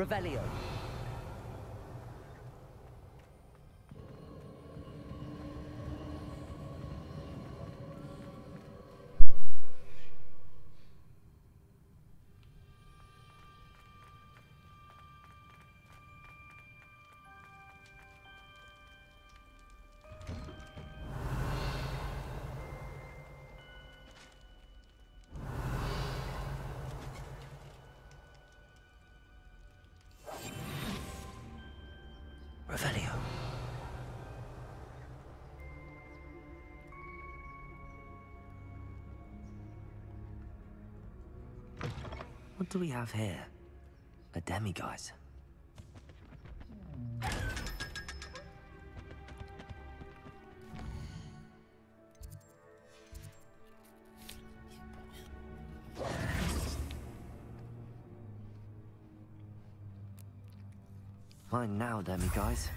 Revelio. Revelio. What do we have here? A demiguise. Fine now, demiguise.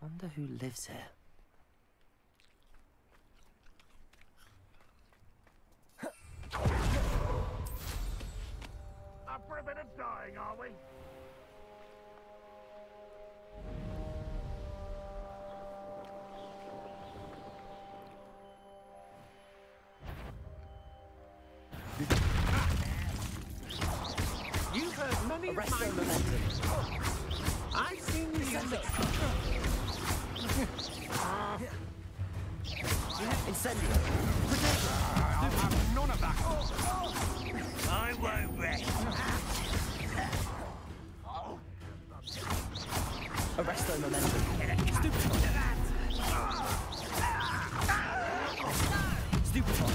Wonder who lives here. Up for a bit of dying, are we? You've heard many of Arrest my their momentum. I've seen the Incendio. Protect. I'll have none of that. I won't rest. Arrest their momentum. Stupefy.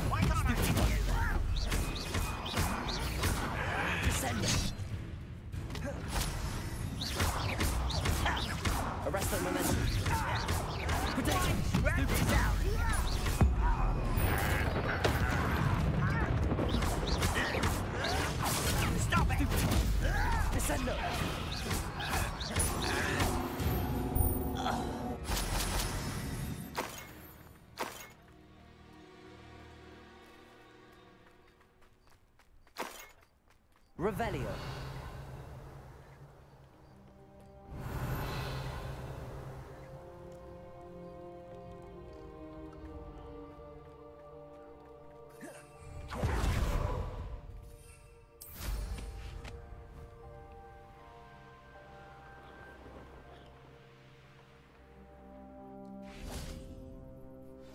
Why can't I? Descend. Arrest their momentum. Protect. Stop it! Descendo. Revelio.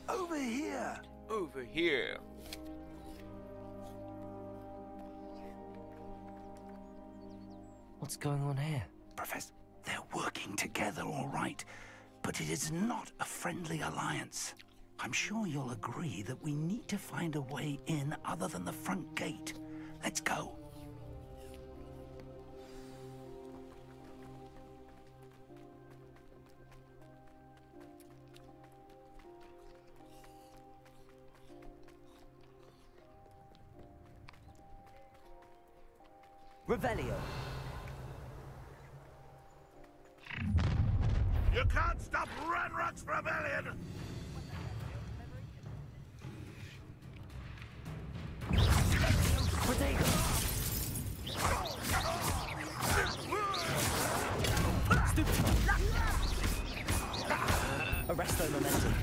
Over here! Over here. What's going on here? Professor, they're working together, all right, but it is not a friendly alliance. I'm sure you'll agree that we need to find a way in other than the front gate. Let's go. Revelio. You can't stop Ranrock's rebellion! Protego. Arrest their momentum.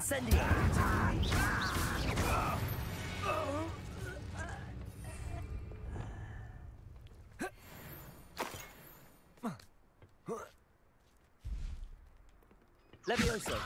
Incendio! Levioso!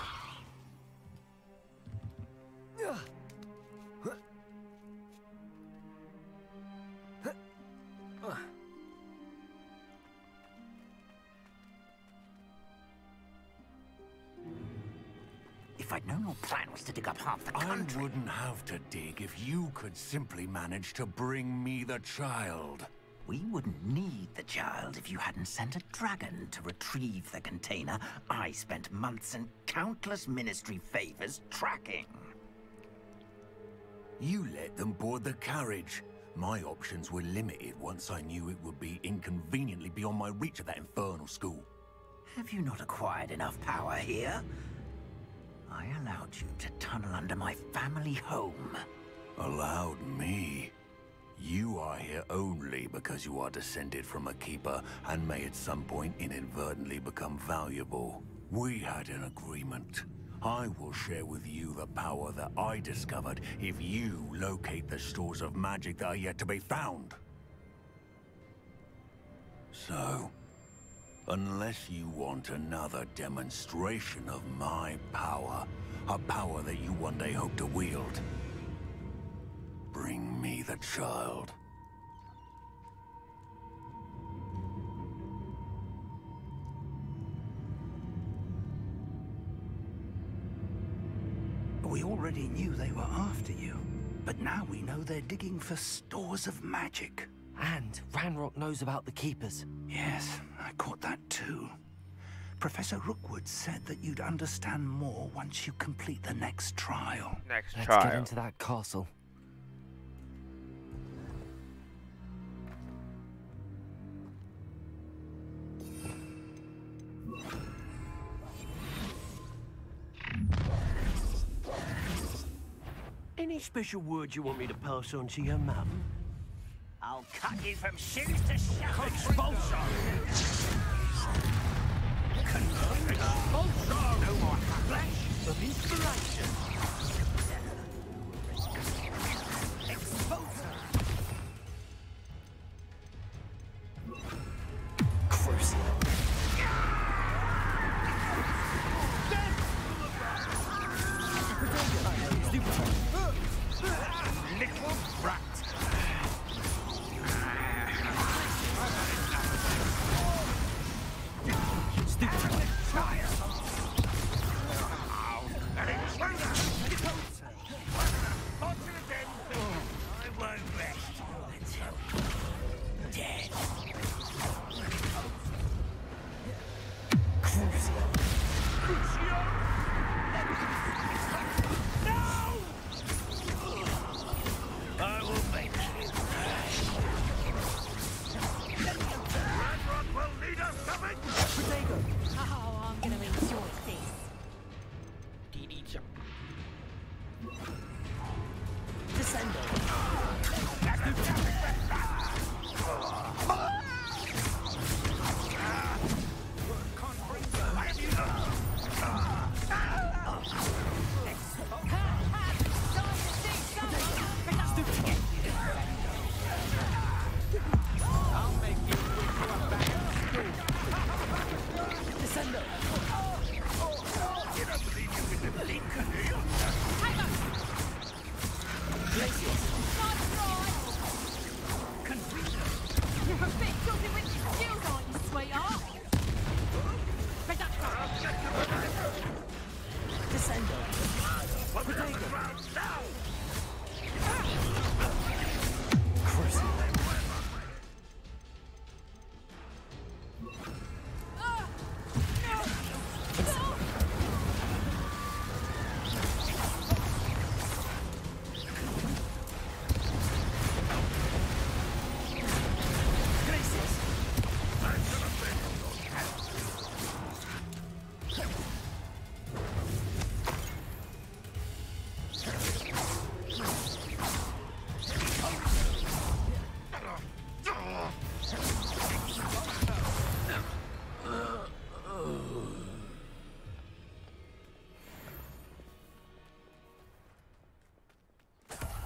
If I'd known your plan was to dig up half the country... I wouldn't have to dig if you could simply manage to bring me the child. We wouldn't need the child if you hadn't sent a dragon to retrieve the container I spent months and countless ministry favors tracking. You let them board the carriage. My options were limited once I knew it would be inconveniently beyond my reach at that infernal school. Have you not acquired enough power here? I allowed you to tunnel under my family home. Allowed me? You are here only because you are descended from a keeper and may at some point inadvertently become valuable. We had an agreement. I will share with you the power that I discovered if you locate the stores of magic that are yet to be found. So, unless you want another demonstration of my power, a power that you one day hope to wield, bring me the child. We already knew they were after you, but now we know they're digging for stores of magic. And Ranrock knows about the Keepers. Yes, I caught that too. Professor Rookwood said that you'd understand more once you complete the next trial. Next Let's trial. get into that castle. Any special words you want me to pass on to your mum? I'll cut you from shoes to shaft. Expulsor! No more flesh Of inspiration! little brat. Stupid. Child.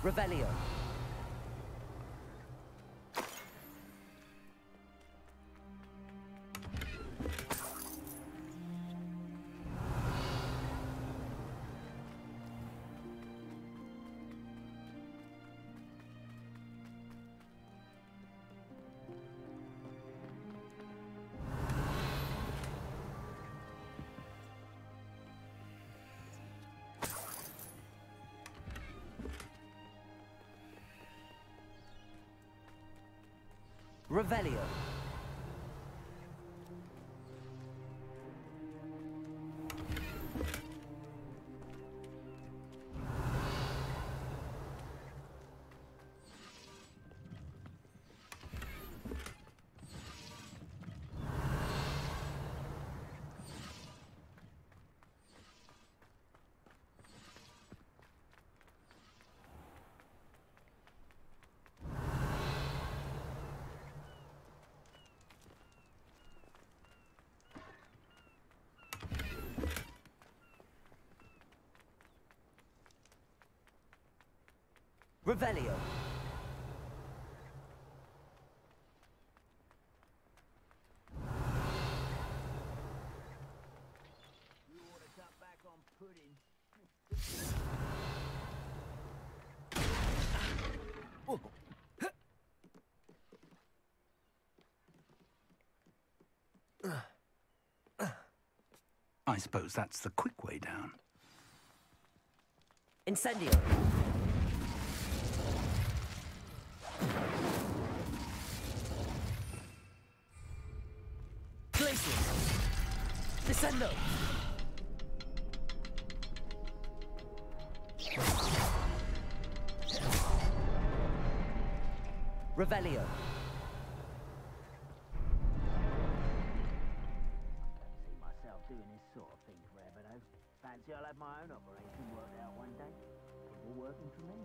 Revelio. Revelio. Revelio. You ought to cut back on pudding. I suppose that's the quick way down. Incendio. Glacius. Descendo. Revelio. See myself doing this sort of thing forever, though. Fancy I'll have my own operation worked out one day. People working for me.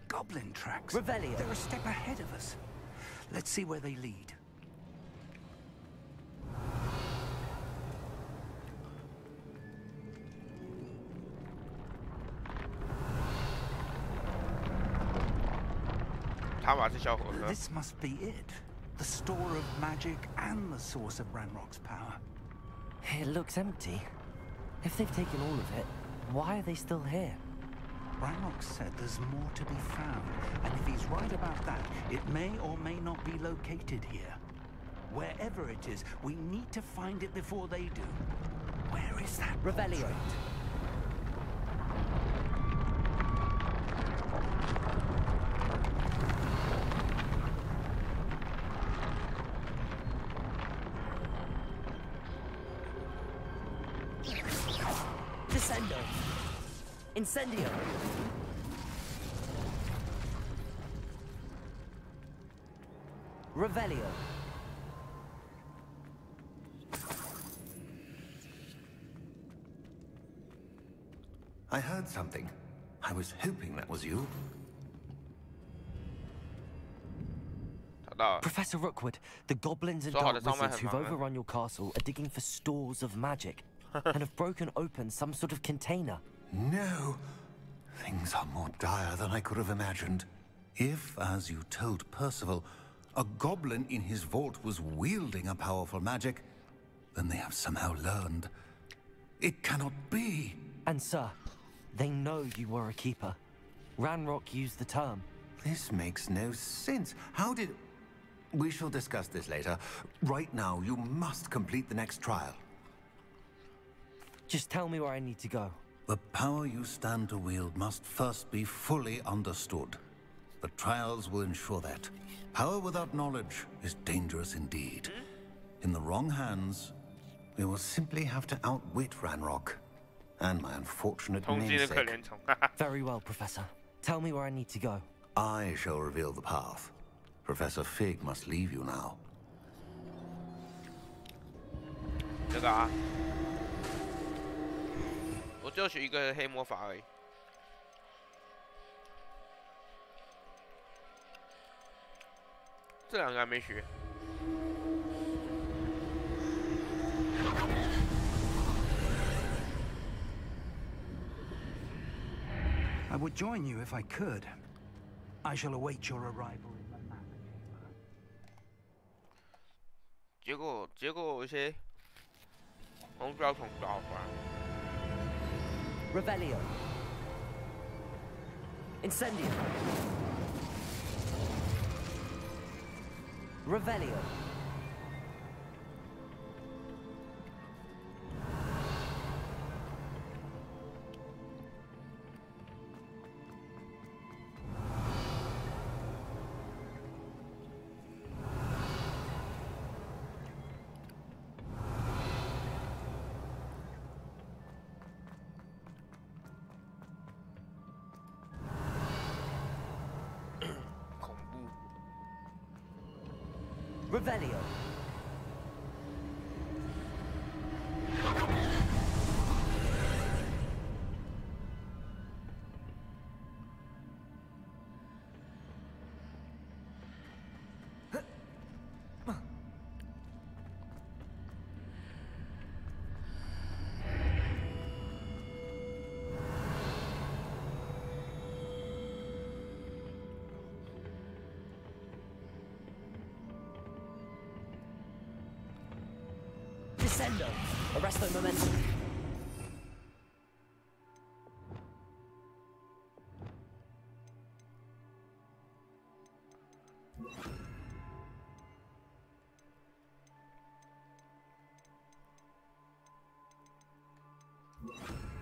Goblin tracks. Revelio. They're a step ahead of us. Let's see where they lead. This must be it. The store of magic and the source of Ranrock's power. It looks empty. If they've taken all of it, why are they still here? Ranrock said there's more to be found, and if he's right about that, it may or may not be located here. Wherever it is, we need to find it before they do. Where is that Revelio. portrait? Descendo. Incendio. Revelio. I heard something. I was hoping that was you. Professor Rookwood, the goblins and 说好的 dark 上麦 wizards 很 who've 忙啊 overrun your castle are digging for stores of magic and have broken open some sort of container. No. Things are more dire than I could have imagined. If, as you told Percival, a goblin in his vault was wielding a powerful magic, then they have somehow learned. It cannot be. And sir, they know you were a keeper. Ranrock used the term. This makes no sense. How did... We shall discuss this later. Right now, you must complete the next trial. Just tell me where I need to go. The power you stand to wield must first be fully understood. The trials will ensure that. Power without knowledge is dangerous indeed. In the wrong hands, we will simply have to outwit Ranrock and my unfortunate 同机的可 namesake. 怜虫， Very well, Professor. Tell me where I need to go. I shall reveal the path. Professor Fig must leave you now. 这个啊，我就学一个黑魔法而已。这两个还没学。 I would join you if I could. I shall await your arrival in the manor chamber. 结果有些红标从搞吧。 Revelio. Incendio. Revelio. Revelio. Descendo. Arresto momentum.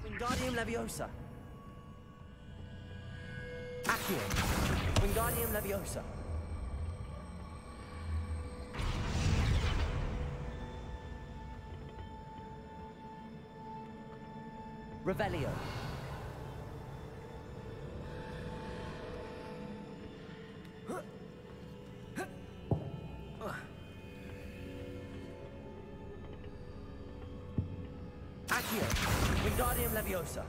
Wingardium Leviosa. Accio. Wingardium Leviosa. Revelio. Accio. Wingardium Leviosa.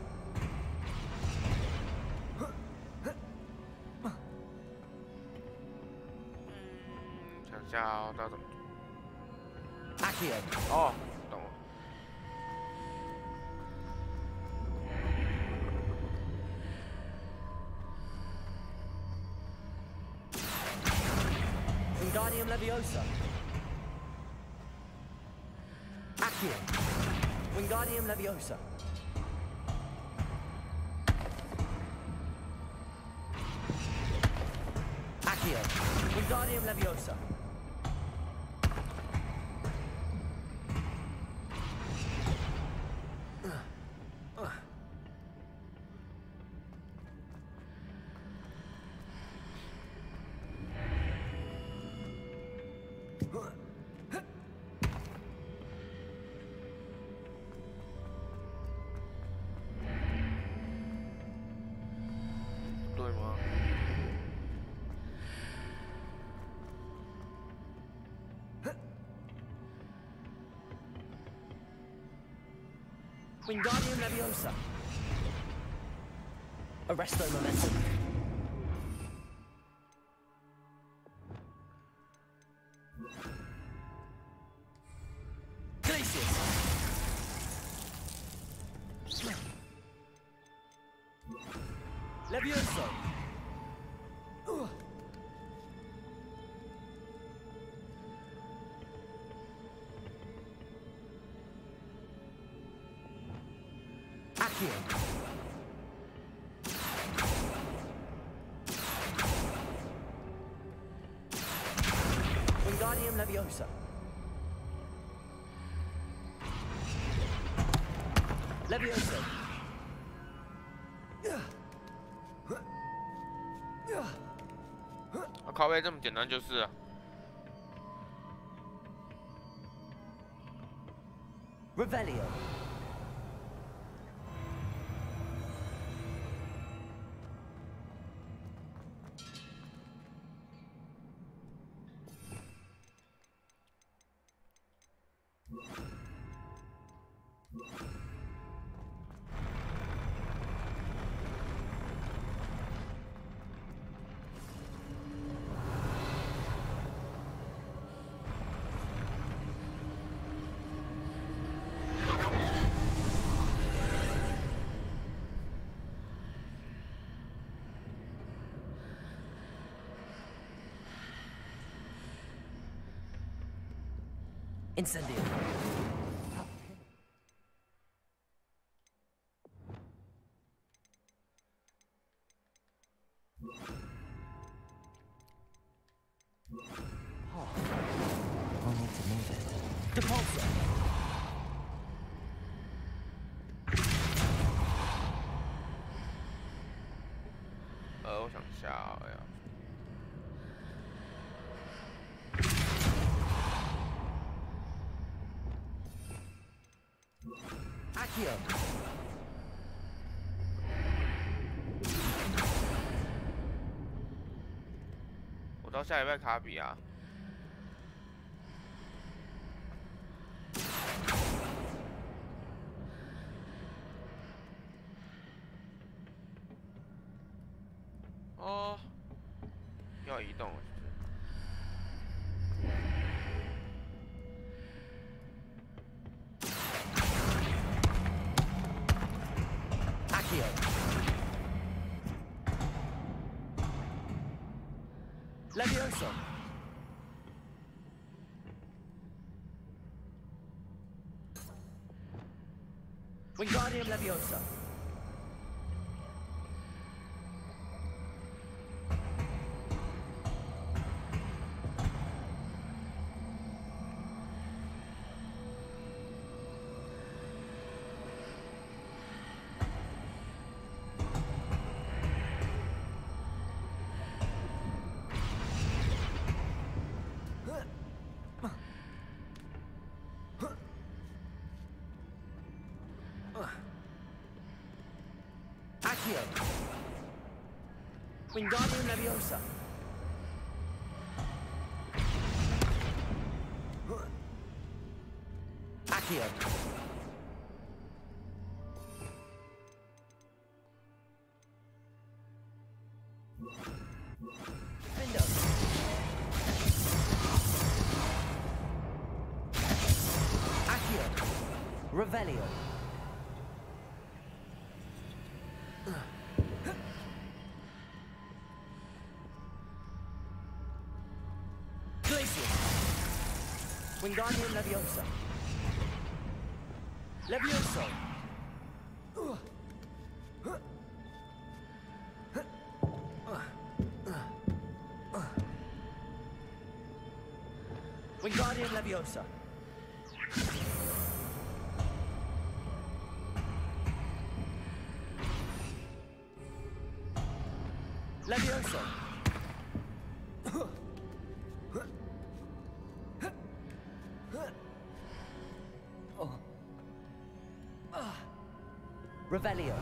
Accio. 哦，懂了。 Wingardium Leviosa. Accio. Wingardium Leviosa. Accio. Wingardium Leviosa. Wingardium Leviosa. Arresto momentum. Glacius. Levioso. Accio. Wingardium Leviosa. Levioso.靠背这么简单就是了。 Revelio. Incendio. Oh, we'll need to move it. Depulsor. 我想一下，哎呀。 Accio. 我到下礼拜卡比啊。哦，要移动。 Levioso. Wingardium Leviosa. Accio. Wingardium Leviosa. Accio. Findo. Accio. Revelio. Wingardium Leviosa. Levioso. Wingardium Leviosa. Levioso. Revelio.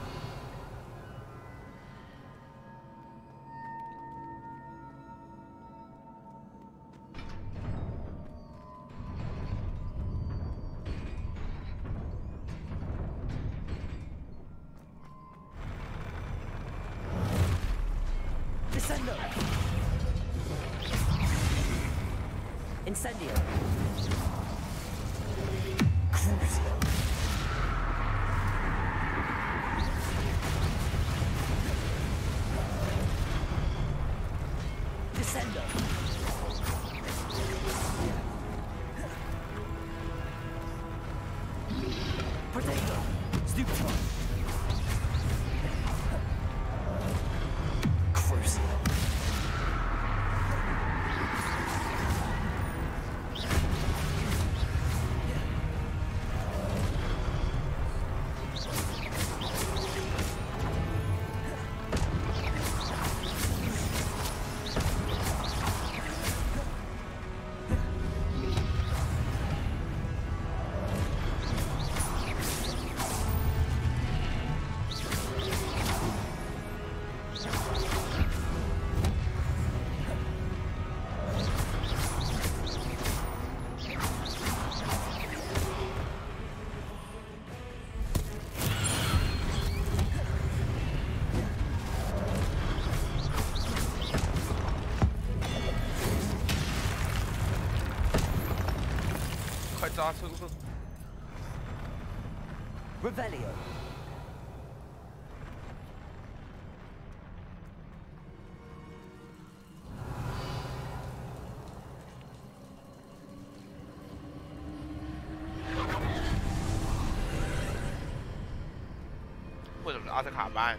Descendo. Incendio. Crucio. Descendo. Potato. Stupefy. Crucio. Revelio. 阿斯卡班。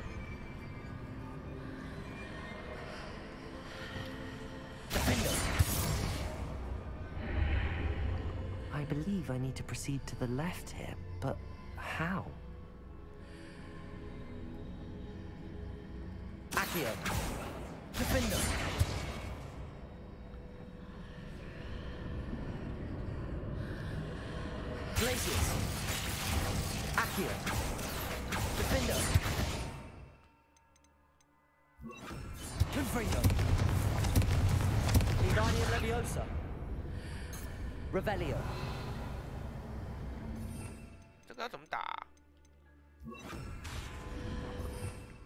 I believe I need to proceed to the left here, but how? Accio. Defender. Glacius. Accio. Defender. Confringo. Wingardium Leviosa. Revelio. 这个要怎么打啊？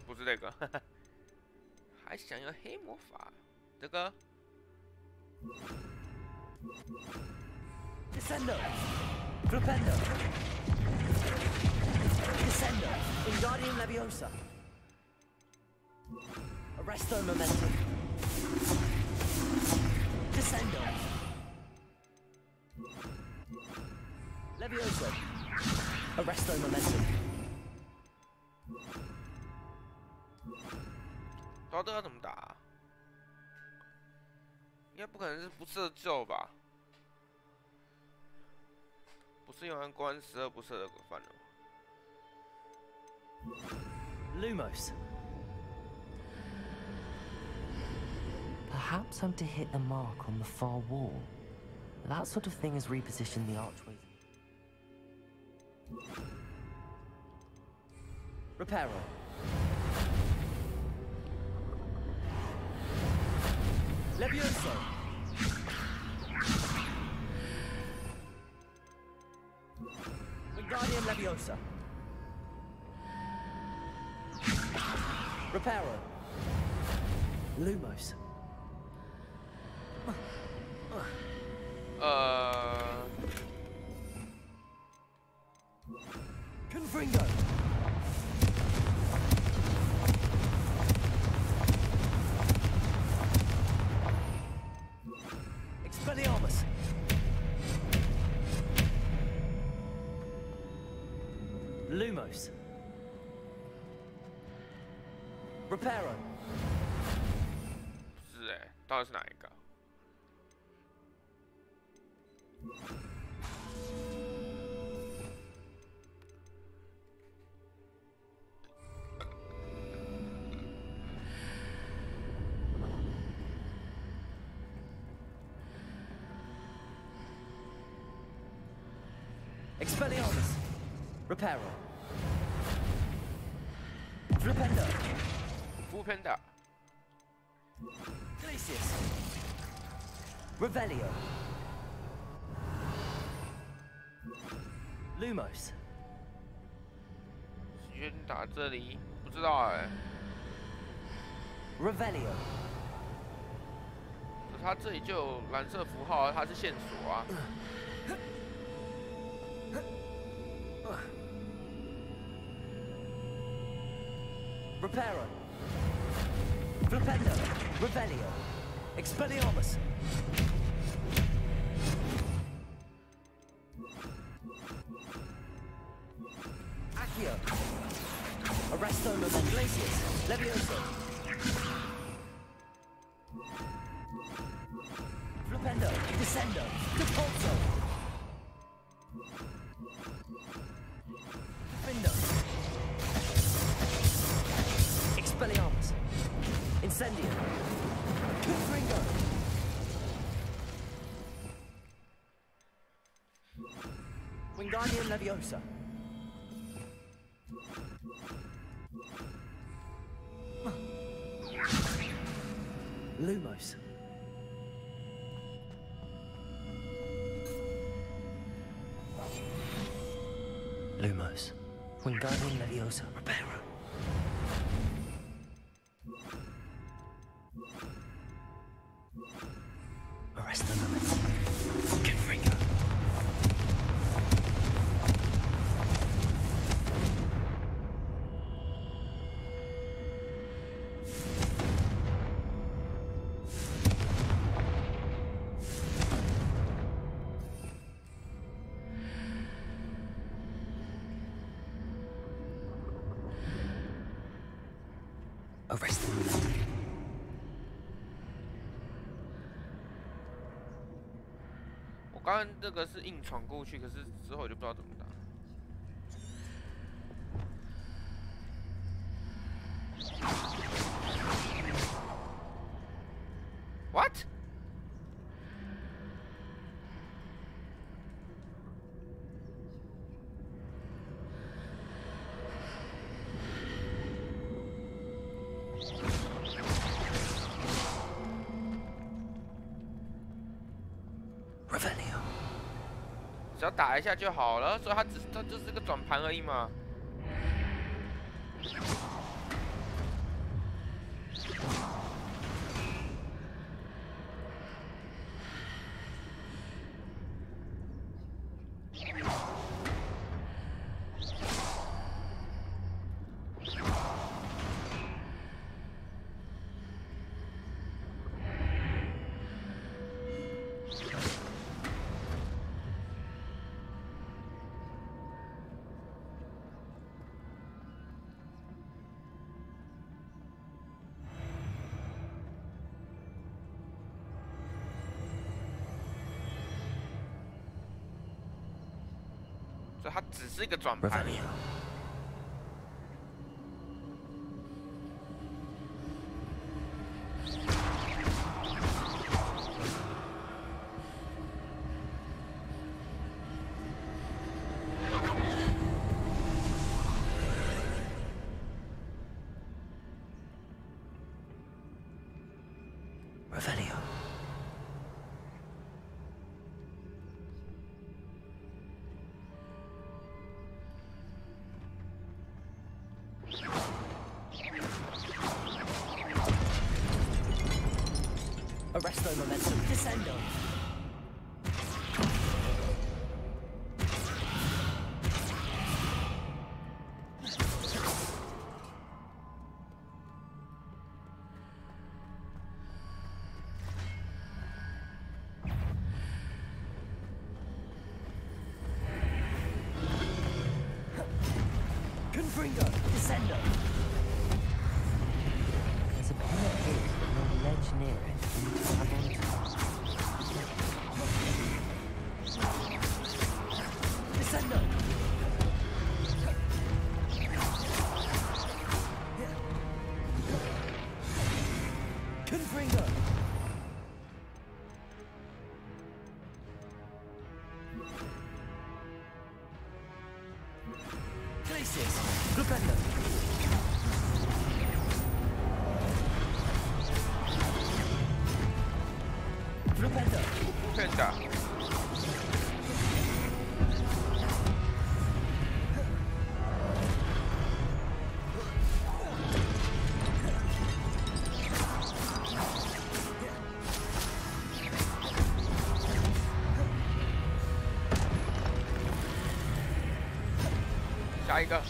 不是这个，还想要黑魔法？这个 Descendo. Flipendo. Descendo. Wingardium Leviosa. Arresto Momentum. Descendo. Leviosa. Arresto Momentum. 不知道这个要怎么打啊？应该不可能是不射救吧？不是用完关12不射的犯了。 Lumos. Perhaps I'm to hit the mark on the far wall. That sort of thing has repositioned the archways. Reparo. Levioso. Wingardium Leviosa. Reparo. Lumos. Confringo. Expelliarmus. Lumos. Reparo. 是哎，到底是哪一个？ Expelliarmus. Reparo. Flipendo. Flipendo. Glacius. Revelio. Lumos. 先打这里，不知道哎。 Revelio. 可是它这里就有蓝色符号，它是线索啊。 Reparo. Flipendo. Revelio. Expelliarmus. Accio. Arresto Momentum. Glacius. Levioso. Flipendo. Descendo. Depulso. Defendo. Expelliarmus. Incendio. Confringo. Wingardium Leviosa. Lumos. Lumos. Wingardium Leviosa. Reparo. Arrest the Momentum. Confringo. Arrest them. 我刚刚这个是硬闯过去，可是之后我就不知道怎么打。What？ 只要打一下就好了，所以它就是个转盘而已嘛。所以它只是一个转盘。Arresto momentum. Descendo. Confringo. Descendo. There's a pillar here, but no ledge near it. Descendo! Confringo! Glacius! Glupendo! Glupendo! Glupenda! 下一个。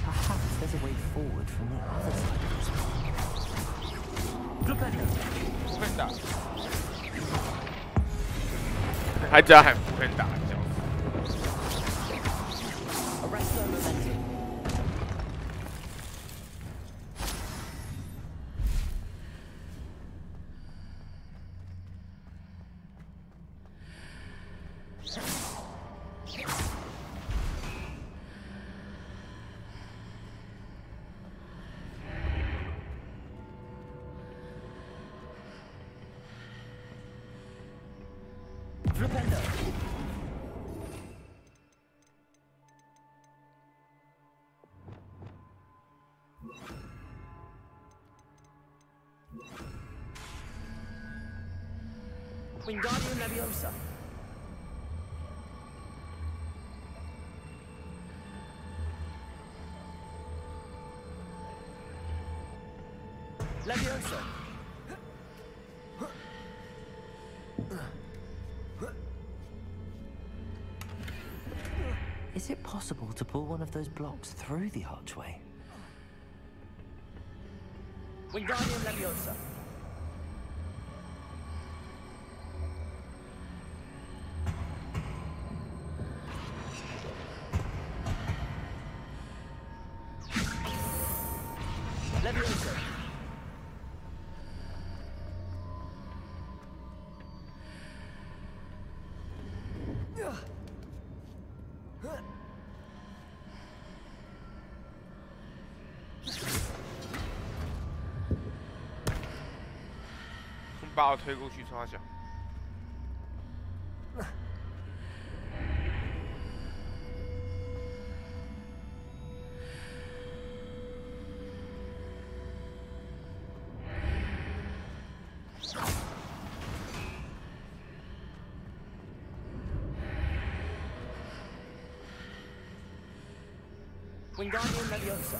Perhaps there's a way forward from the other side. Glupenda，还知道喊 Glupenda， 笑死。Arresto momentum. Flipendo. Wingardium Leviosa. Leviosa. Is it possible to pull one of those blocks through the archway? Wingardium Leviosa. Levioso.你把我推过去，冲他小。 Wingardium Leviosa.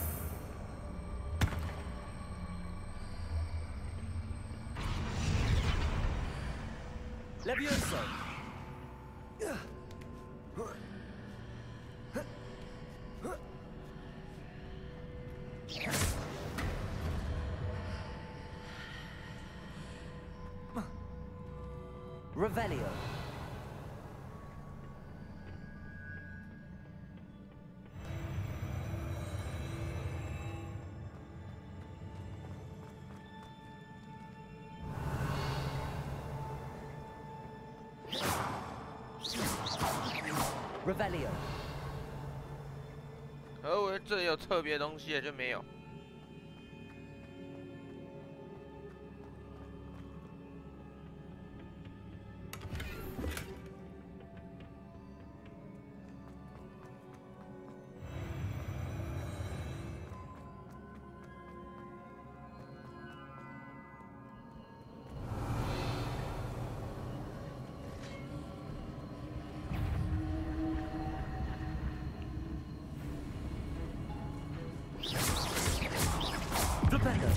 Levioso. Revelio. Revelio. 我这里有特别东西就没有。Flipendo.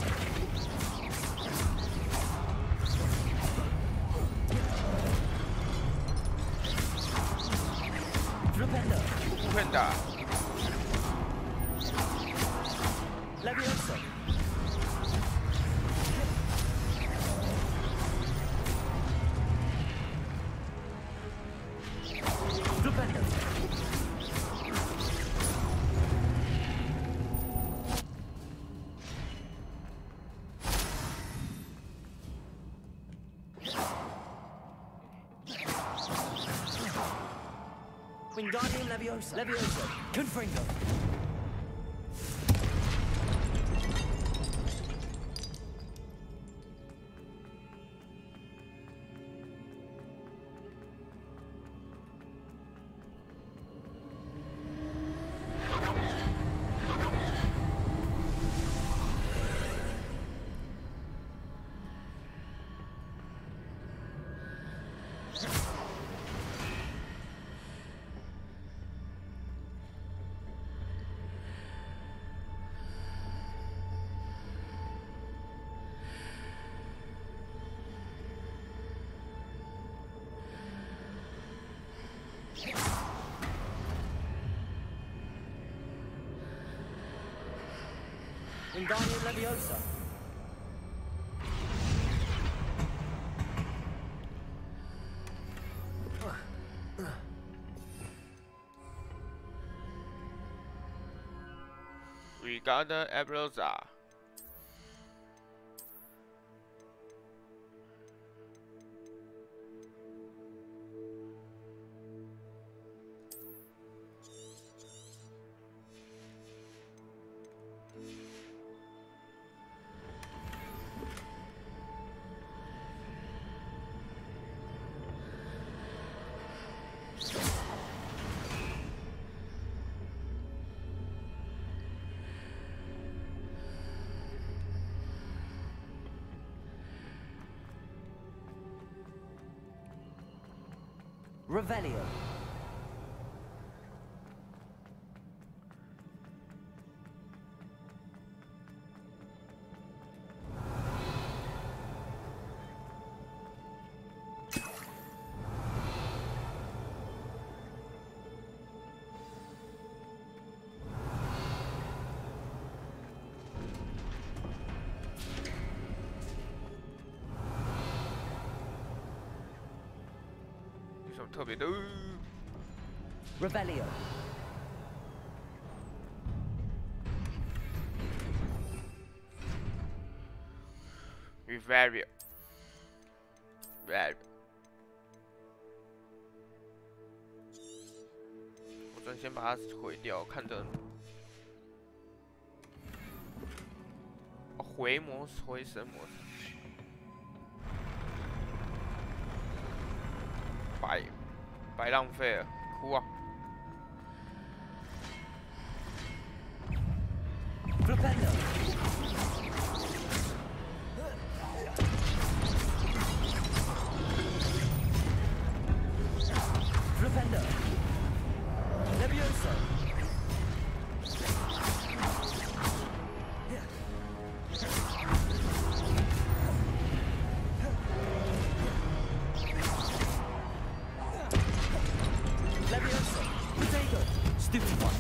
Levioso. Flipendo. Wingardium Leviosa. Leviosa. Confringo. Wingardium Leviosa. Wingardium Leviosa. Revelio.特别的 Revelio. Revive。我真先把它毁掉，看着。哦，回神模式。白浪费了，哭啊！ Propender. Propender. Levioso. Levioso. Potato. Stupid one.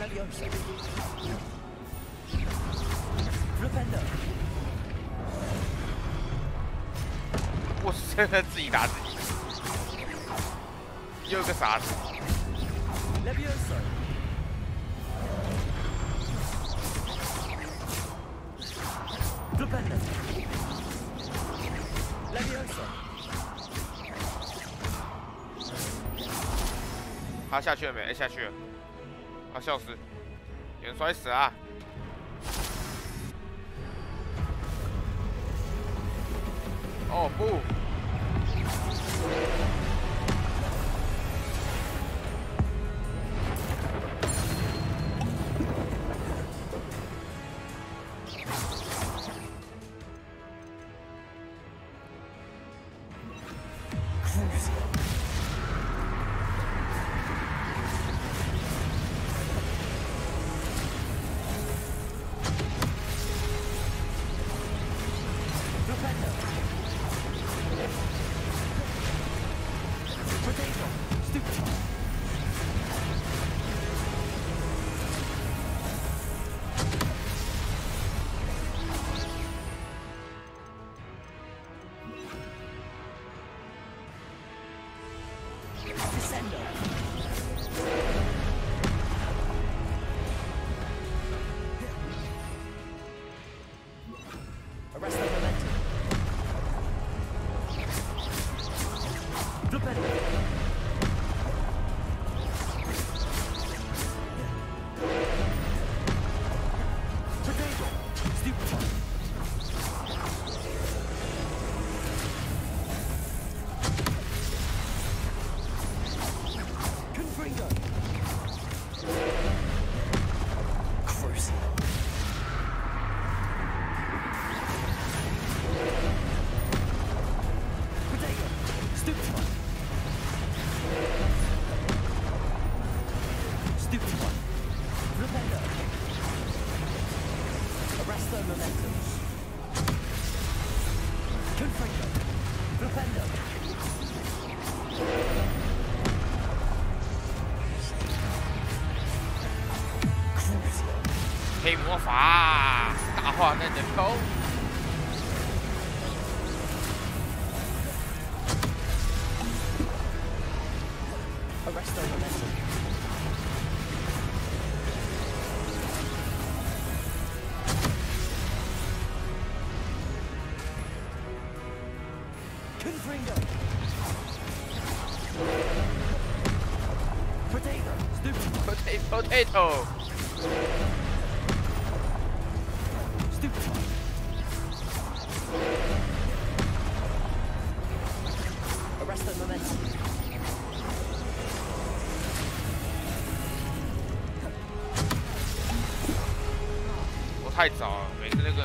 Leviosa. Propender. 我是自己打自己，又一个傻子。Leviosa. Propender. Leviosa. 他下去了没？哎，下去了。 啊！笑死，有人摔死啊！哦不！Arrest the momentum. Propender. Potato. Stupid one. Confringo. Crucial. Potato. Stupid one. Stupid one. Propender. Arrest their momentum. Confringo. Propender. Crucial. 黑魔法，大化在人口。 Arrest their momentum. Confringo. Potato. Stupid. Potato. Stupid one. Arrest the momentum.我太早了，每次那个。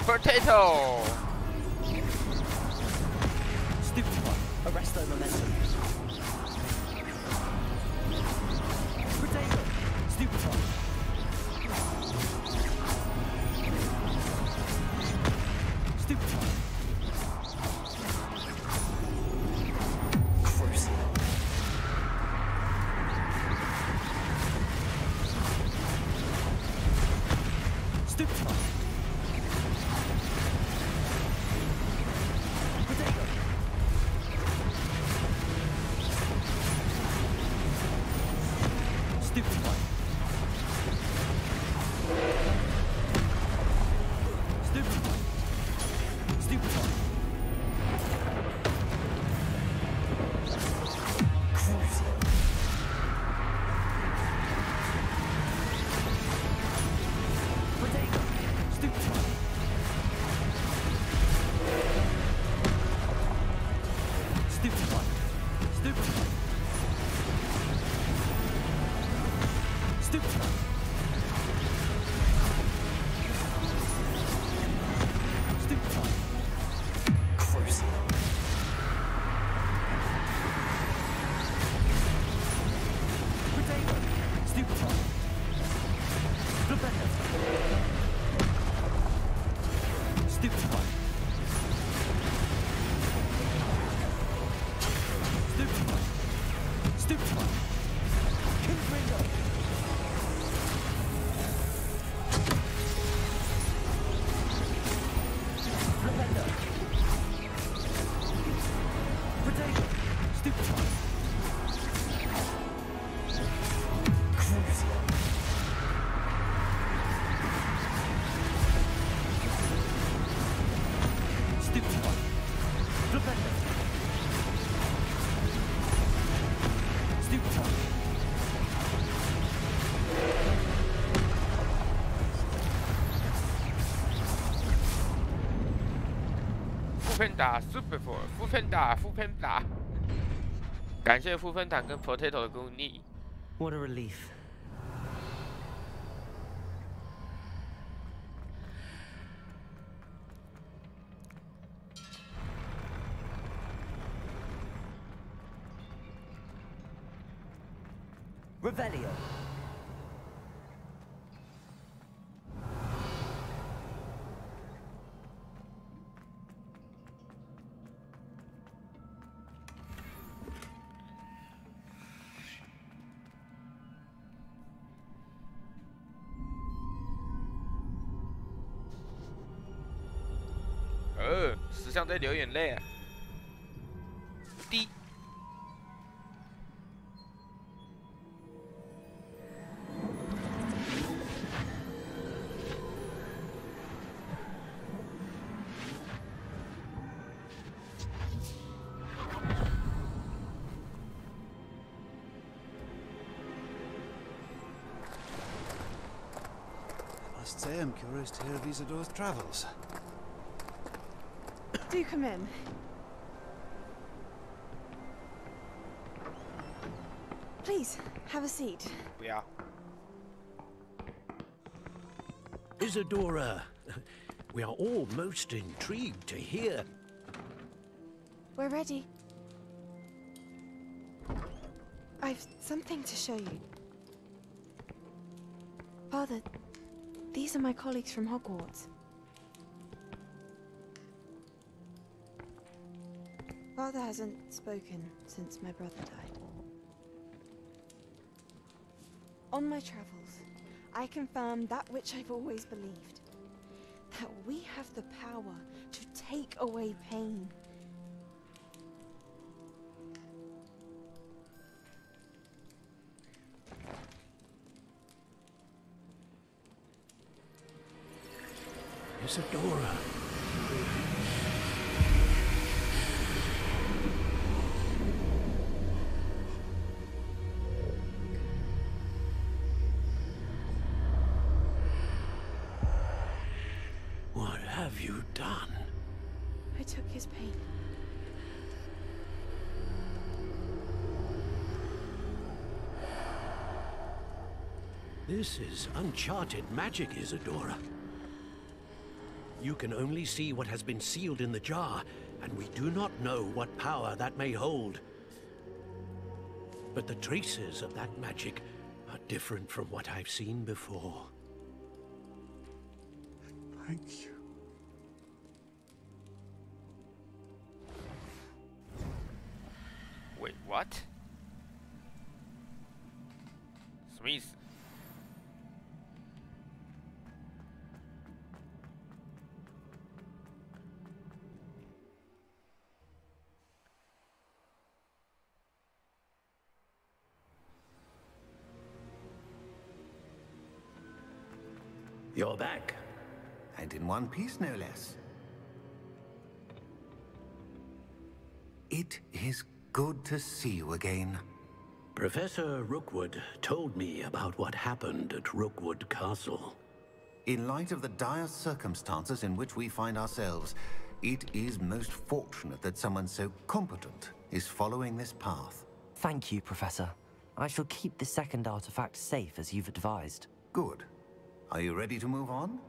Potato. Stupid one. Arrest the momentum. Potato. Stupid one. Stupid one. Cruising. Stupid one. Panda Super 副 Panda，感谢副分党跟 Potato 的公益。What a relief. Revelio. 石像在流眼泪啊！滴。I must say I'm curious to hear of Isadore's travels. Do come in. Please, have a seat. 不要。 Isadora, we are all most intrigued to hear. We're ready. I've something to show you. Father, these are my colleagues from Hogwarts. Father hasn't spoken since my brother died. On my travels, I confirmed that which I've always believed. That we have the power to take away pain. Isadora. What have you done? I took his pain. This is uncharted magic, Isadora. You can only see what has been sealed in the jar, and we do not know what power that may hold. But the traces of that magic are different from what I've seen before. Thank you. Wait, what? 什么意思？ You're back. And in one piece, no less. It is good to see you again. Professor Rookwood told me about what happened at Rookwood Castle. In light of the dire circumstances in which we find ourselves, it is most fortunate that someone so competent is following this path. Thank you, Professor. I shall keep the second artifact safe as you've advised. Good. Are you ready to move on?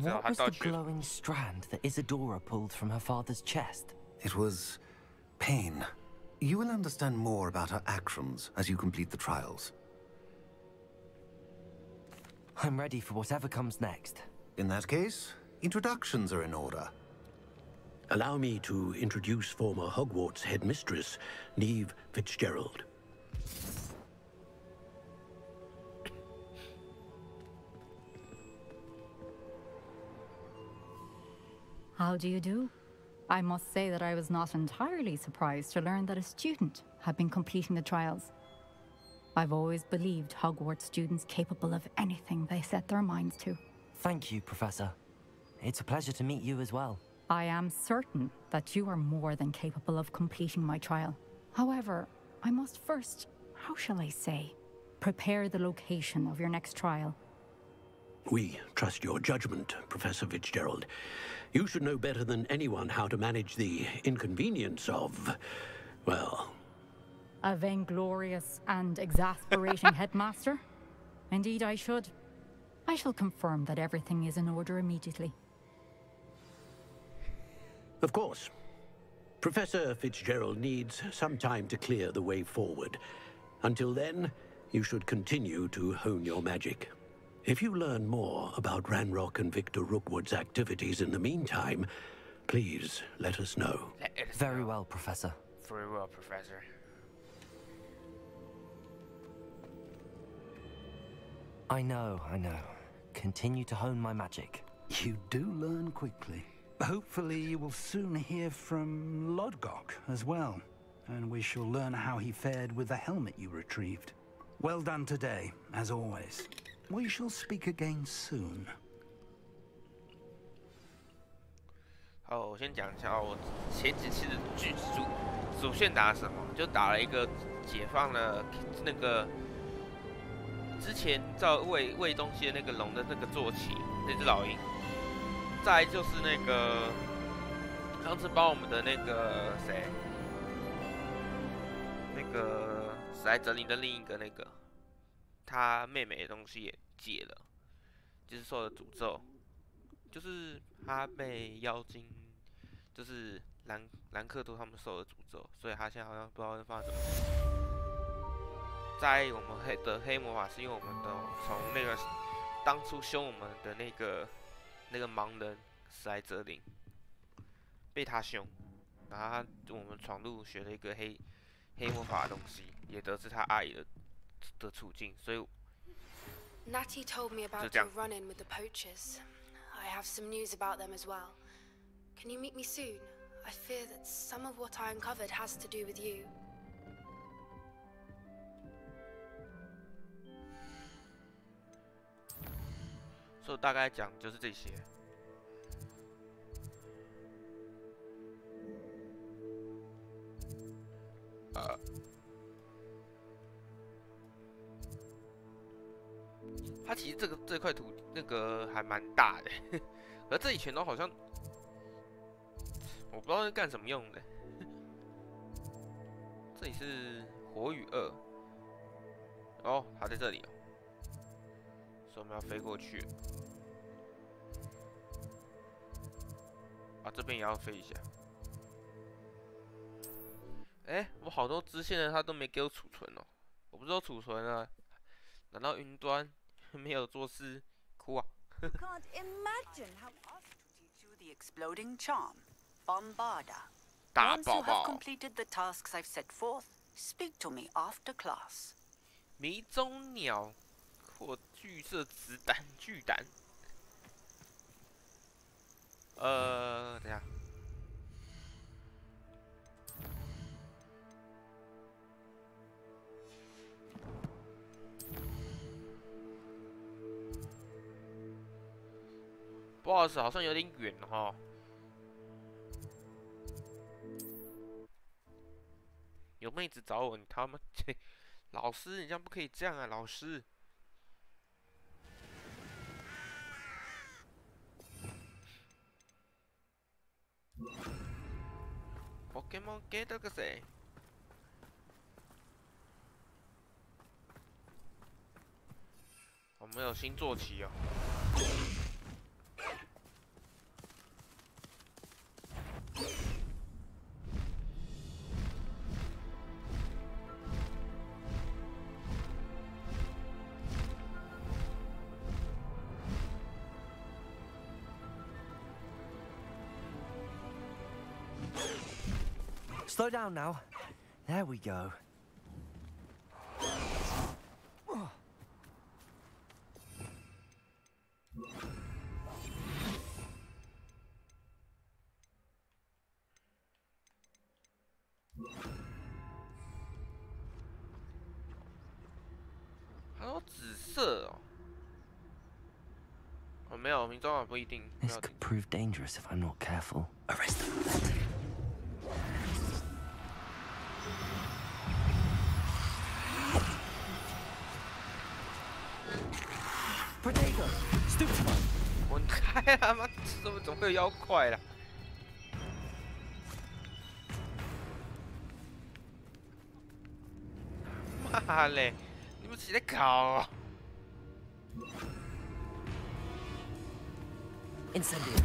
What was the glowing strand that Isadora pulled from her father's chest? It was pain. You will understand more about her actions as you complete the trials. I'm ready for whatever comes next. In that case, introductions are in order. Allow me to introduce former Hogwarts headmistress, Neve Fitzgerald. How do you do? I must say that I was not entirely surprised to learn that a student had been completing the trials. I've always believed Hogwarts students capable of anything they set their minds to. Thank you, Professor. It's a pleasure to meet you as well. I am certain that you are more than capable of completing my trial. However, I must first, how shall I say, prepare the location of your next trial. We trust your judgment, Professor Fitzgerald. You should know better than anyone how to manage the inconvenience of, well... A vainglorious and exasperating headmaster? Indeed, I should. I shall confirm that everything is in order immediately. Of course. Professor Fitzgerald needs some time to clear the way forward. Until then, you should continue to hone your magic. If you learn more about Ranrock and Victor Rookwood's activities in the meantime, please let us know. Very well, Professor. Very well, Professor. I know. Continue to hone my magic. You do learn quickly. Hopefully you will soon hear from Lodgok as well, and we shall learn how he fared with the helmet you retrieved. Well done today, as always. We shall speak again soon. 好，我先讲一下我前几次的主线打什么，就打了一个解放了那个之前在喂东西的那个龙的那个坐骑，那只老鹰。再来就是那个上次帮我们的那个谁，那个史莱哲林的另一个那个他妹妹的东西也解了，就是受了诅咒，就是他被妖精，就是兰克多他们受了诅咒，所以他现在好像不知道会发生什么事。在我们的黑魔法是因为我们的从那个当初凶我们的那个盲人史莱哲林被他凶，然后我们闯入学了一个黑魔法的东西，也得知他阿姨的处境，所以 Natty told me about your run-in with the poachers. I have some news about them as well. Can you meet me soon? I fear that some of what I uncovered has to do with you. 所以大概讲就是这些。它其实这块土那个还蛮大的，而这里全都好像我不知道是干什么用的。这里是火雨2，哦，它在这里哦，所以我们要飞过去。啊，这边也要飞一下。哎，我好多支线的它都没给我储存哦，我不知道储存了，难道云端没有做事？哭啊！Can't imagine how us to teach you the exploding charm, Bombarda. Once you have completed the tasks I've set forth, speak to me after class. 迷踪鸟或巨射子弹巨弹。等一下。不好意思，好像有点远哈。有妹子找我，你他妈，老师，你这样不可以这样啊，老师。Pokemon get 这个谁？我们有新坐骑哦。Slow down now. There we go. 要紫色哦。哦，没有，民众党不一定。This could prove dangerous if I'm not careful. Arrest them. Protego, stupefy. 滚开啊！妈，怎么会有妖怪啦？妈嘞！你们起来搞哦！ Incendio.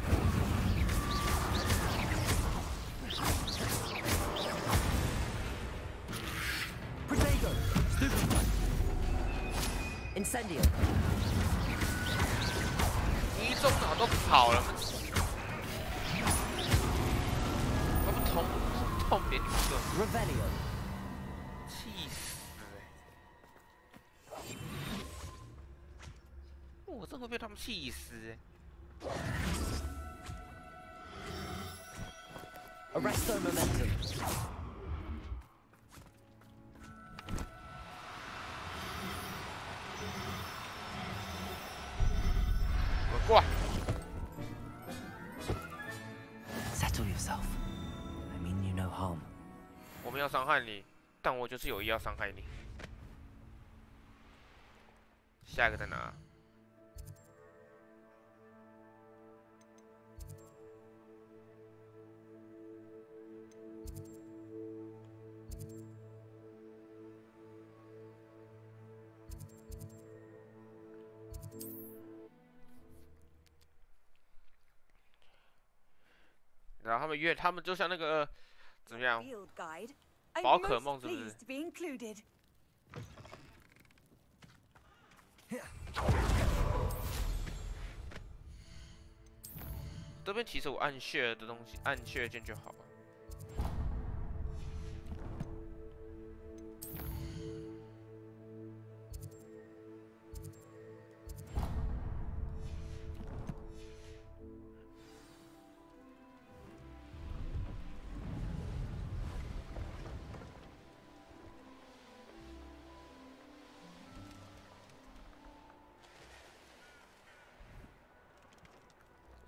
Protego, stupefy. Incendio. 一中哪都跑了，我不痛扁你们个 Revelio. 气死欸！我真会被他们气死欸！ Arresto momentum. 过来 Settle yourself. I mean you no harm. 我没有伤害你，但我就是有意要伤害你。下一个在哪？ 然后他们就像那个怎么样？宝可梦是不是？这边其实我按血的东西，按血键就好了。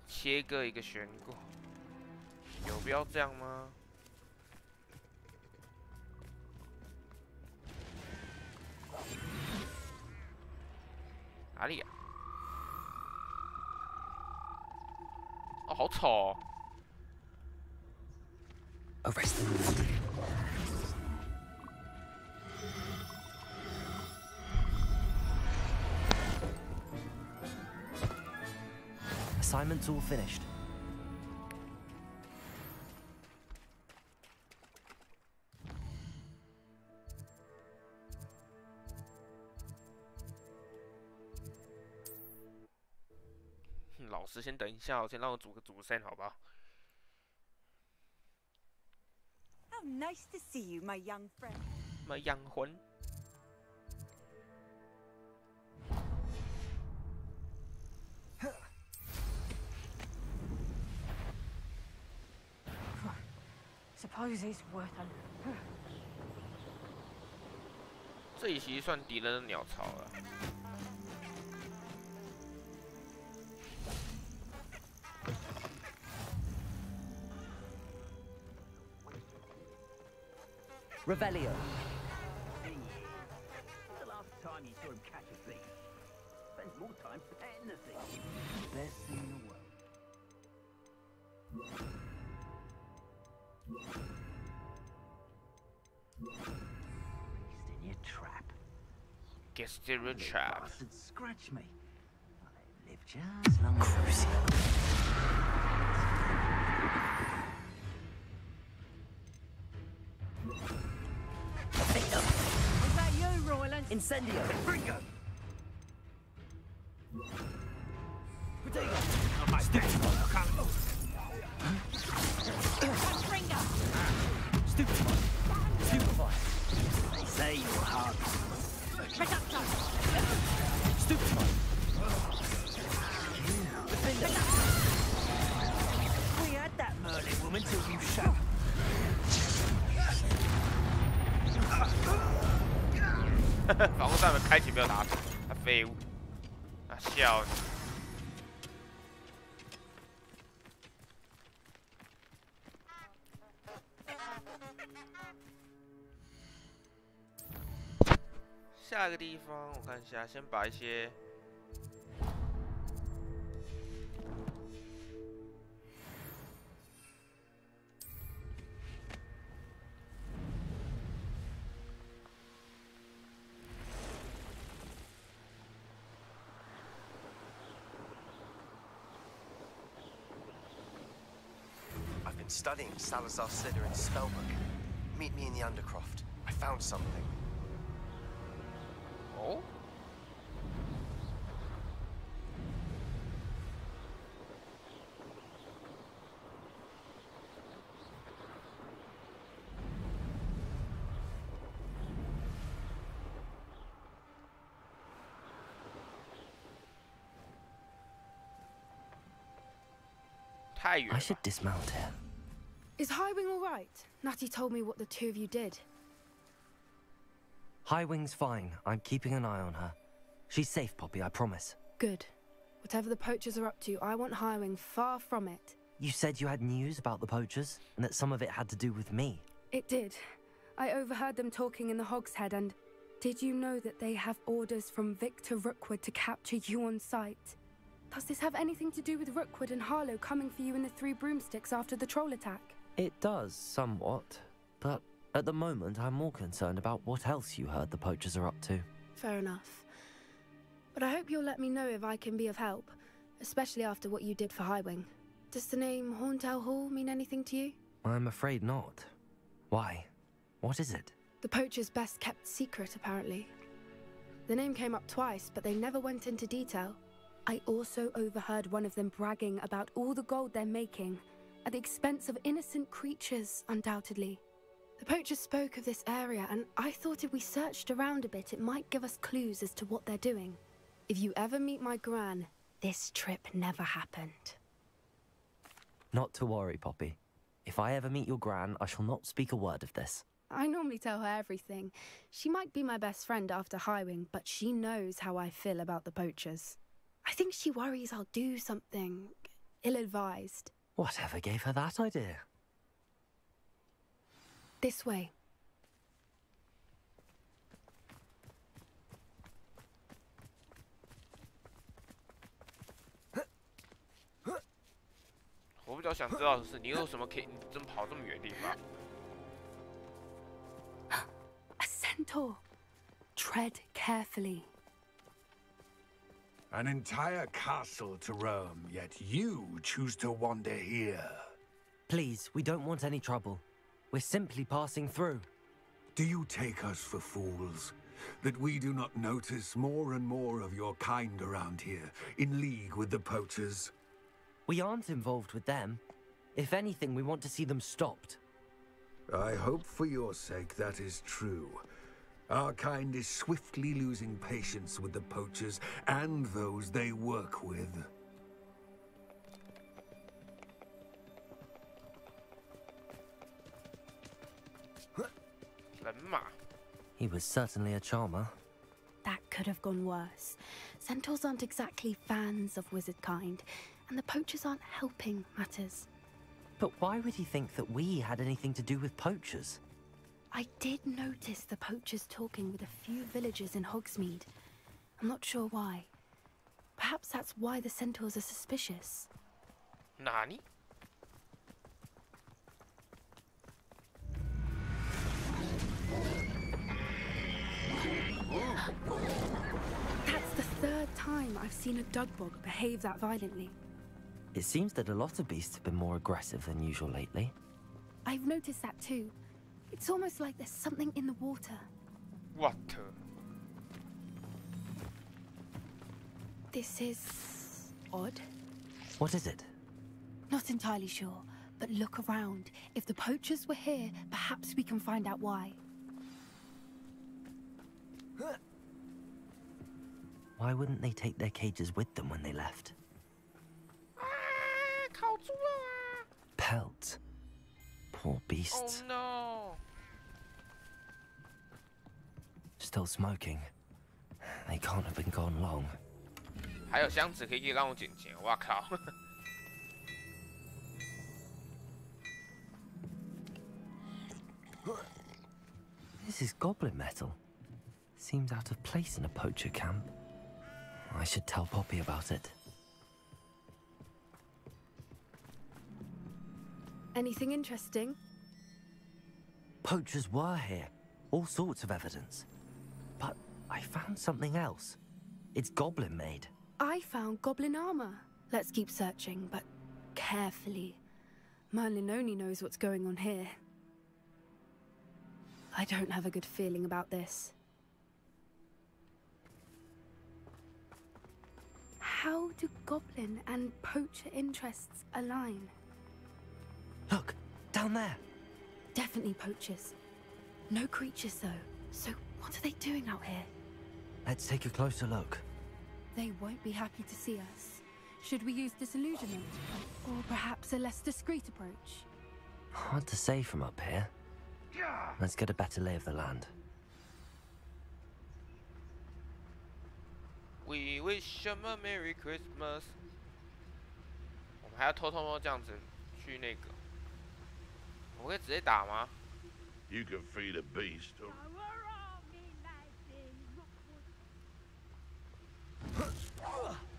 切割一个悬挂，有必要这样吗？哪里啊？哦，好丑哦！ Arrest them. Assignment's all finished. 老师，先等一下，先让我煮个主线，好不好？ How nice to see you, my young friend. My young魂。Suppose it's worth a. 这一席算敌人的鸟巢了。 Revelio. The last time you saw him catch a thief, spends more time petting the thing. Best thing in the world. Beast in your trap. Guess they're a trap. Bastard scratch me. I live just long enough. Incendio! Bringo! Protego! Stupefy! Stupefy! They say you're hard. Stupefy! We had that Merlin woman till you shut. 防护站门开启没有打死。啊废物！啊笑你！下一个地方我看一下，先把一些。 Studying Salazar's Slytherin's spellbook. Meet me in the Undercroft. I found something. Oh? I should dismount here. Is Highwing all right? Natty told me what the two of you did. Highwing's fine. I'm keeping an eye on her. She's safe, Poppy, I promise. Good. Whatever the poachers are up to, I want Highwing far from it. You said you had news about the poachers, and that some of it had to do with me. It did. I overheard them talking in the Hogshead, and did you know that they have orders from Victor Rookwood to capture you on sight? Does this have anything to do with Rookwood and Harlow coming for you in the Three Broomsticks after the troll attack? It does, somewhat. But at the moment, I'm more concerned about what else you heard the poachers are up to. Fair enough. But I hope you'll let me know if I can be of help, especially after what you did for Highwing. Does the name Horntail Hall mean anything to you? I'm afraid not. Why? What is it? The poachers' best kept secret, apparently. The name came up twice, but they never went into detail. I also overheard one of them bragging about all the gold they're making, at the expense of innocent creatures, undoubtedly. The poachers spoke of this area, and I thought if we searched around a bit, it might give us clues as to what they're doing. If you ever meet my gran, this trip never happened. Not to worry, Poppy. If I ever meet your gran, I shall not speak a word of this. I normally tell her everything. She might be my best friend after Highwing, but she knows how I feel about the poachers. I think she worries I'll do something ill-advised. Whatever gave her that idea? This way.我比较想知道的是，你有什么可以，你怎么跑这么远的地方 A centaur. Tread carefully. An entire castle to roam, yet you choose to wander here. Please, we don't want any trouble. We're simply passing through. Do you take us for fools? That we do not notice more and more of your kind around here, in league with the poachers? We aren't involved with them. If anything, we want to see them stopped. I hope for your sake that is true. Our kind is swiftly losing patience with the poachers and those they work with. He was certainly a charmer. That could have gone worse. Centaurs aren't exactly fans of wizard kind, and the poachers aren't helping matters. But why would he think that we had anything to do with poachers? I did notice the poachers talking with a few villagers in Hogsmeade. I'm not sure why. Perhaps that's why the centaurs are suspicious. Nani? That's the third time I've seen a dugbog behave that violently. It seems that a lot of beasts have been more aggressive than usual lately. I've noticed that too. It's almost like there's something in the water. What? This is odd. What is it? Not entirely sure, but look around. If the poachers were here, perhaps we can find out why. Why wouldn't they take their cages with them when they left? Pelts. Poor beasts. Oh no! Still smoking. They They can't have been gone long. 还有箱子可以让我捡钱，哇靠！This is goblin metal. Seems out of place in a poacher camp. I should tell Poppy about it. Anything interesting? Poachers were here. All sorts of evidence. But I found something else. It's goblin made. I found goblin armor. Let's keep searching, but carefully. Merlin only knows what's going on here. I don't have a good feeling about this. How do goblin and poacher interests align? Look, down there. Definitely poachers. No creatures, though. So what are they doing out here? Let's take a closer look. They won't be happy to see us. Should we use disillusionment? Or perhaps a less discreet approach? Hard to say from up here. Let's get a better lay of the land. We wish them a Merry Christmas. 我们还要偷这样子去那个，我可以直接打吗？ You can feed a beast.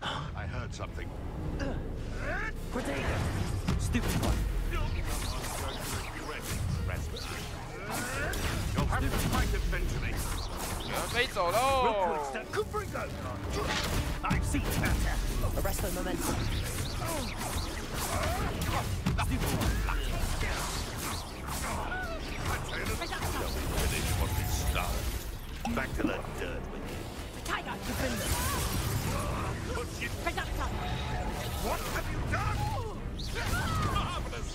I heard something. Protego! Stupid one. You'll have to fight eventually. 有人飞走喽！ I've seen better. Arrest the momentum. Finish what we started. Back to the dirt with you. Tiger, defender. What have you done? Marvelous.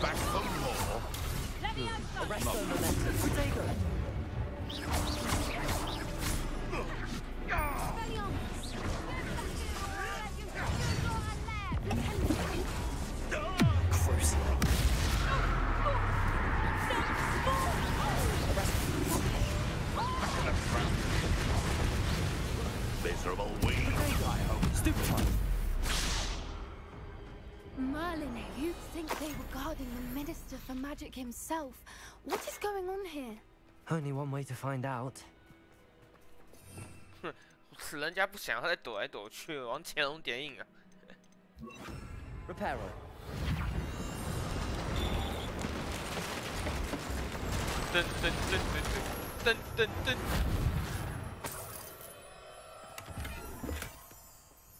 Back for more. Arrest the momentum. Protego! Miserable weed. Stupid one. Merlin, you'd think they were guarding the Minister for Magic himself. What is going on here? Only one way to find out. 人家不想要再躲来躲去，往潜龙点影啊！ Reparo. 噔噔噔噔噔噔噔！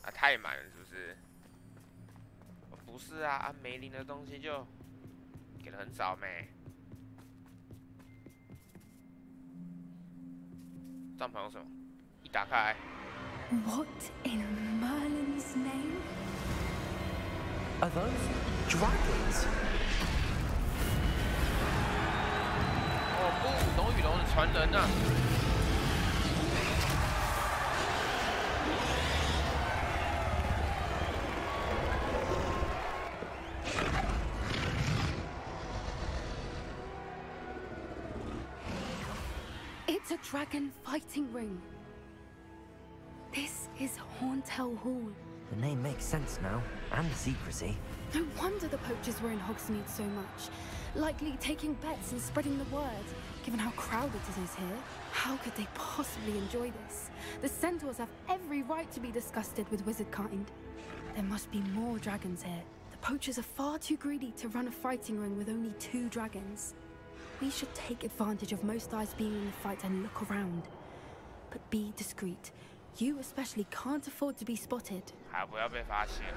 啊，太满了是不是？不是啊，啊梅林的东西就给的很少没。帐篷有什么？一打开。 What in Merlin's name? Are those dragons? 哦不，龙与龙的传人啊！ It's a dragon fighting ring. This is Hauntel Hall. The name makes sense now, and the secrecy. No wonder the poachers were in Hogsmeade so much. Likely taking bets and spreading the word, given how crowded it is here. How could they possibly enjoy this? The centaurs have every right to be disgusted with wizard kind. There must be more dragons here. The poachers are far too greedy to run a fighting ring with only 2 dragons. We should take advantage of most eyes being in the fight and look around. But be discreet. You especially can't afford to be spotted. 还不要被发现。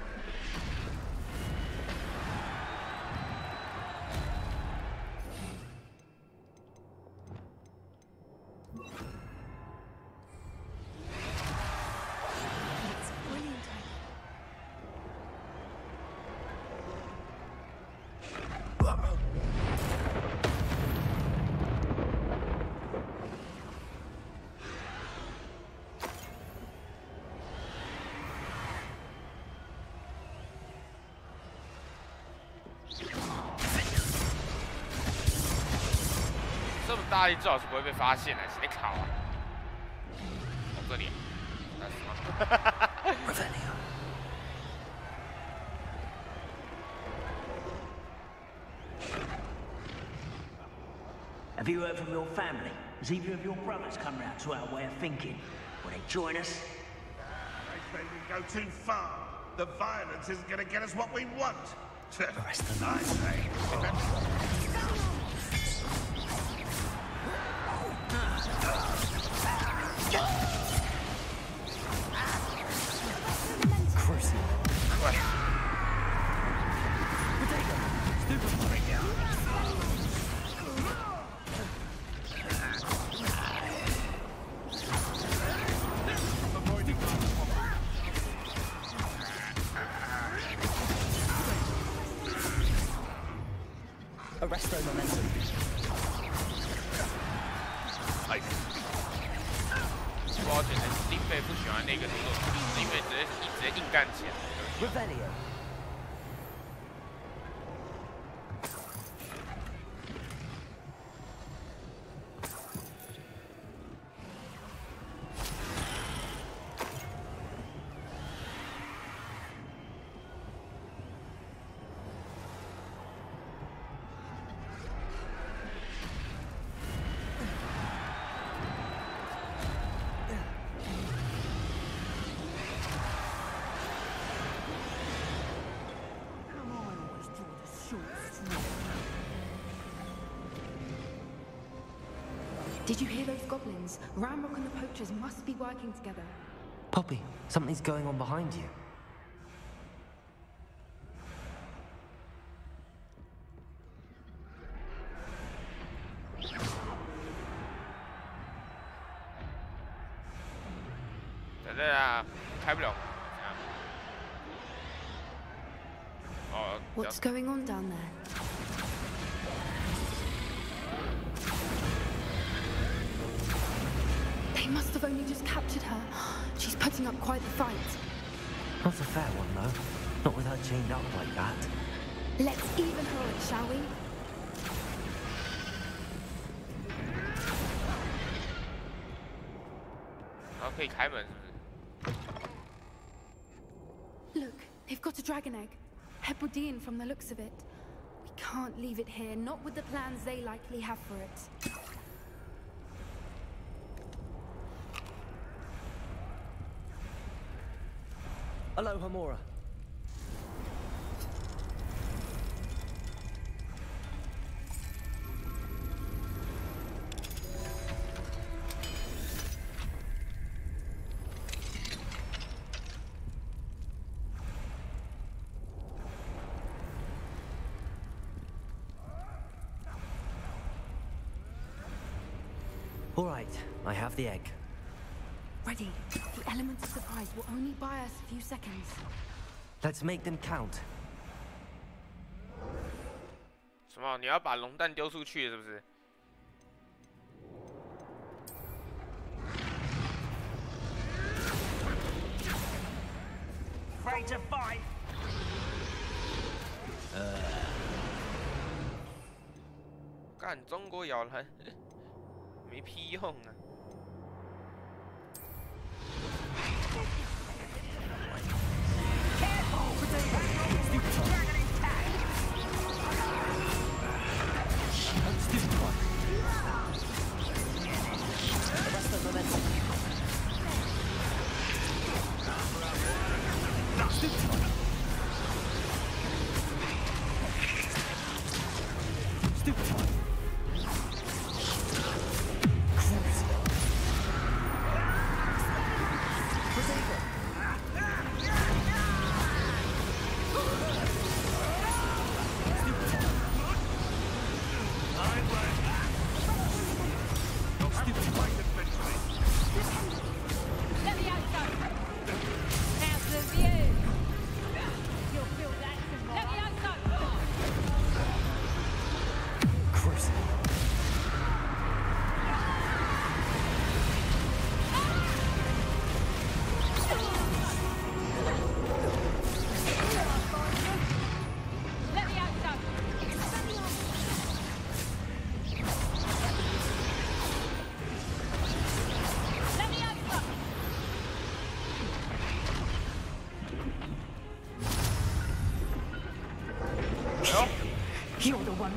这么大力，最好是不会被发现的，谁考啊？从这里、啊。Have you heard from your family? Has either of your brothers come round to our way of thinking? Will they join us? I say we go too far. The violence isn't going to get us what we want. Arrest them. I say. Cruising. Arresto momentum. 抱歉，林北不喜欢那个动作，林北直接硬干起来。Revelio. Did you hear those goblins? Ramrock and the poachers must be working together. Poppy, something's going on behind you. What's going on down there? They must have only just captured her. She's putting up quite the fight. Not a fair one, though. Not with her chained up like that. Let's even her it, shall we? Okay, 开门是不是？ Look, they've got a dragon egg. Hebridean from the looks of it. We can't leave it here, not with the plans they likely have for it. Aloha, Mora. All right, I have the egg. Ready. The element of surprise will only buy us a few seconds. Let's make them count. 什么？你要把龙蛋丢出去是不是？ Afraid to fight? 干中国摇篮，没屁用啊！ Cruising.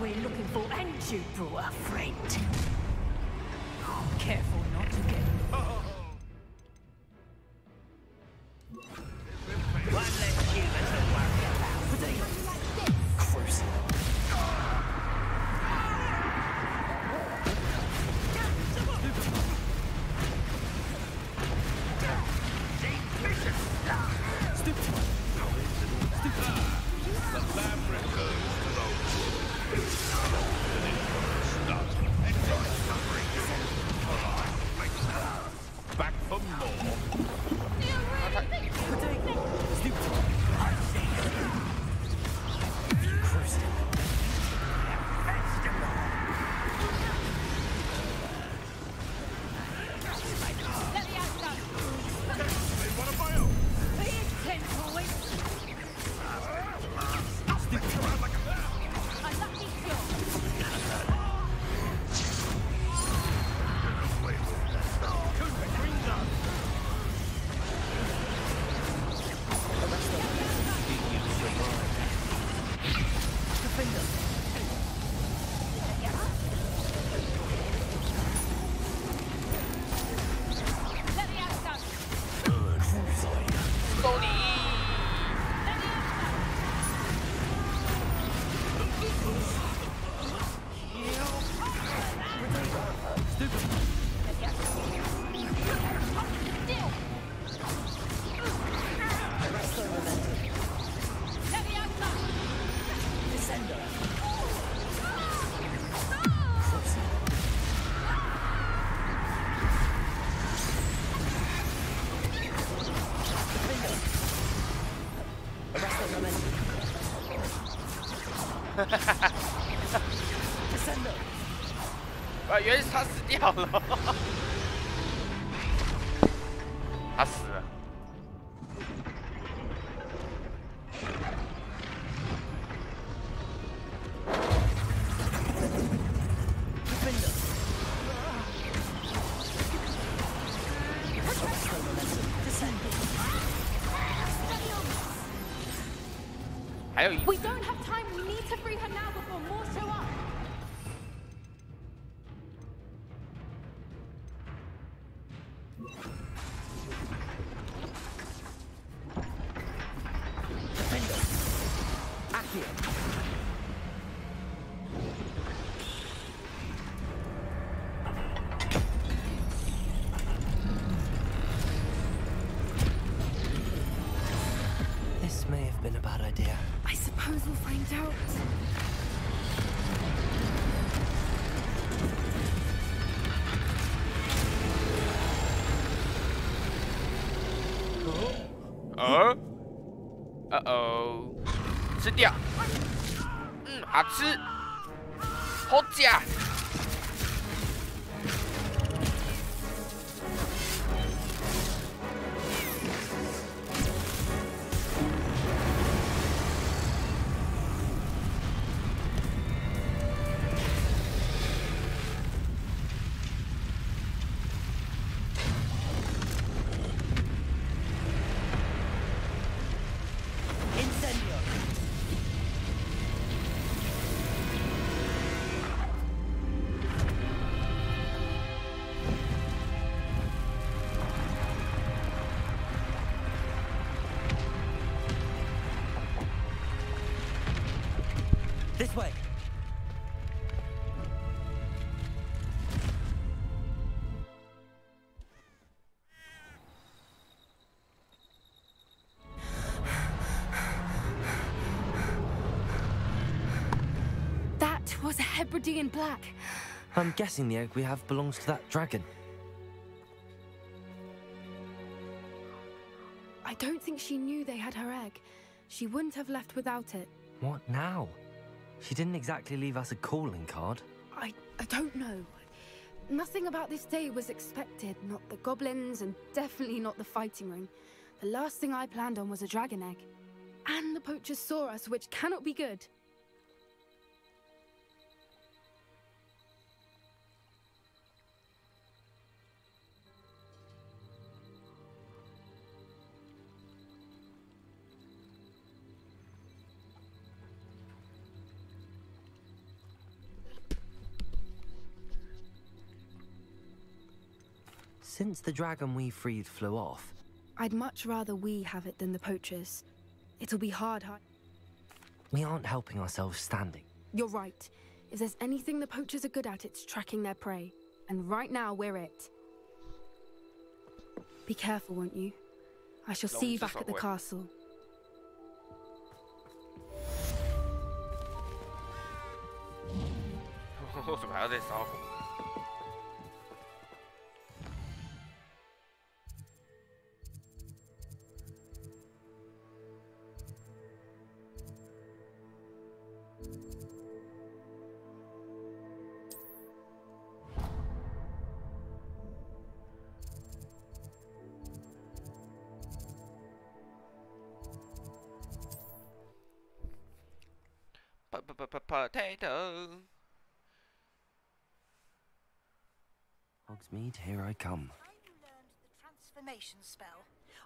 we're looking for, and you brought a friend. Careful not to get... One less human to worry about. Cruising. Back for more.啊，原来是他死掉了，他死了。还有一次。 We don't have time. We need to free her now before more show up. This may have been a bad idea. I suppose we'll find out. oh， 吃掉，好吃，好假。This way. That was a Hebridean black. I'm guessing the egg we have belongs to that dragon. I don't think she knew they had her egg. She wouldn't have left without it. What now? She didn't exactly leave us a calling card. I don't know. Nothing about this day was expected. Not the goblins, and definitely not the fighting ring. The last thing I planned on was a dragon egg. And the poachers saw us, which cannot be good. Since the dragon we freed flew off... I'd much rather we have it than the poachers. It'll be hard. We aren't helping ourselves standing. You're right. If there's anything the poachers are good at, it's tracking their prey. And right now, we're it. Be careful, won't you? I shall see you back at the castle. Potato. Hogsmeade, here I come. Transformation spell.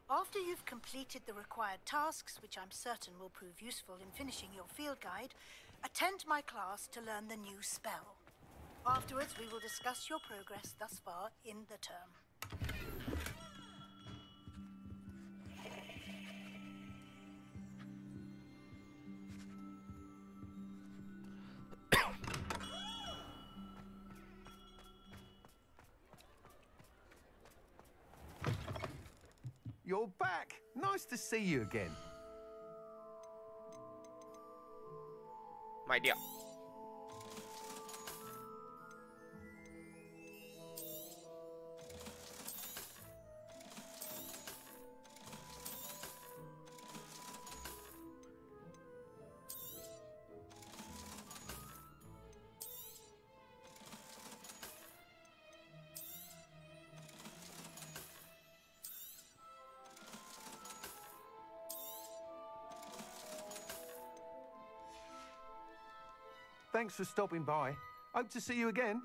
After you've completed the required tasks, which I'm certain will prove useful in finishing your field guide, attend my class to learn the new spell. Afterwards, we will discuss your progress thus far in the term. You're back! Nice to see you again. My dear. Thanks for stopping by. Hope to see you again.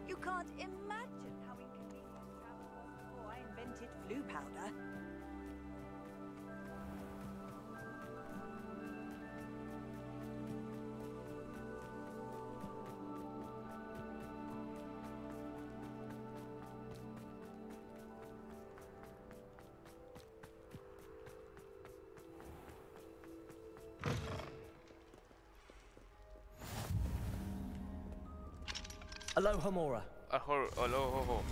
You can't imagine how inconvenient travel was before I invented blue powder. Aloha, Mora. Aloha.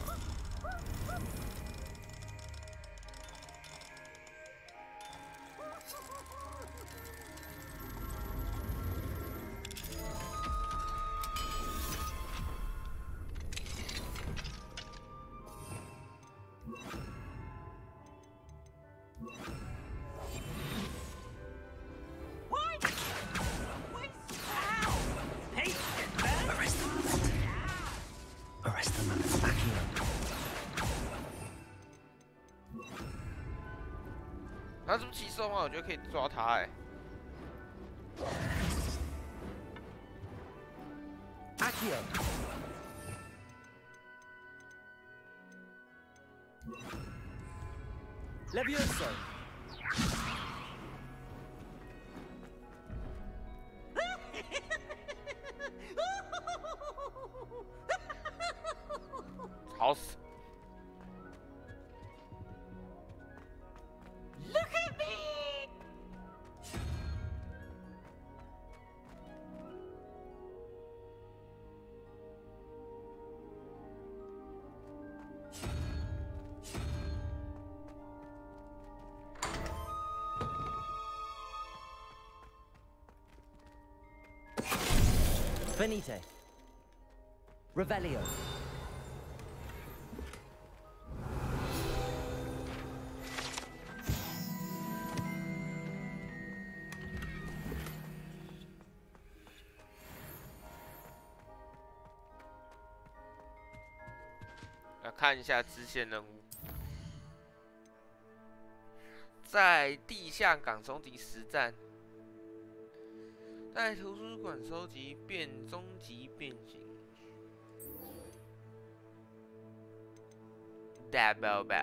Arrest them and attack you. 他是不是骑兽吗？我觉得可以抓他哎。Accio. Levioso. House. Look at me! Finite. Revelio. 来看一下支线任务，在地下港收集实战，在图书馆收集终极变形。大包包，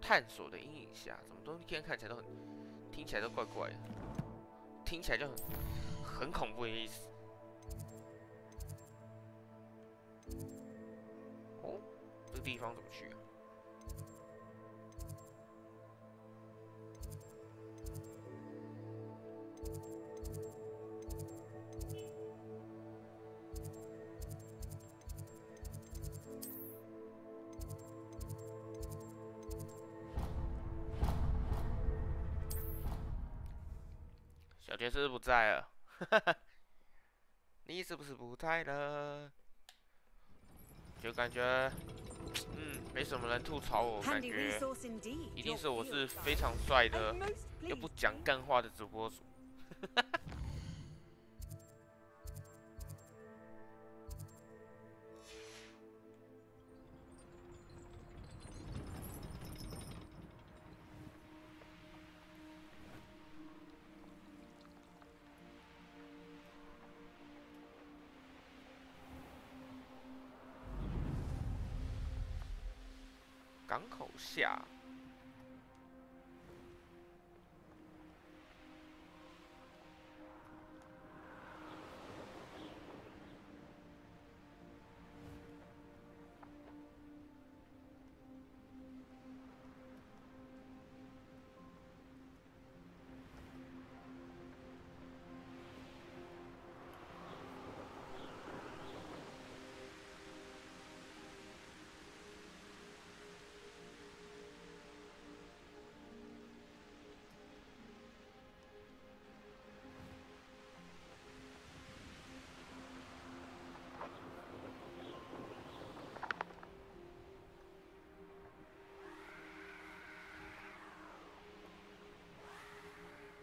探索的阴影下，什么东西看起来都很，听起来都怪怪的，听起来就很恐怖的意思。 哦，这个地方怎么去啊？小杰是不是不在了？哈哈，你是不是不在了？ 就感觉，没什么人吐槽我，感觉一定是我是非常帅的，又不讲干话的主播主。港口下，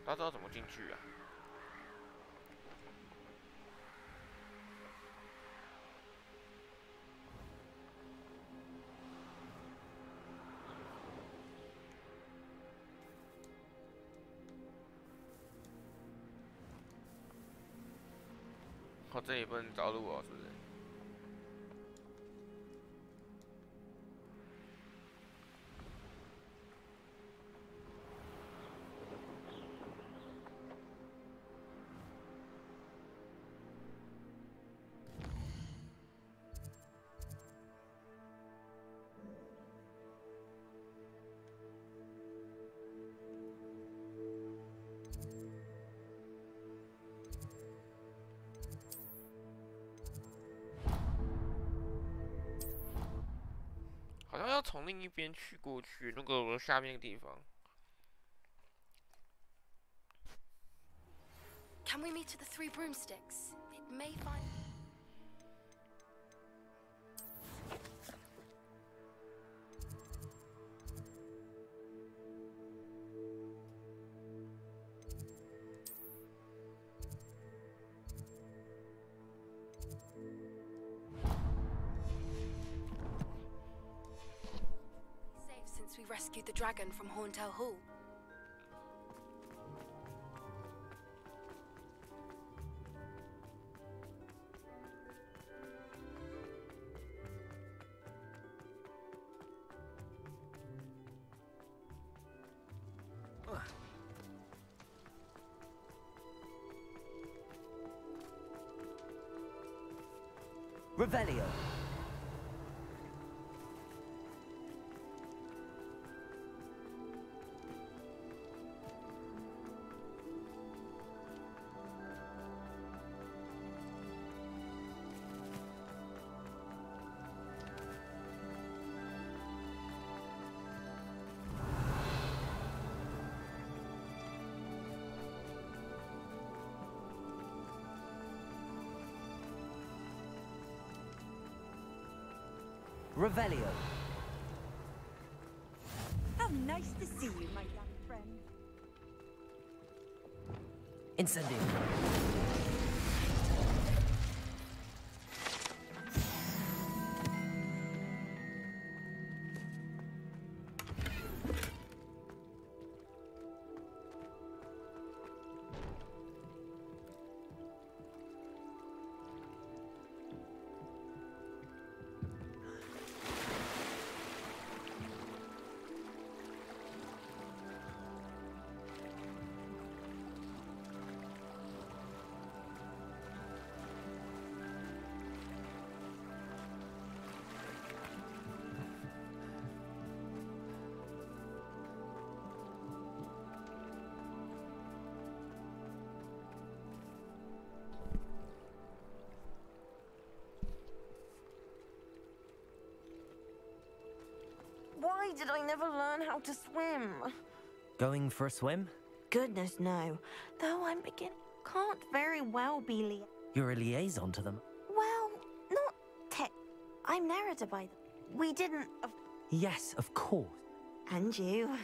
他知道怎么进去啊？哦，这里不能着陆哦，是不是？ 好像要从另一边去过去，那个下面的地方。Can we meet at the Three Broomsticks? It may find. Since we rescued the dragon from Horntail Hall. Revelio. Revelio. How nice to see you, my young friend. Incendio. Why did I never learn how to swim? Going for a swim? Goodness, no. Though I'm can't very well be You're a liaison to them. Well, not tech. I'm narrator by them. We didn't... Yes, of course. And you?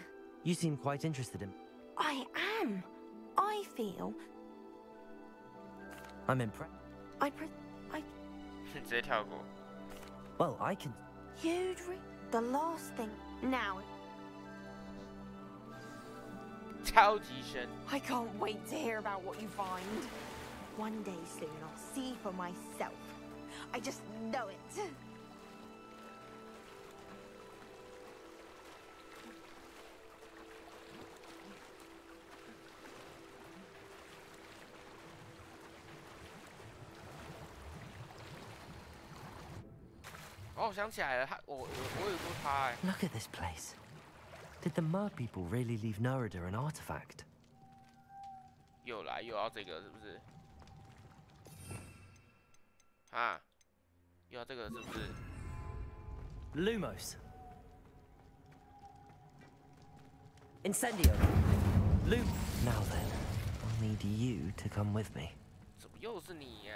You seem quite interested in... I am. I feel... I'm impressed. I... Well, I can... You'd read the last thing. Now... I can't wait to hear about what you find. One day soon I'll see for myself. I just know it. Look at this place. Did the Mer people really leave Nerida an artifact? 又要这个是不是？啊，又要这个是不是 ？Lumos. Incendio. Now then, I'll need you to come with me. 怎么又是你呀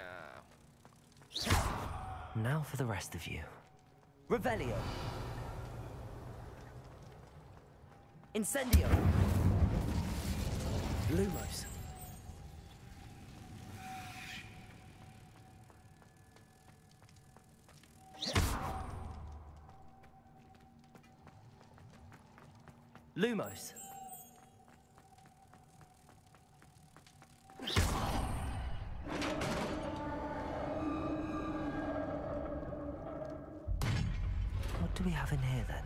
？Now for the rest of you. Revelio. Incendio. Lumos. Lumos. What do we have in here then?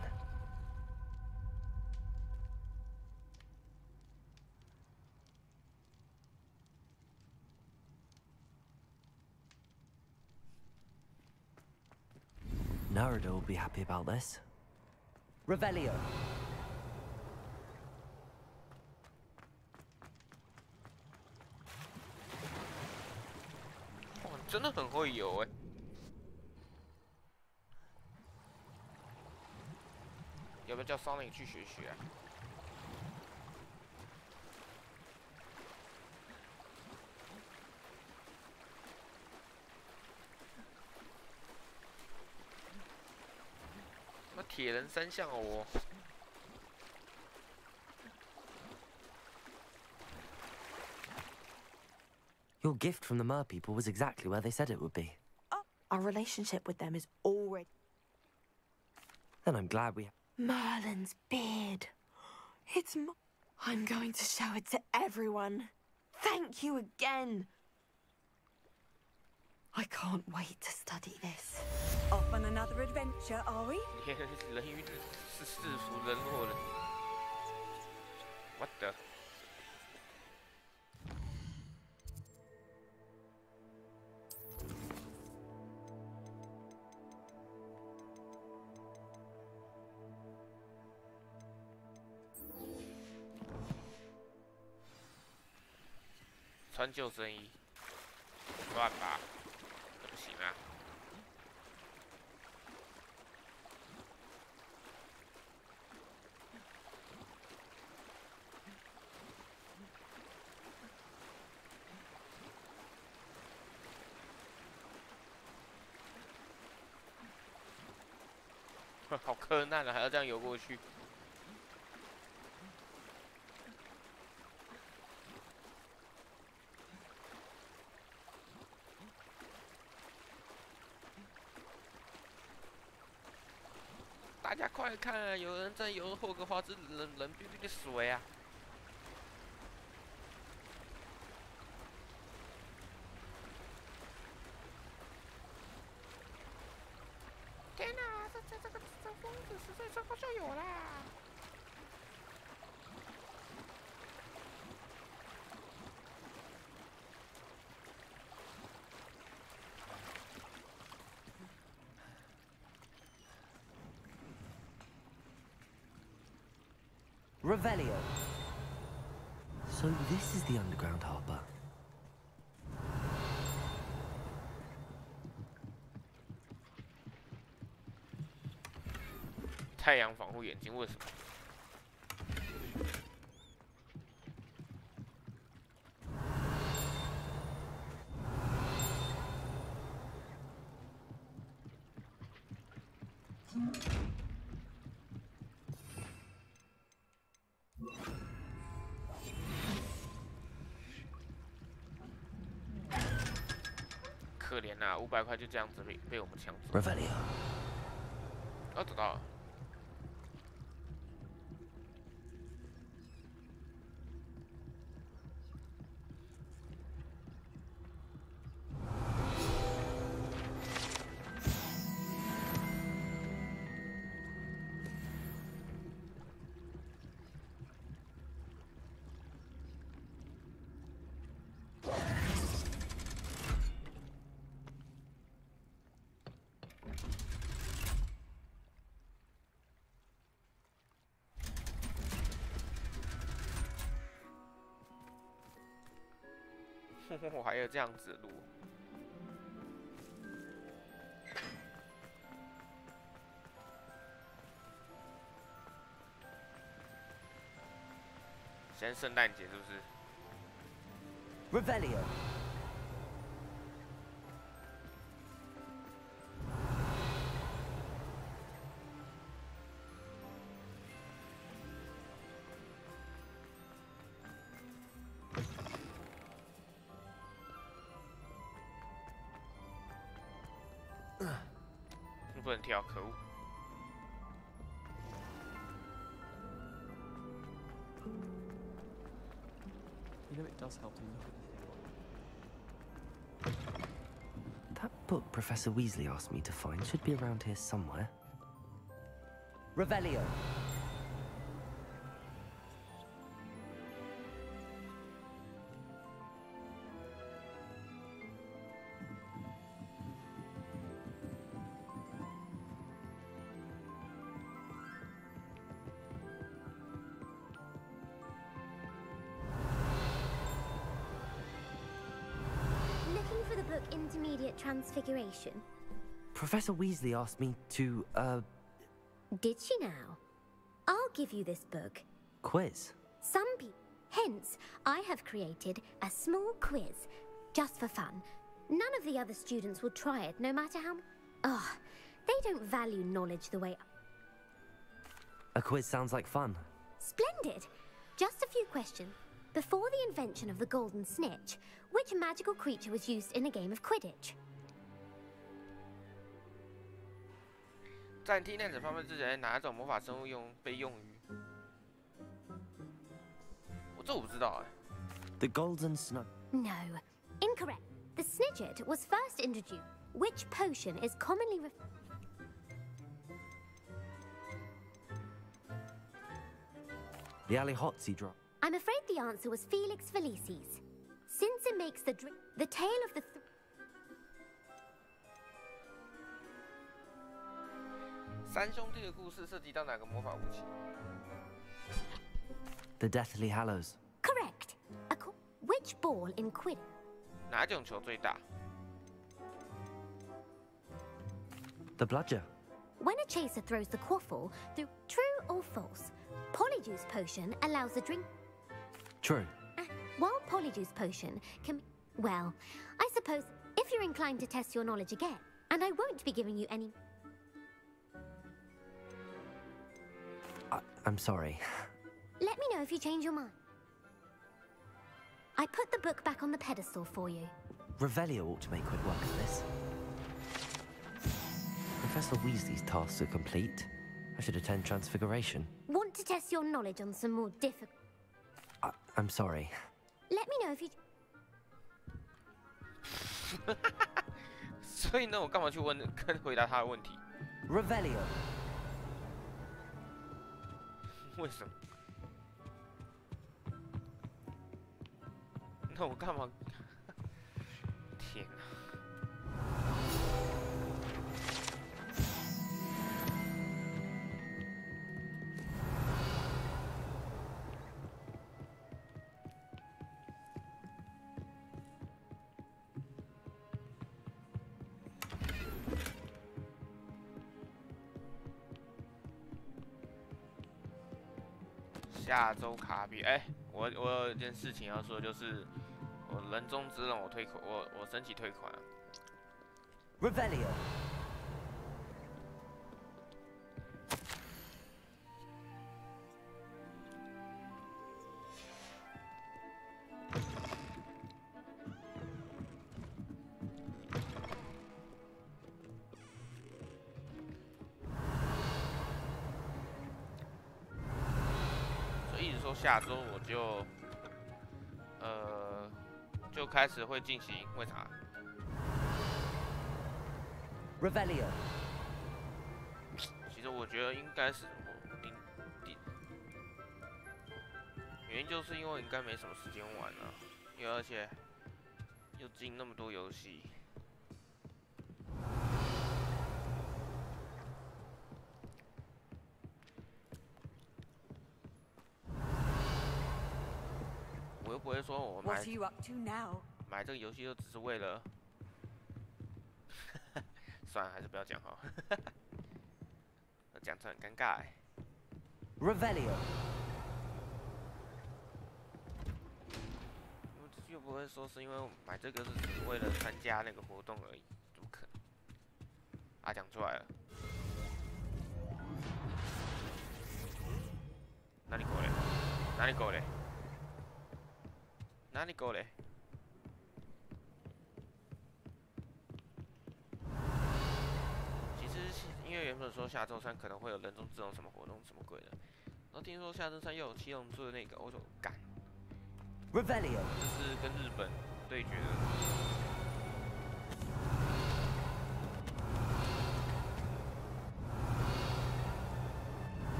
Nerida will be happy about this. Revelio. 真的很会游哎！要不要叫 Sonic 去学学啊？那铁人三项哦。 Your gift from the Mer people was exactly where they said it would be. Oh, our relationship with them is already... Then I'm glad we... Merlin's beard. I'm going to show it to everyone. Thank you again. I can't wait to study this. Off on another adventure, are we? What the? 穿救生衣，算吧，这不行啊。好柯南啊，还要这样游过去。大家快看，有人在游霍格华兹冷冰冰的水啊！天哪，这疯子10岁之后就有啦！Revelio. So this is the underground harbor. 太阳防护眼镜为什么？可怜啊，500块就这样子被我们抢走。Revelio. 哦，找到了。我还有这样子的路。现在圣诞节是不是 Revelio.不能跳，可恶！ You know, it does help to look at the That book Professor Weasley asked me to find should be around here somewhere. Revelio. Intermediate Transfiguration. Professor Weasley asked me to, Did she now? I'll give you this book. Quiz. Some people. Hence, I have created a small quiz, just for fun. None of the other students will try it, no matter how. Oh, they don't value knowledge the way. A quiz sounds like fun. Splendid. Just a few questions. Before the invention of the golden snitch, which magical creature was used in a game of Quidditch? 在替难者方面之前，哪一种魔法生物被用于？这我不知道哎。The golden snitch. No, incorrect. The snidget was first introduced. Which potion is commonly The Alihotzi drop. I'm afraid the answer was Felix Felicis. Since it makes the drink, the tale of the三兄弟的故事涉及到哪个魔法武器 The Deathly Hallows. Correct. Which ball in Quidditch? 哪种球最大 The Bludger. When a chaser throws the quaffle through true or false, Polyjuice potion allows the drink. True. While Polyjuice potion can... Well, I suppose if you're inclined to test your knowledge again, and I won't be giving you any... I'm sorry. Let me know if you change your mind. I put the book back on the pedestal for you. Revelio ought to make quick work of this. Professor Weasley's tasks are complete. I should attend Transfiguration. Want to test your knowledge on some more difficult... I'm sorry. Let me know if you... 所以呢，我干嘛去回答他的问题 ？Revelio。为什么？那我干嘛？天哪！下周卡比，我有一件事情要说，就是我人中之龙我退款，我申请退款了。Revelio。下周我就开始会进行，为啥 ？Revelio。其实我觉得应该是原因就是因为应该没什么时间玩了，而且又进那么多游戏。我又不会说我买这个游戏就只是为了，算了，还是不要讲好，讲出很尴尬。Revelio。又不会说是因为我买这个是只是为了参加那个活动而已，怎么可能？啊，讲出来了。哪里狗嘞？哪里狗嘞？哪里狗嘞？其实因为原本说下周三可能会有人中之龙什么活动什么鬼的，然后听说下周三又有七龙珠的那个，我就干。Revelio。这是跟日本对决的。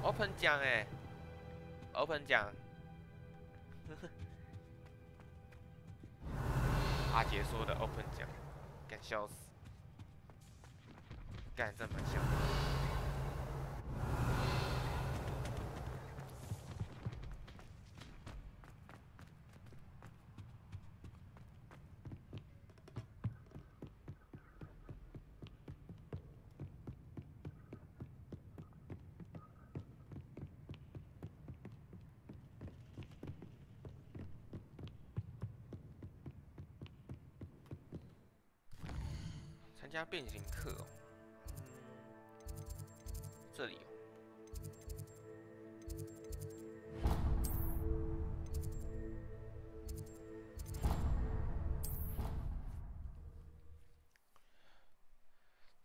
Open 奖Open 奖，阿杰说的 Open 奖，干笑死，干真蛮像的。参加变形课哦，这里哦。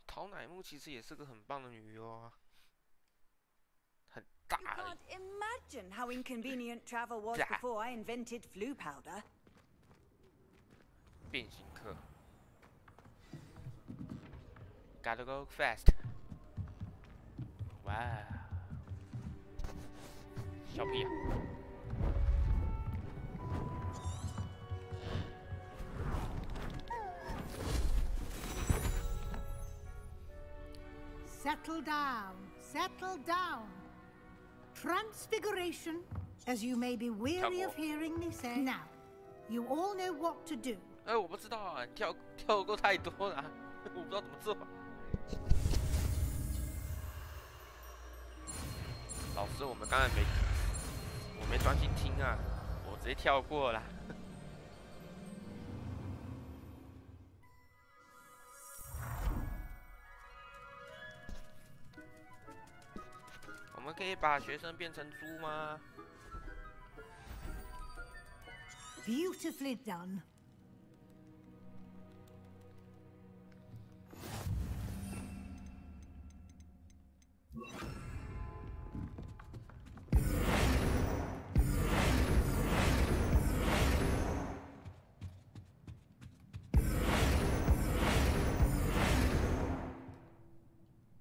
陶乃木其实也是个很棒的女优啊，很大。You can't imagine how inconvenient travel was before I invented flu powder. 变形课。Gotta go fast！ 哇，小屁啊！ Settle down, settle down. Transfiguration, as you may be weary of hearing me say. Now, you all know what to do. 我不知道啊，跳过太多了，我不知道怎么做。 老师，我们刚才我没专心听啊，我直接跳过了。们可以把学生变成猪吗？ Beautifully done.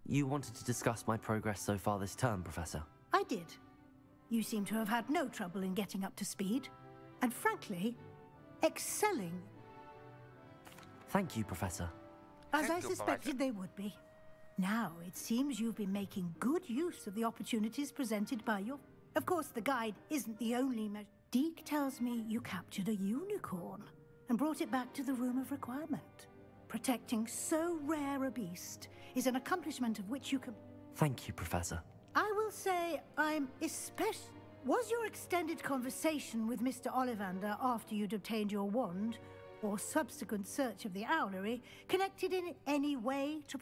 You wanted to discuss my progress so far this term, Professor? I did. You seem to have had no trouble in getting up to speed, and frankly, excelling. Thank you, Professor. As I suspected they would be. Now, it seems you've been making good use of the opportunities presented by your... Of course, the guide isn't the only measure. Deke tells me you captured a unicorn and brought it back to the Room of Requirement. Protecting so rare a beast is an accomplishment of which you can... Thank you, Professor. I will say I'm especially... Was your extended conversation with Mr. Ollivander after you'd obtained your wand, or subsequent search of the owlery, connected in any way to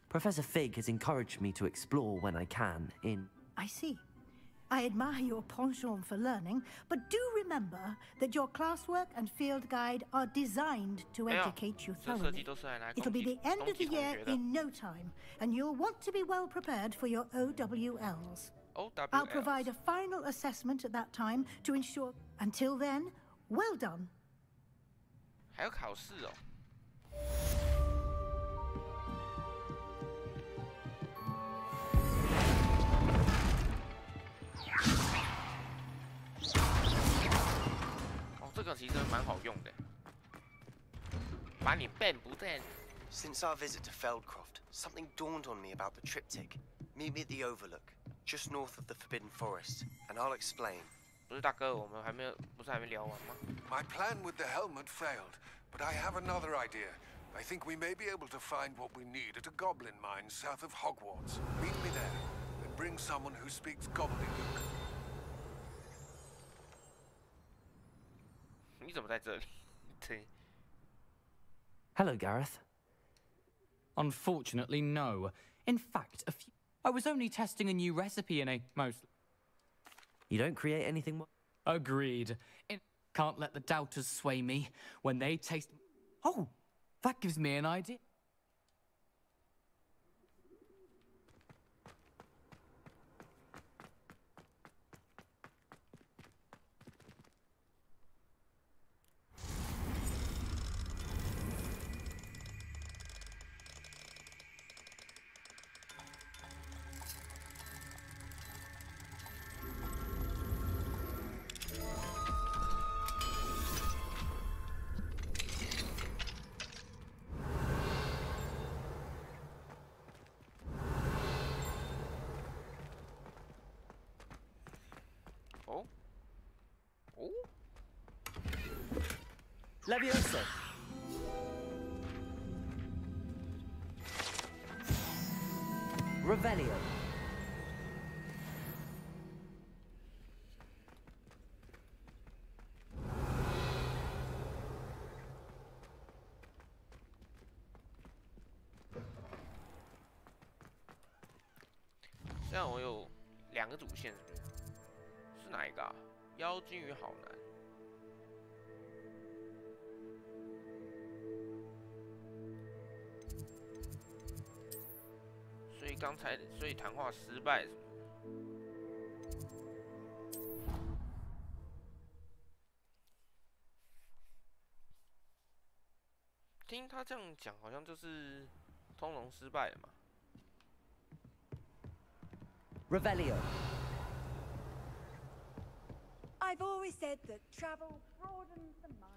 Professor Fig has encouraged me to explore when I can in... I see. I admire your penchant for learning, but do remember that your classwork and field guide are designed to educate you thoroughly. It'll be the end of the year in no time, and you'll want to be well prepared for your OWLs. I'll provide a final assessment at that time to ensure... Until then, well done. 还有考试哦。哦，这个其实蛮好用的，把你变不见。Since our visit to Feldcroft, something dawned on me about the triptych. Meet me at the Overlook, just north of the Forbidden Forest, and I'll explain. 不是大哥，我们还没聊完吗？ My plan with the helmet failed, but I have another idea. I think we may be able to find what we need at a goblin mine south of Hogwarts. Meet me there, and bring someone who speaks gobbledygook. 你怎么在这里？对。Hello, Gareth. Unfortunately, no. In fact, I was only testing a new recipe in a most... You don't create anything more? Agreed. Can't let the doubters sway me when they taste... Oh, that gives me an idea. Leviosa. Revelio.这样我有2个主线，是哪一个啊？妖精与好男。 所以谈话失败是不是？听他这样讲，好像就是通融失败了嘛。Revelio. I've always said that travel broadens the mind.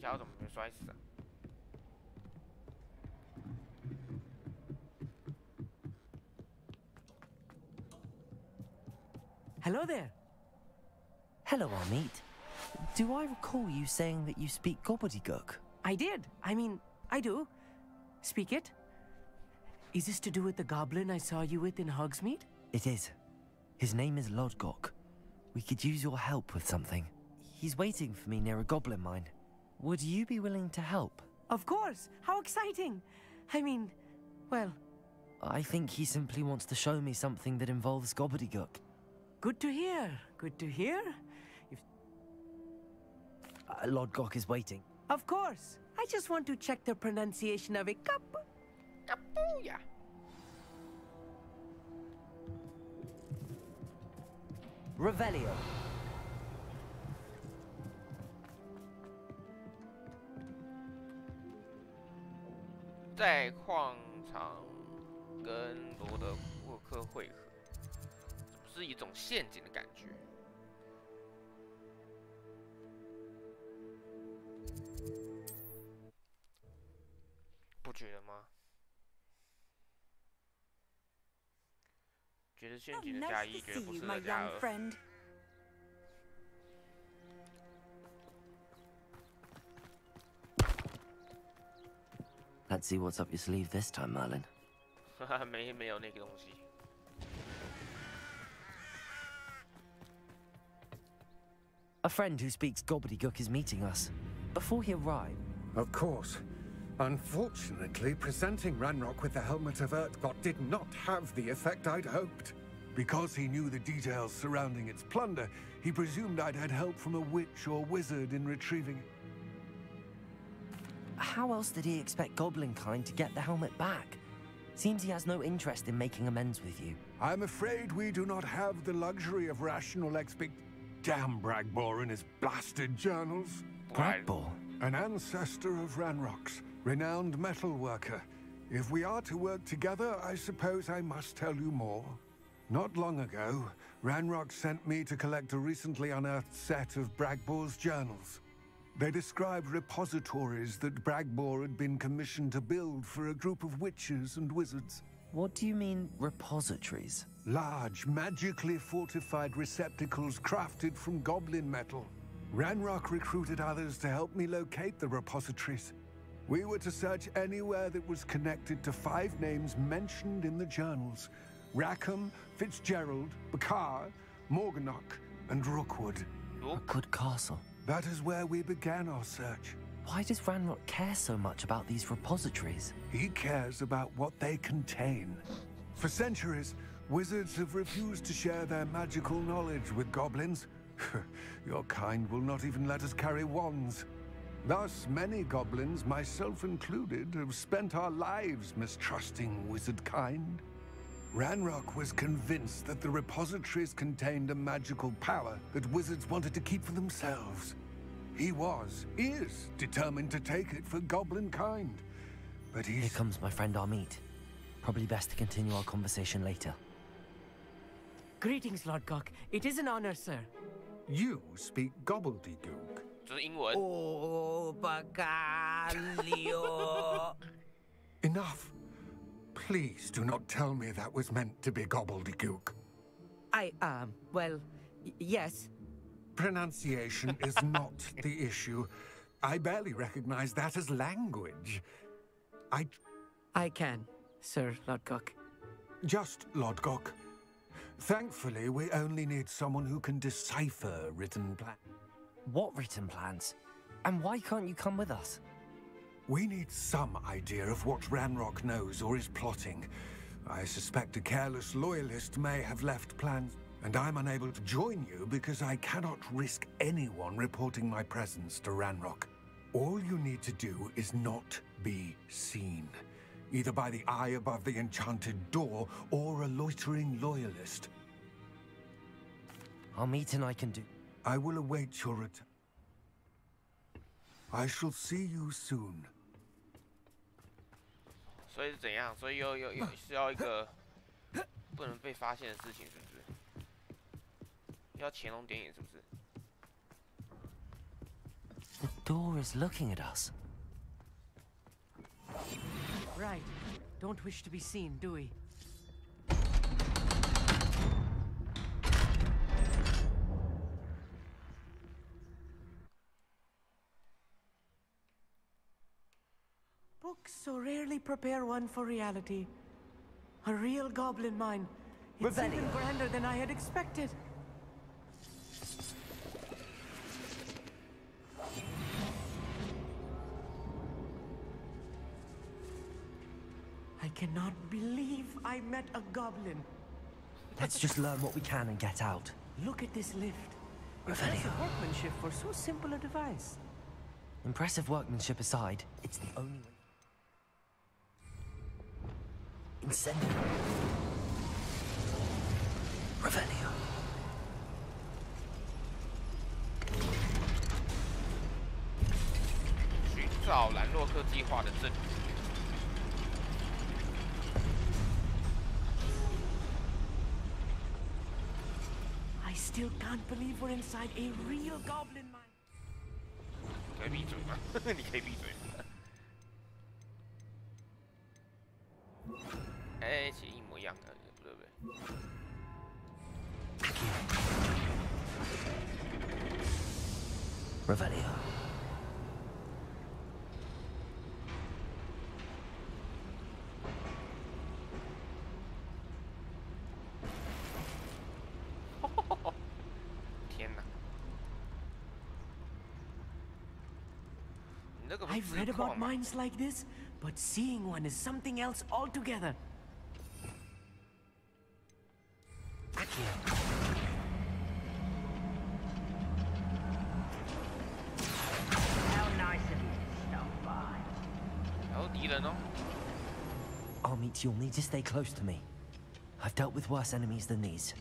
这小怎么没摔死啊？ Hello there. Hello, Amit. Do I recall you saying that you speak gobbledygook? I did. I mean, I do. Speak it. Is this to do with the goblin I saw you with in Hogsmeade? It is. His name is Lodgok. We could use your help with something. He's waiting for me near a goblin mine. Would you be willing to help? Of course! How exciting! I mean, well... I think he simply wants to show me something that involves gobbledygook. Good to hear. Good to hear. If... Lodgok is waiting. Of course. I just want to check the pronunciation of a cup. Kapuya. Revelio.在矿场跟罗德沃克会合，这不是一种陷阱的感觉。不觉得吗？觉得陷阱的加一，觉得不是的加二。Let's see what's up your sleeve this time, Merlin. 没有那个东西。A friend who speaks gobbledygook is meeting us. Before he arrived... Of course. Unfortunately, presenting Ranrock with the Helmet of Urtkot did not have the effect I'd hoped. Because he knew the details surrounding its plunder, he presumed I'd had help from a witch or wizard in retrieving it. How else did he expect Goblinkind to get the helmet back? Seems he has no interest in making amends with you. I'm afraid we do not have the luxury of rational Damn Bragbor and his blasted journals. Bragbor? An ancestor of Ranrock's, renowned metal worker. If we are to work together, I suppose I must tell you more. Not long ago, Ranrock sent me to collect a recently unearthed set of Bragbor's journals. They described repositories that Bragbor had been commissioned to build for a group of witches and wizards. What do you mean, repositories? Large, magically fortified receptacles crafted from goblin metal. Ranrock recruited others to help me locate the repositories. We were to search anywhere that was connected to 5 names mentioned in the journals. Rackham, Fitzgerald, Bakar, Morganach, and Rookwood. Rookwood Castle. That is where we began our search. Why does Ranrock care so much about these repositories? He cares about what they contain. For centuries, wizards have refused to share their magical knowledge with goblins. Your kind will not even let us carry wands. Thus, many goblins, myself included, have spent our lives mistrusting wizard kind. Ranrock was convinced that the repositories contained a magical power that wizards wanted to keep for themselves. He is determined to take it for goblin kind. But Here comes my friend Amit. Probably best to continue our conversation later. Greetings, Lodgok. It is an honor, sir. You speak gobbledygook. 这是英文。Oh, Bacalio. Enough. Please do not tell me that was meant to be gobbledygook. Well, yes. Pronunciation is not the issue. I barely recognize that as language. I can, Sir Lodgok. Just Lodgok. Thankfully, we only need someone who can decipher written plans. What written plans? And why can't you come with us? We need some idea of what Ranrock knows or is plotting. I suspect a careless loyalist may have left plans, and I'm unable to join you because I cannot risk anyone reporting my presence to Ranrock. All you need to do is not be seen, either by the eye above the enchanted door or a loitering loyalist. Amit and I can do... I will await your return. I shall see you soon. 所以是怎样？所以有需要一个不能被发现的事情，是不是？要潜龙点眼，是不是？ The door is looking at us. Right. Don't wish to be seen, do we? Books so rarely prepare one for reality. A real goblin mine. It's even grander than I had expected. I cannot believe I met a goblin. Let's just learn what we can and get out. Look at this lift. Impressive workmanship for so simple a device. Impressive workmanship aside, it's the only way. Incendio. Revelio. 寻找兰洛克计划的证据。 I still can't believe we're inside a real goblin mine. 可以闭嘴吗？你可以闭嘴。哎，其实一模一样的，对不对？Revelio. I've read about mines like this, but seeing one is something else altogether. How nice of you to stop by. Armit, you'll need to stay close to me. I've dealt with worse enemies than these.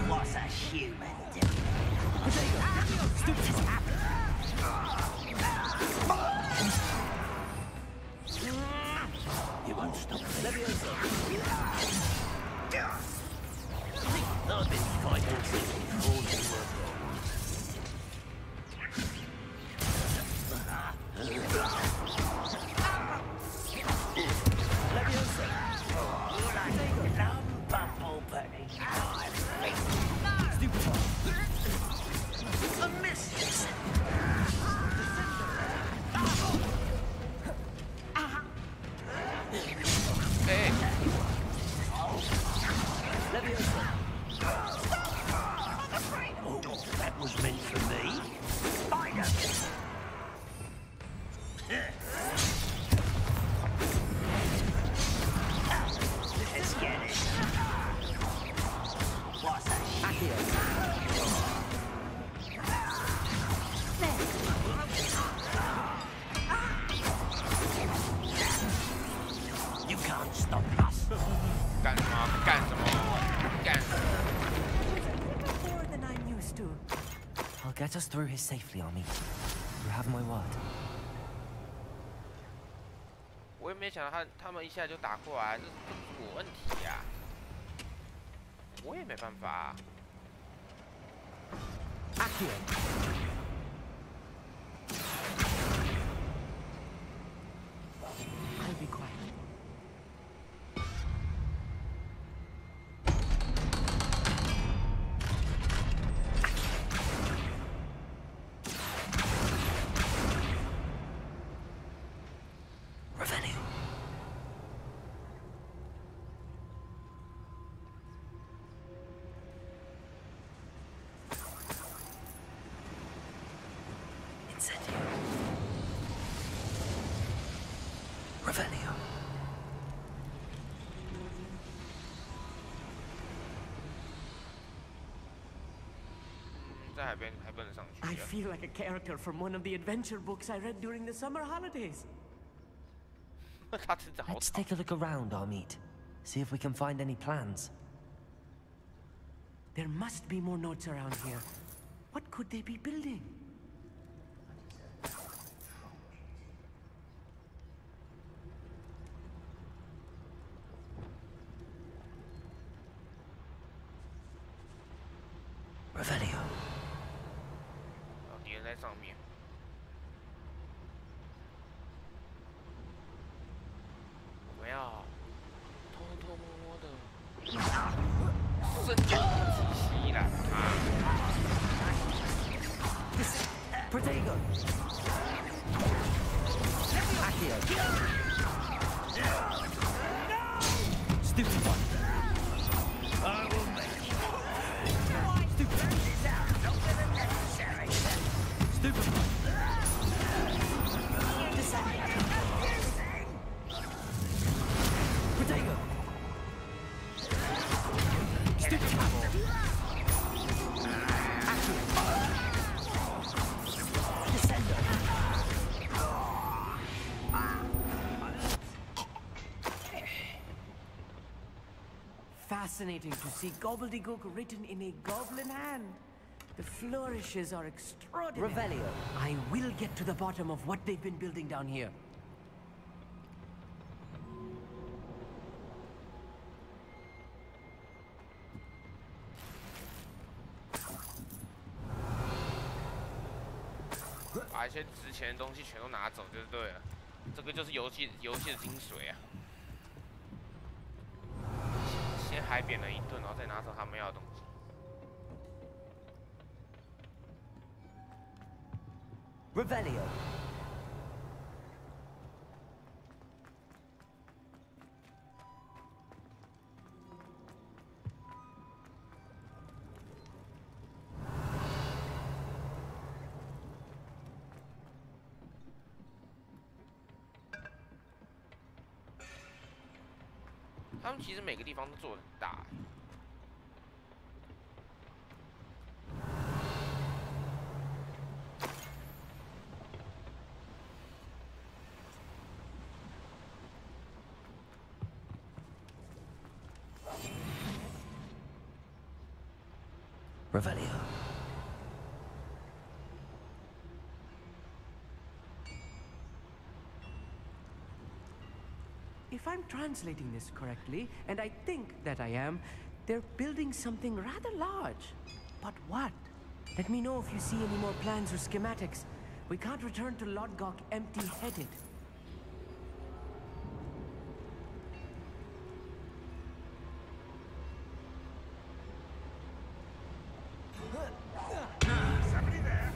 What's a human doing? You won't stop. I've been fighting since before you were born. Leviosa. You're like a dumb bumble bunny. Stupid. A mistress. Hey. Leviosa. Oh, that was meant for me. Spider. Let's get it. What's that? You can't stop us. 干什么？干什么？干什么？ More than I'm used to. I'll get us through here safely, Armit. You have my word. 我也没想到他们一下就打过来，这不是我问题呀、我也没办法、I'll be quiet. Revelio. Incendio. Revelio. I feel like a character from one of the adventure books I read during the summer holidays. Let's take a look around, Armit. See if we can find any plans. There must be more notes around here. What could they be building? Revelio. 敌人在上面。我们要偷偷摸摸的伸进 fascinating to see gobbledygook written in a goblin hand. The flourishes are extraordinary. Revelio. I will get to the bottom of what they've been building down here.把一些值钱的东西全都拿走就对了，这个就是游戏的精髓啊！先海扁了一顿，然后再拿走他们要的东西。Revelio. 他们其实每个地方都做得很大。Revelio. If I'm translating this correctly, and I think that I am, they're building something rather large. But what? Let me know if you see any more plans or schematics. We can't return to Lodgok empty-headed. Somebody there?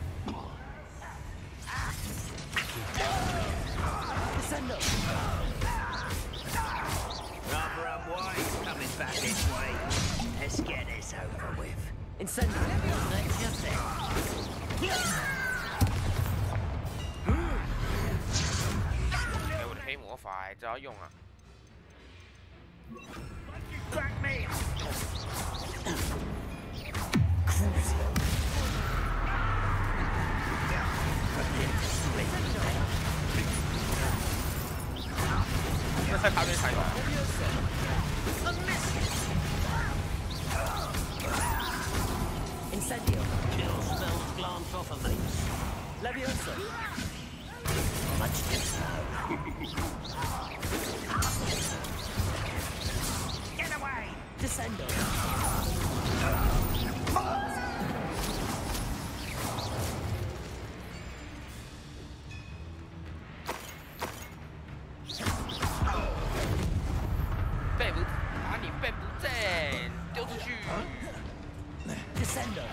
Send up. Rather unwise coming back this way. Let's get this over with. Incendio. That's just it. 哎，我的黑魔法哎，这要用啊！ Back me. 那在旁边才有。 Incendio. Chill spells glance off of me. Levioso. Much too slow. Get away! Descendo. Descendo.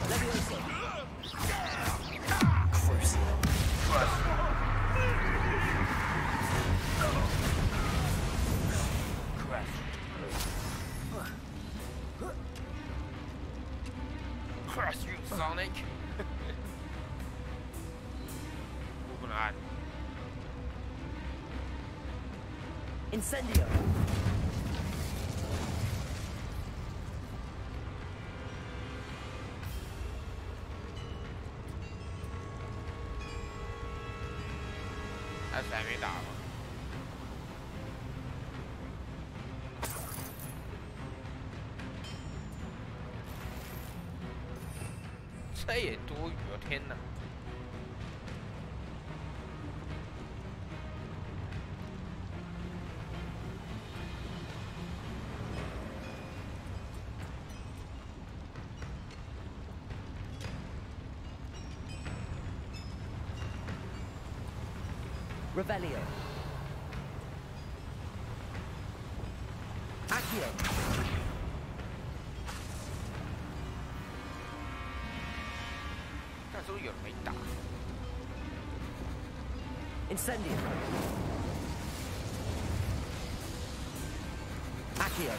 Levioso. Crucio. Crush you, Sonic. Moving on. Incendio.还没打吗？这也多余哦！天哪！ Revelio. Accio. Incendio. Accio.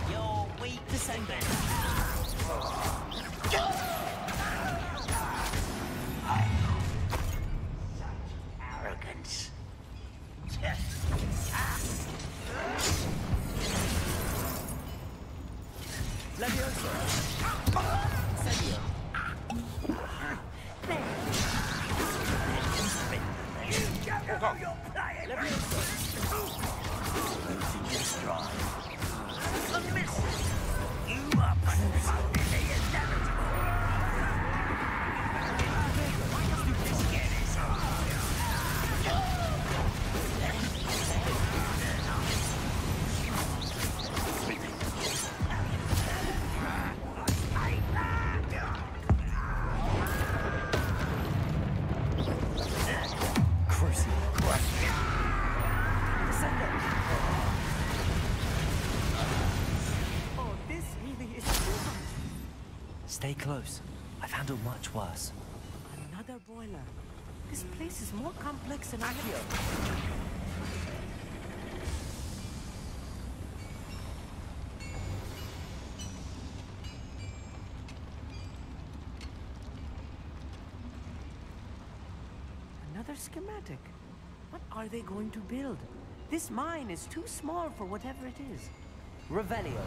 You're weak descendant. Leviosa. Incendio. There. You know you're playing. Leviosa. Losing your stride. A miss. You are postponing the inevitable. This game is Stay close. I've handled much worse. Another boiler. This place is more complex than I fear. Another schematic. What are they going to build? This mine is too small for whatever it is. Revelio.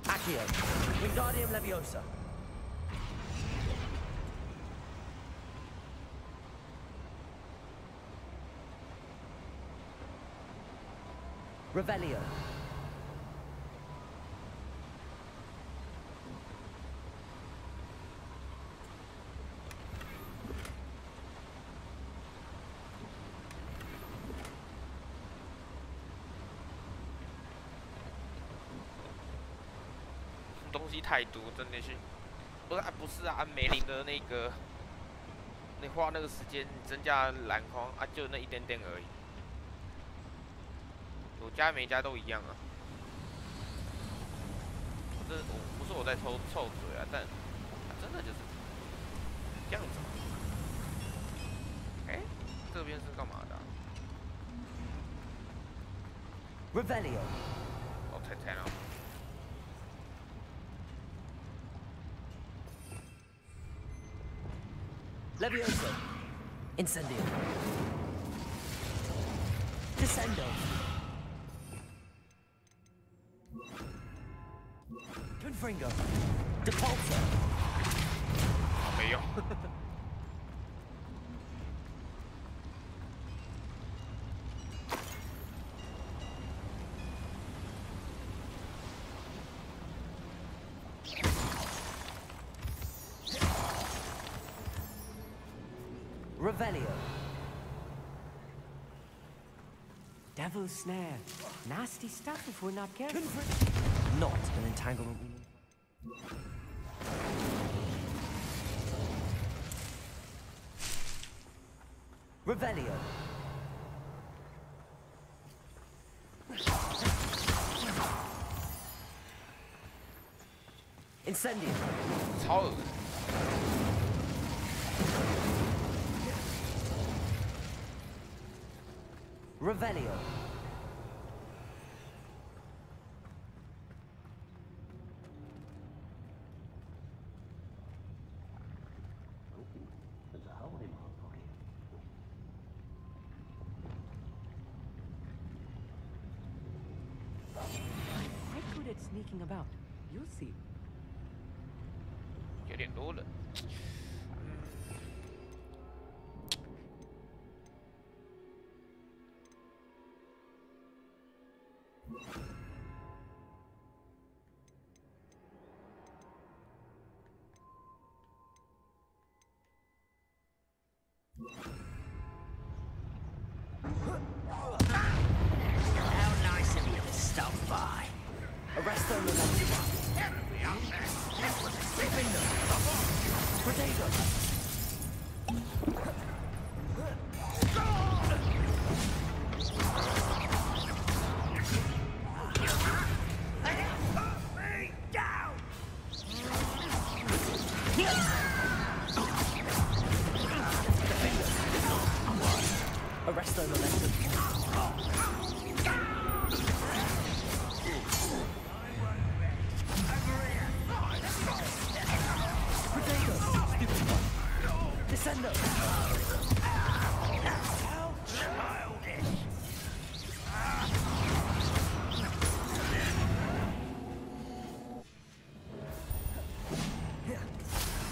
Accio. Wingardium Leviosa. Revelio.东西太多，真的是，不是啊，梅林的那个，你花那个时间增加篮筐啊，就那一点点而已。有家没家都一样啊。我不是我在臭嘴啊，但真的就是这样子。哎，这边是干嘛的？Revelio。哦，猜了。Leviosa. Incendio. Descendo. Confringo. Depulso. 没用。Revelio. Devil's snare. Nasty stuff if we're not careful. Not an entanglement. Revelio. Incendio. 超恶。Revelio. Quite good at sneaking about. You'll see. 有点多了。How nice of you to stop by. Arresto Revelio. Potato. Arresto momentum. Descender! How childish!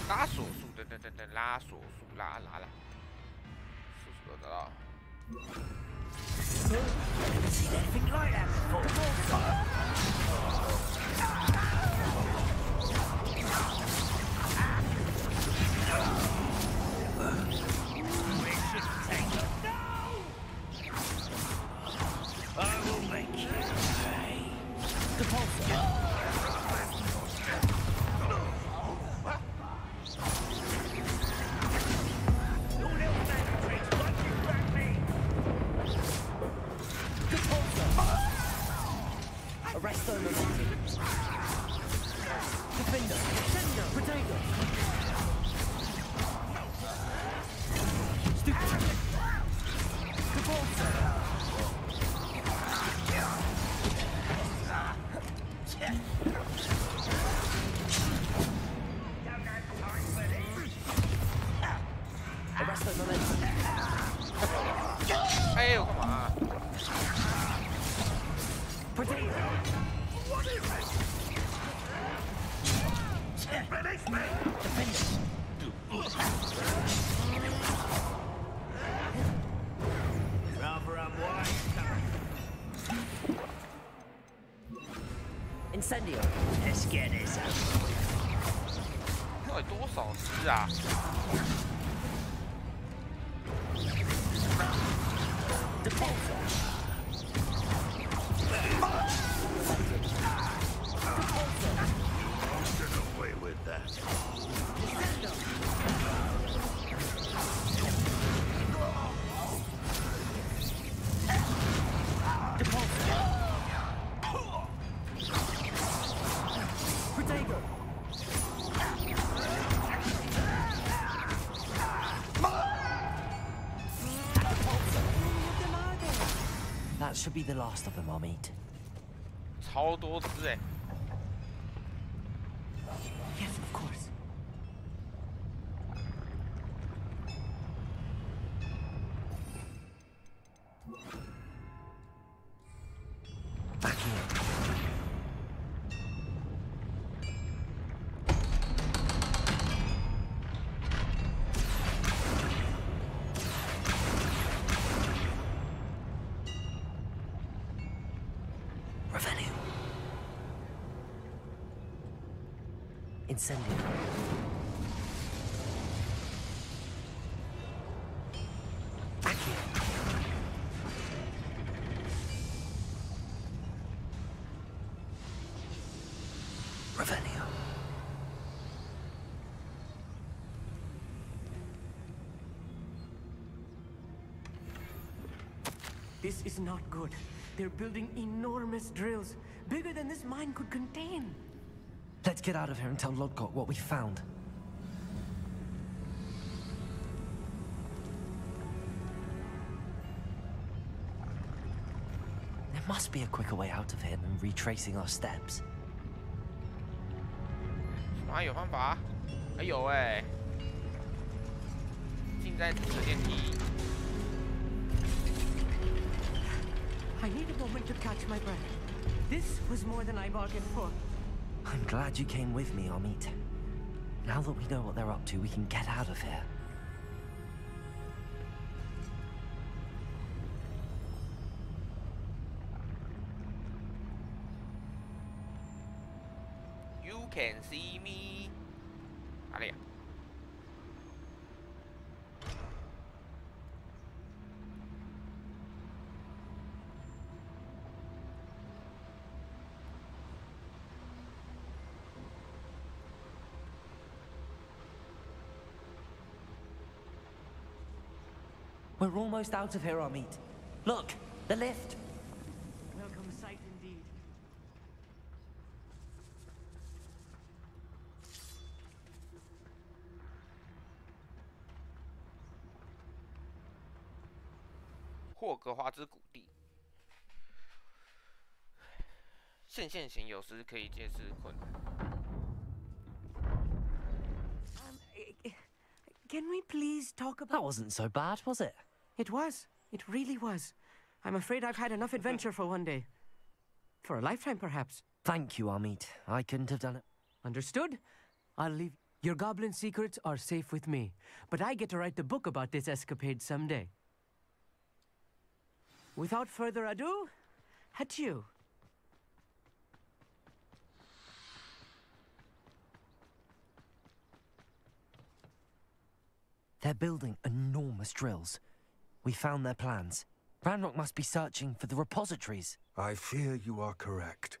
拉锁术，等，拉锁术，拉，速速的找到。Seen anything like that before? I will make you pay. Arrest them and Defender! Defender! Potato! Stupid! Arrest them and 哎呦，干嘛Potato! What is it? Finish me! Rather unwise. Incendio! Let's get this over. 到底多少只啊？ Get away with that. Potato! That should be the last of them, I'll meet. 超多只哎！ Yes, of course. Back here. Revelio. Incendio. Back here. Revelio. This is not good. They're building enormous drills, bigger than this mine could contain. Let's get out of here and tell Lodgok what we found. There must be a quicker way out of here than retracing our steps. 哪有方法？哎有哎，进在这个电梯。 I need a moment to catch my breath. This was more than I bargained for. I'm glad you came with me, Amit. Now that we know what they're up to, we can get out of here. You can see me. 哪里呀？ We're almost out of here, Amit. Look, the lift. Welcome sight indeed. "霍格华兹谷地，线性型有时可以解释困难。can we please talk about... That wasn't so bad, was it? It was. It really was. I'm afraid I've had enough adventure for one day. For a lifetime, perhaps. Thank you, Amit. I couldn't have done it. Understood? I'll leave... Your goblin secrets are safe with me, but I get to write the book about this escapade someday. Without further ado, adieu. They're building enormous drills. We found their plans. Ranrock must be searching for the repositories. I fear you are correct.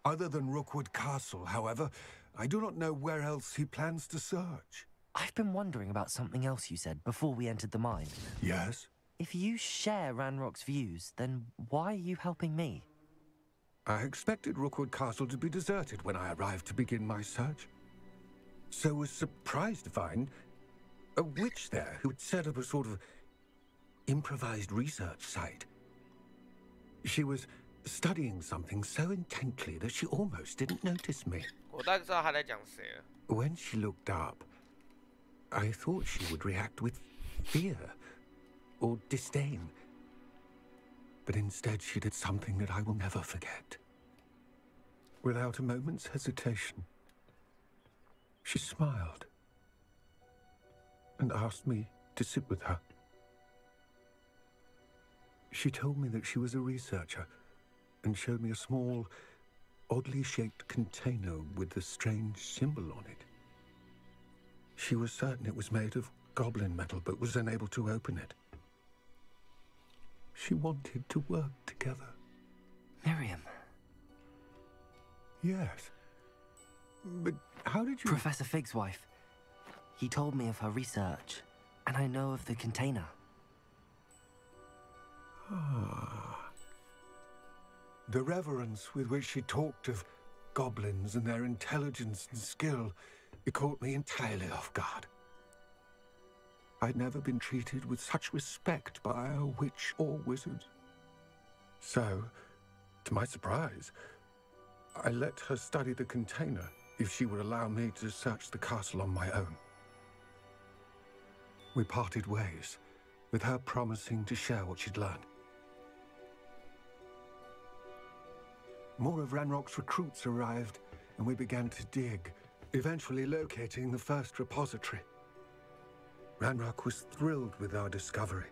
Other than Rookwood Castle, however, I do not know where else he plans to search. I've been wondering about something else you said before we entered the mine. Yes? If you share Ranrock's views, then why are you helping me? I expected Rookwood Castle to be deserted when I arrived to begin my search. So was surprised to find a witch there who had set up a sort of improvised research site. She was studying something so intently that she almost didn't notice me. When she looked up, I thought she would react with fear or disdain. But instead she did something that I will never forget. Without a moment's hesitation, she smiled and asked me to sit with her. She told me that she was a researcher and showed me a small, oddly shaped container with a strange symbol on it. She was certain it was made of goblin metal, but was unable to open it. She wanted to work together. Miriam. Yes. But how did you... Professor Fig's wife. He told me of her research, and I know of the container. Ah. The reverence with which she talked of goblins and their intelligence and skill, it caught me entirely off guard. I'd never been treated with such respect by a witch or wizard. So, to my surprise, I let her study the container if she would allow me to search the castle on my own. We parted ways, with her promising to share what she'd learned. More of Ranrock's recruits arrived, and we began to dig, eventually locating the first repository. Ranrock was thrilled with our discovery,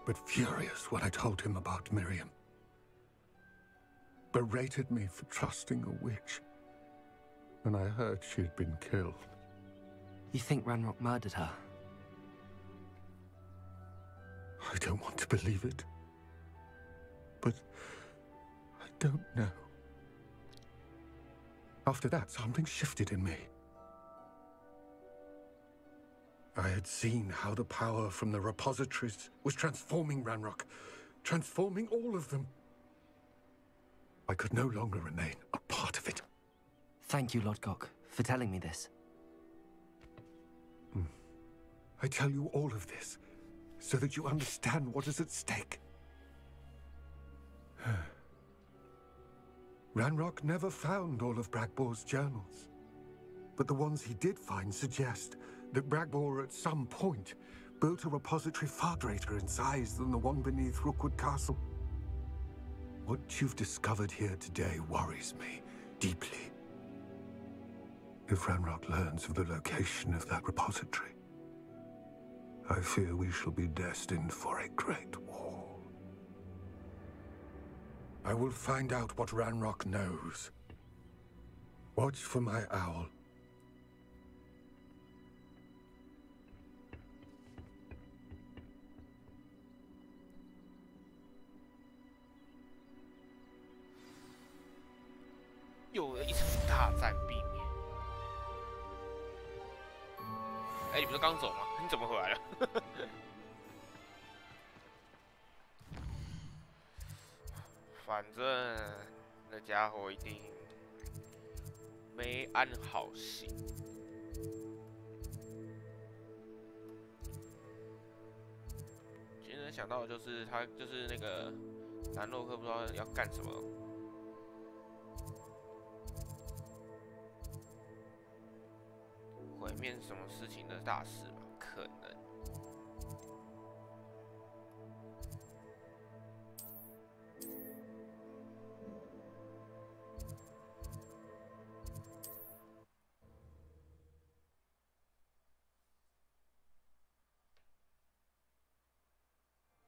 but furious when I told him about Miriam. Berated me for trusting a witch, and I heard she had been killed. You think Ranrock murdered her? I don't want to believe it, but I don't know. After that, something shifted in me. I had seen how the power from the repositories was transforming Ranrock, transforming all of them. I could no longer remain a part of it. Thank you, Lodgok, for telling me this. I tell you all of this so that you understand what is at stake. Ranrock never found all of Bragbor's journals, but the ones he did find suggest that Bragbor at some point built a repository far greater in size than the one beneath Rookwood Castle. What you've discovered here today worries me deeply. If Ranrock learns of the location of that repository, I fear we shall be destined for a great war. I will find out what Ranrock knows. Watch for my owl.又有一场大战避免。哎，你不是刚走吗？你怎么回来了？反正那家伙一定没安好心。今天想到的就是他，就是那个南洛克，不知道要干什么。回毁灭什么事情的大事吧？可能。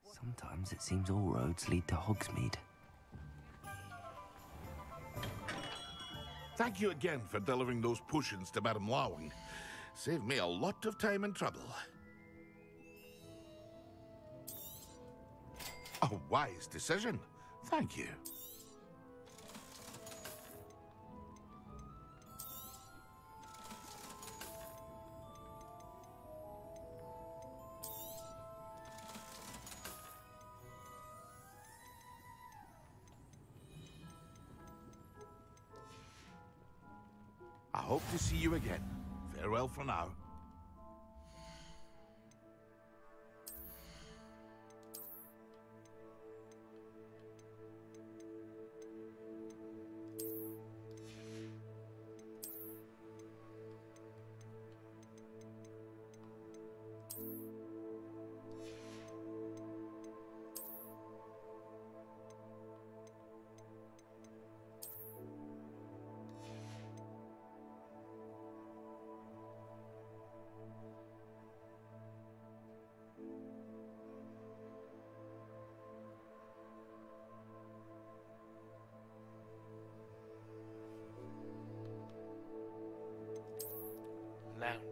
Sometimes it seems all roads lead to Hogsmeade. Thank you again for delivering those potions to Madame Lawing. Saved me a lot of time and trouble. A wise decision. Thank you. I hope to see you again. Farewell for now.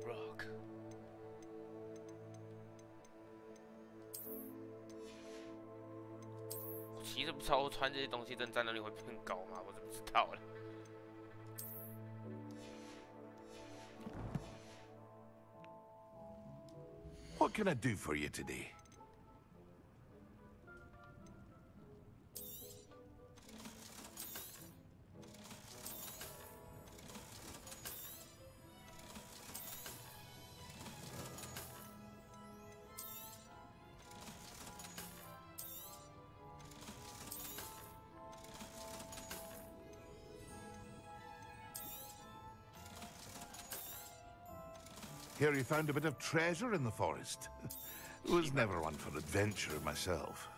Rock。我其实不知道穿这些东西真战斗力会变高吗？我怎么知道了？ What can I do for you today? Hear you found a bit of treasure in the forest. Was never one for adventure myself.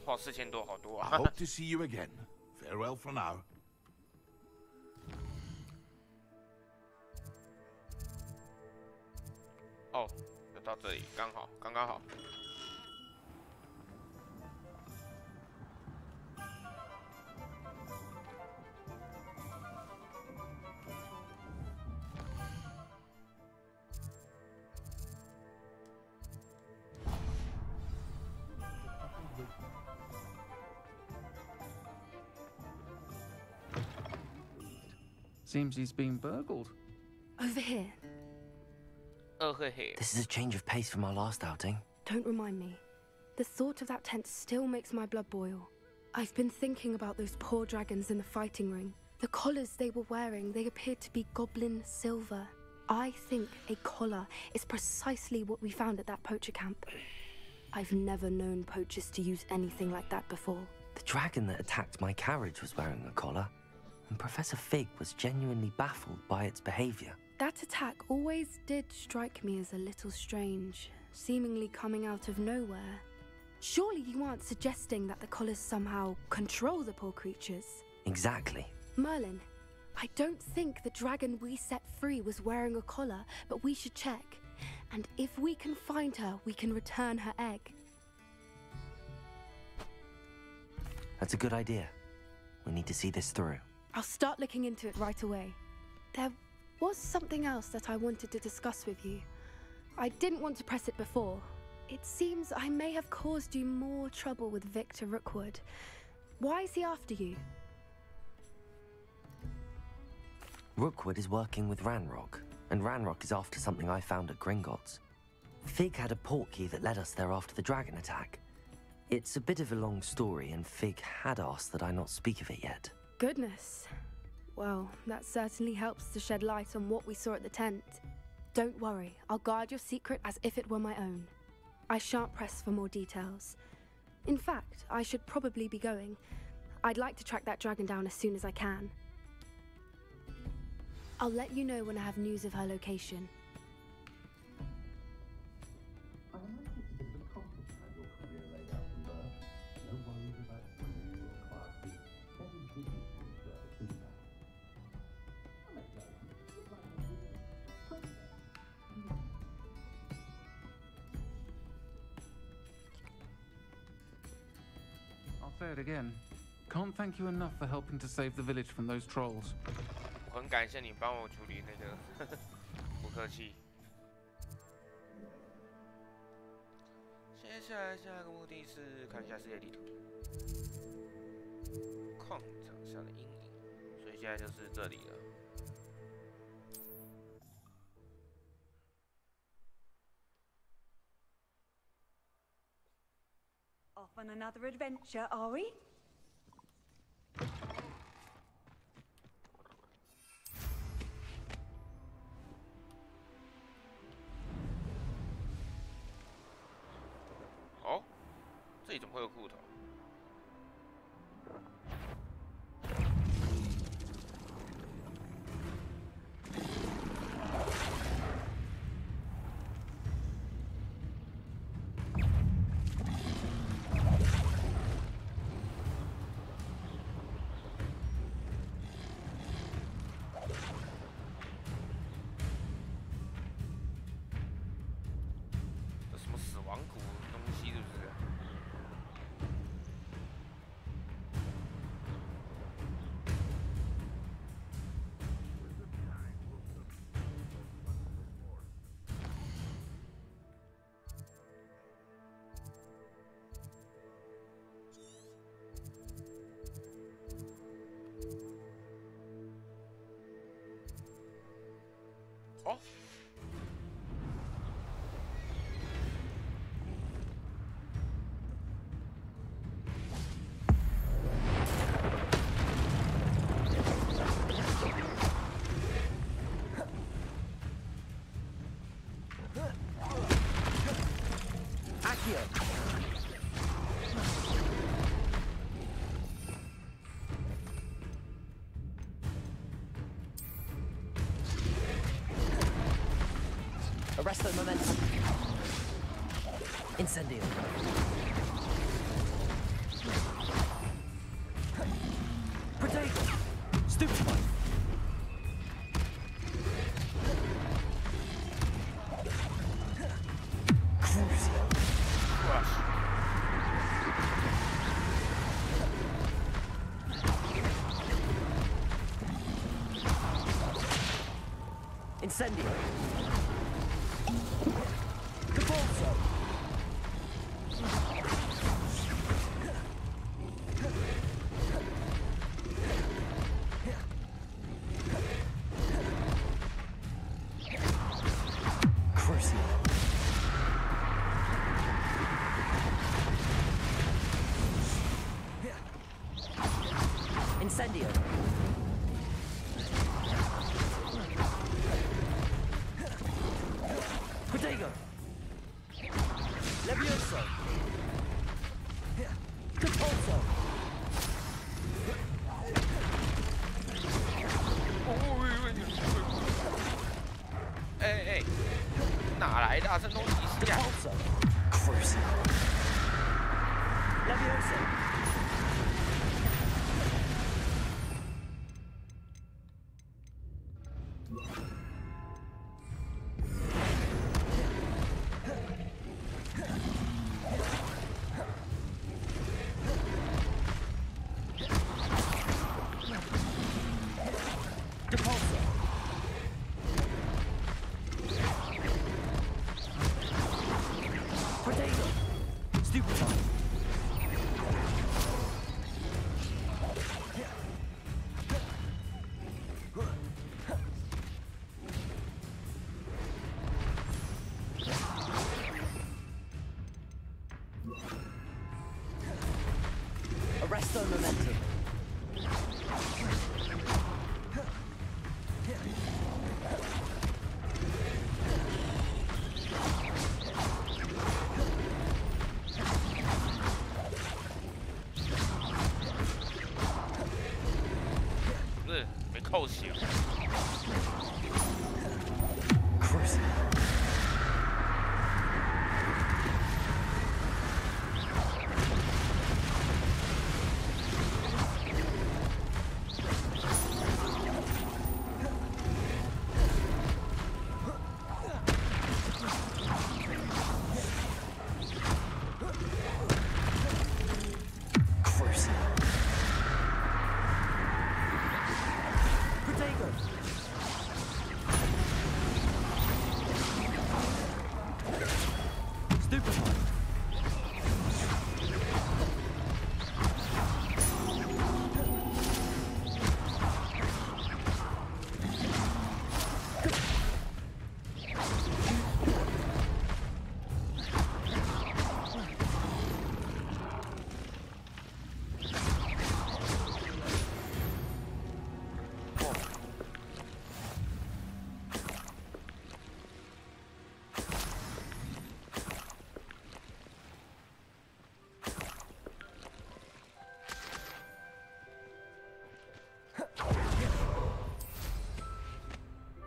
I hope to see you again. Farewell for now. 哦，就到这里，刚好，刚刚好。 Seems he's been burgled. Over here. Over here. This is a change of pace from our last outing. Don't remind me. The thought of that tent still makes my blood boil. I've been thinking about those poor dragons in the fighting ring. The collars they were wearing, they appeared to be goblin silver. I think a collar is precisely what we found at that poacher camp. I've never known poachers to use anything like that before. The dragon that attacked my carriage was wearing a collar, and Professor Fig was genuinely baffled by its behavior. That attack always did strike me as a little strange, seemingly coming out of nowhere. Surely you aren't suggesting that the collars somehow control the poor creatures? Exactly. Merlin, I don't think the dragon we set free was wearing a collar, but we should check. And if we can find her, we can return her egg. That's a good idea. We need to see this through. I'll start looking into it right away. There was something else that I wanted to discuss with you. I didn't want to press it before. It seems I may have caused you more trouble with Victor Rookwood. Why is he after you? Rookwood is working with Ranrock, and Ranrock is after something I found at Gringotts. Fig had a portkey that led us there after the dragon attack. It's a bit of a long story, and Fig had asked that I not speak of it yet. Goodness. Well, that certainly helps to shed light on what we saw at the tent. Don't worry, I'll guard your secret as if it were my own. I shan't press for more details. In fact, I should probably be going. I'd like to track that dragon down as soon as I can. I'll let you know when I have news of her location. I'll say it again. Can't thank you enough for helping to save the village from those trolls. 我很感谢你帮我处理那个，不客气。接下来下一个目的是看一下世界地图，矿场上的阴影，所以现在就是这里了。 Off on another adventure, are we? Oh, 这里怎么会有裤头？ 哦。Arrest the momentum. Incendio. Protego. Stupefy. Crucio. Crush. Incendio. Incendio. Protego. Levioso. Capulso.哎，哪来的这东西是呀 ？Crucio. Levioso. Arrest the momentum. 斗起了。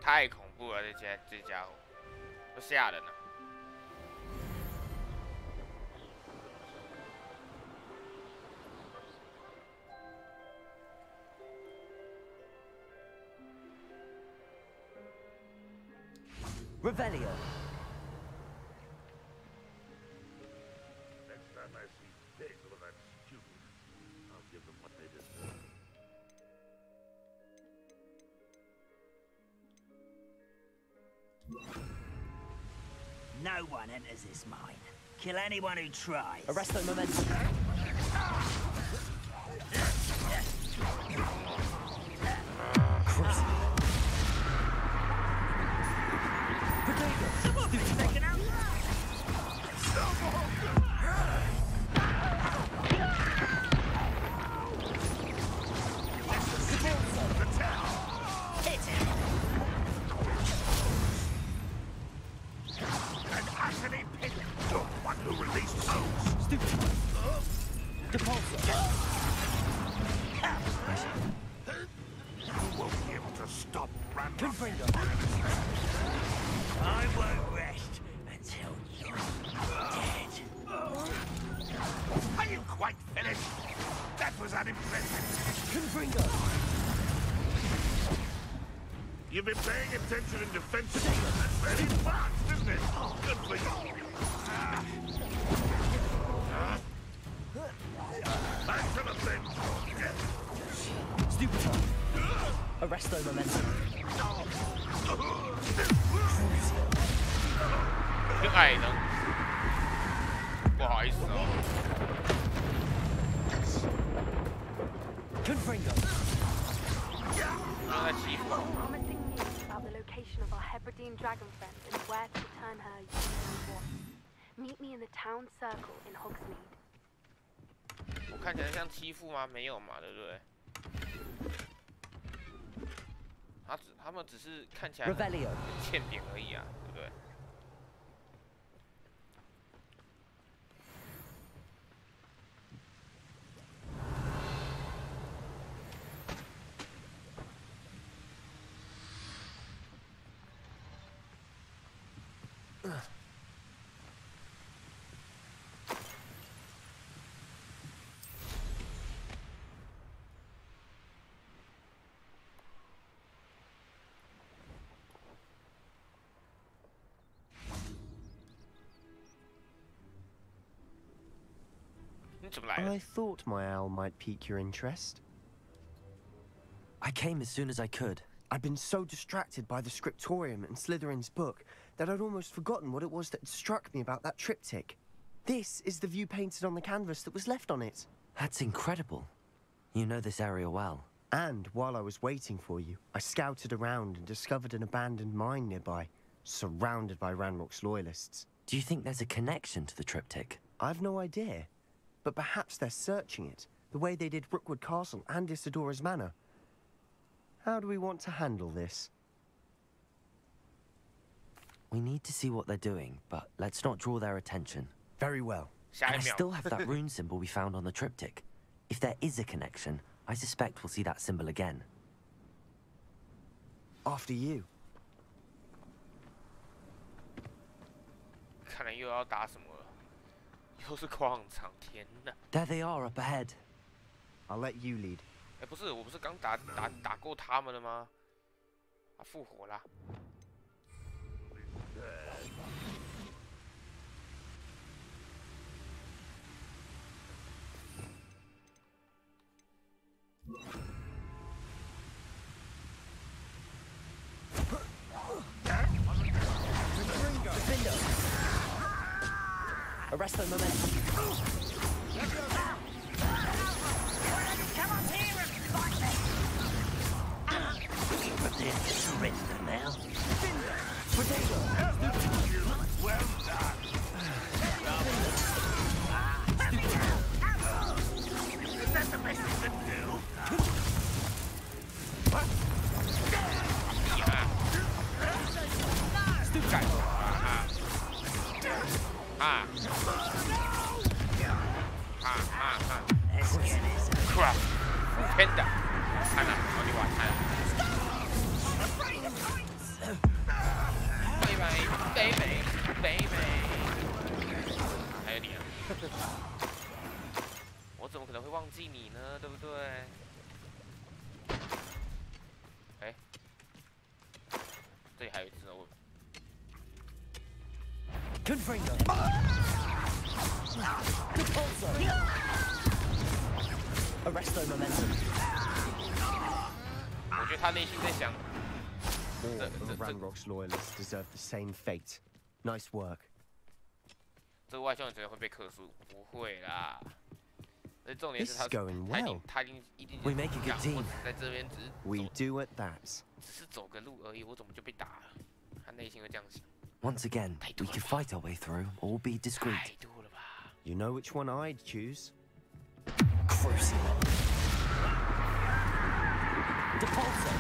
太恐怖了，这家伙，都吓人了。Revelio. Next time I see Day or that student, I'll give them what they deserve. No one enters this mine. Kill anyone who tries. Arresto momentum. I won't rest until you're dead. Are you quite finished? That was unimpressive. Confringo. You've been paying attention in defense. That's very fast, isn't it? Good for you. Back to the bench. Stupid. Arresto momentum. 这矮能，不好意思哦。Confringo. 在欺负。 Promising news about the location of our Hebridean dragon friend and where to return her you know what. Meet me in the town circle in Hogsmeade. 我看起来像欺负吗？没有嘛，对不对？他们只是看起来很欠扁而已啊，对不对？I thought my owl might pique your interest. I came as soon as I could. I'd been so distracted by the scriptorium and Slytherin's book that I'd almost forgotten what it was that struck me about that triptych. This is the view painted on the canvas that was left on it. That's incredible. You know this area well. And while I was waiting for you, I scouted around and discovered an abandoned mine nearby, surrounded by Ranrock's loyalists. Do you think there's a connection to the triptych? I've no idea. But perhaps they're searching it, the way they did Rookwood Castle and Isidora's Manor. How do we want to handle this? We need to see what they're doing, but let's not draw their attention. Very well. And I still have that rune symbol we found on the triptych. If there is a connection, I suspect we'll see that symbol again. After you. 看来又要打什么了？又是矿场，天哪 There they are up ahead. I'll let you lead. 哎，不是，我不是刚打过他们了吗？啊，复活啦！ Arrest the momentum. Come up here and fight me! Prepare to surrender now. Well done. Is that the best you can do? What? Crap! Panda! 惨了，我就完蛋了。北美，还有你啊！我怎么可能会忘记你呢？对不对？哎，这里还有一只我。Confringo. Arresto momentum. 我觉得他内心在想。 All of Ranrock's loyalists deserve the same fate. Nice work. 这个外星人觉得会被克诉？不会啦。而重点是 This 他 is going well. 他一定 We make a good team. 在这边只是 We do at that. 只是走个路而已，我怎么就被打了？他内心会这样想。 Once again, we could fight our way through or be discreet. 太多了吧？ You know which one I'd choose? Crucible. Depulso.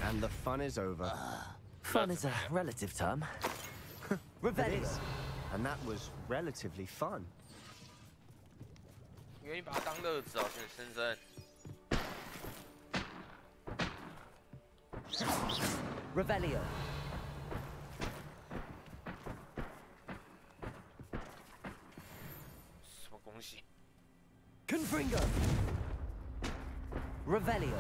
And the fun is over. Fun is a relative term. It is. And that was relatively fun. 愿意把它当乐子哦，先生。 Revelio. Confringo. Revelio.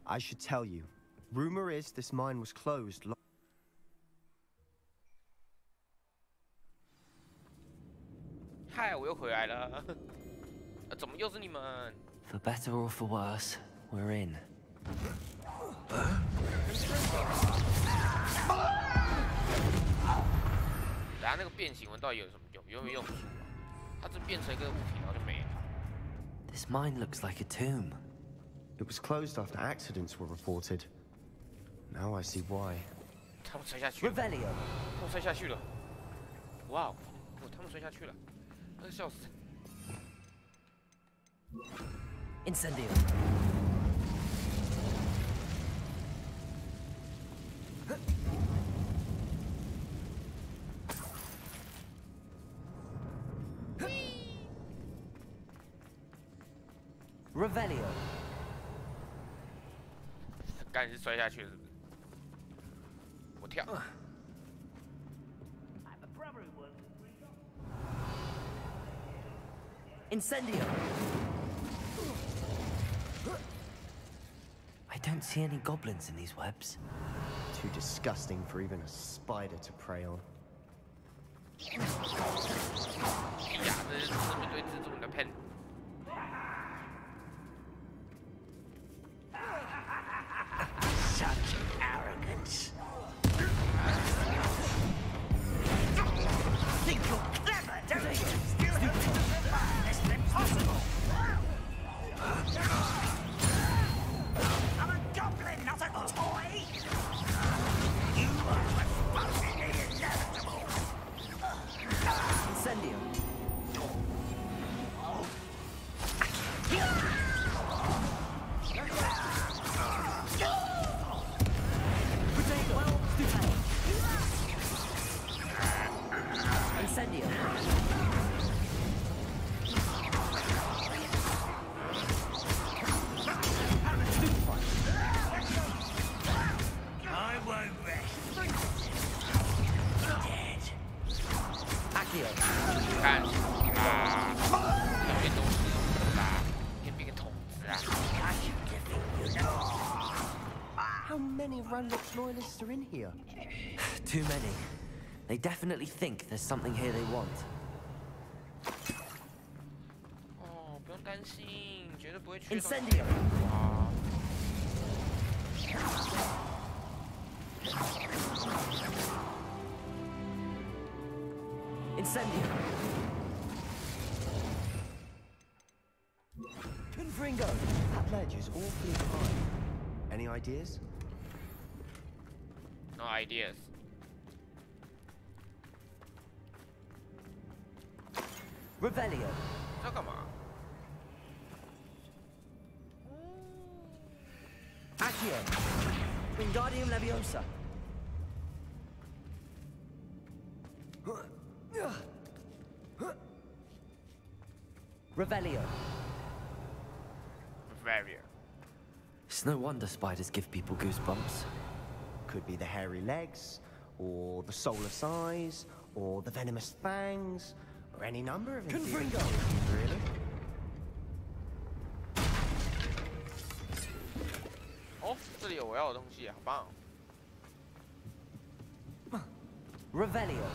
I should tell you. Rumor is this mine was closed. 嗨，我又回来了。怎么又是你们 For better or for worse, we're in. 等下那个变形纹到底有什么用？有没有用处啊？它这变成一个物体，然后就没了。This mine looks like a tomb. It was closed after accidents were reported. Now I see why. 他们摔下去了。Revelio. 他们摔下去了。哇哦，他们摔下去了，那个笑死。Incendio. Revelio. 干是摔下去了是不是？我跳。Incendio. I don't see any goblins in these webs. Too disgusting for even a spider to prey on. 呀，这是面对蜘蛛的喷。Such arrogance. Think you're clever, don't you? It's impossible. I'm a goblin, not a toy. You are responsible inevitable. Incendio. Incendio. I won't rest. Dead. Accio. 看啊，那边都是啦，变变个筒子啊。 How many Ranrock's loyalists are in here? Too many. They definitely think there's something here they want. 哦，不用担心，绝对不会缺。 Incendio. Incendio. Confringo! That ledge is awfully high. Any ideas? No ideas. Revelio. 这干嘛？ Accio. Wingardium Leviosa. Revelio. Revelio. It's no wonder spiders give people goosebumps. Could be the hairy legs, or the soulless eyes, or the venomous fangs, or any number of Confringo. Really? Oh, 这里有我要的东西，好棒！ Revelio.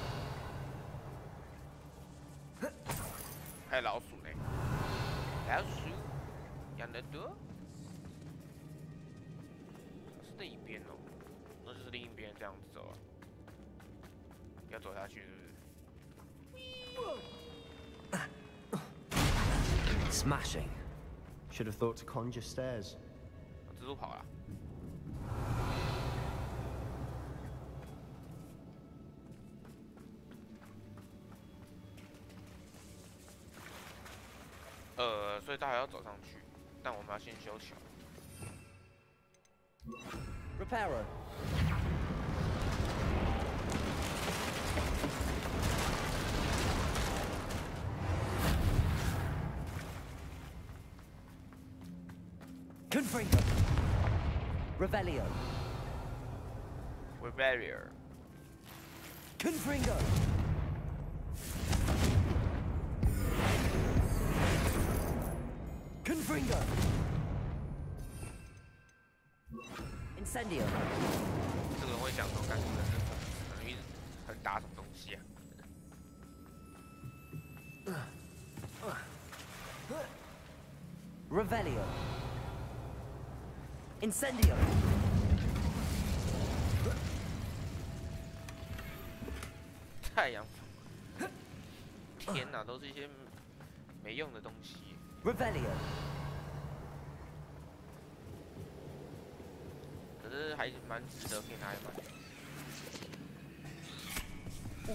还有老鼠呢，老鼠养得多。是那一边哦，那就是另一边这样子走啊。要走下去是不是？ Smashing. Should have thought to conjure stairs. 蜘蛛跑了。 所以他还要走上去，但我们要先修桥。Reparo. Confringo. Revelio. Revelio. Confringo. Confringo. Incendio. 这个人会讲说，干什么是很容易很打什么东西啊？ Revelio. Incendio. 太阳，天哪，都是一些没用的东西。 Revelio. 可是还蛮值得可以拿来买。哦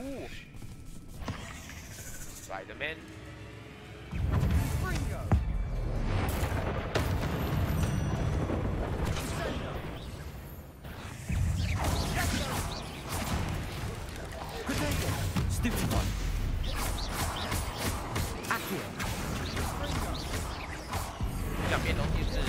，Spider-Man。Stupid one. Accio. 两边东西是。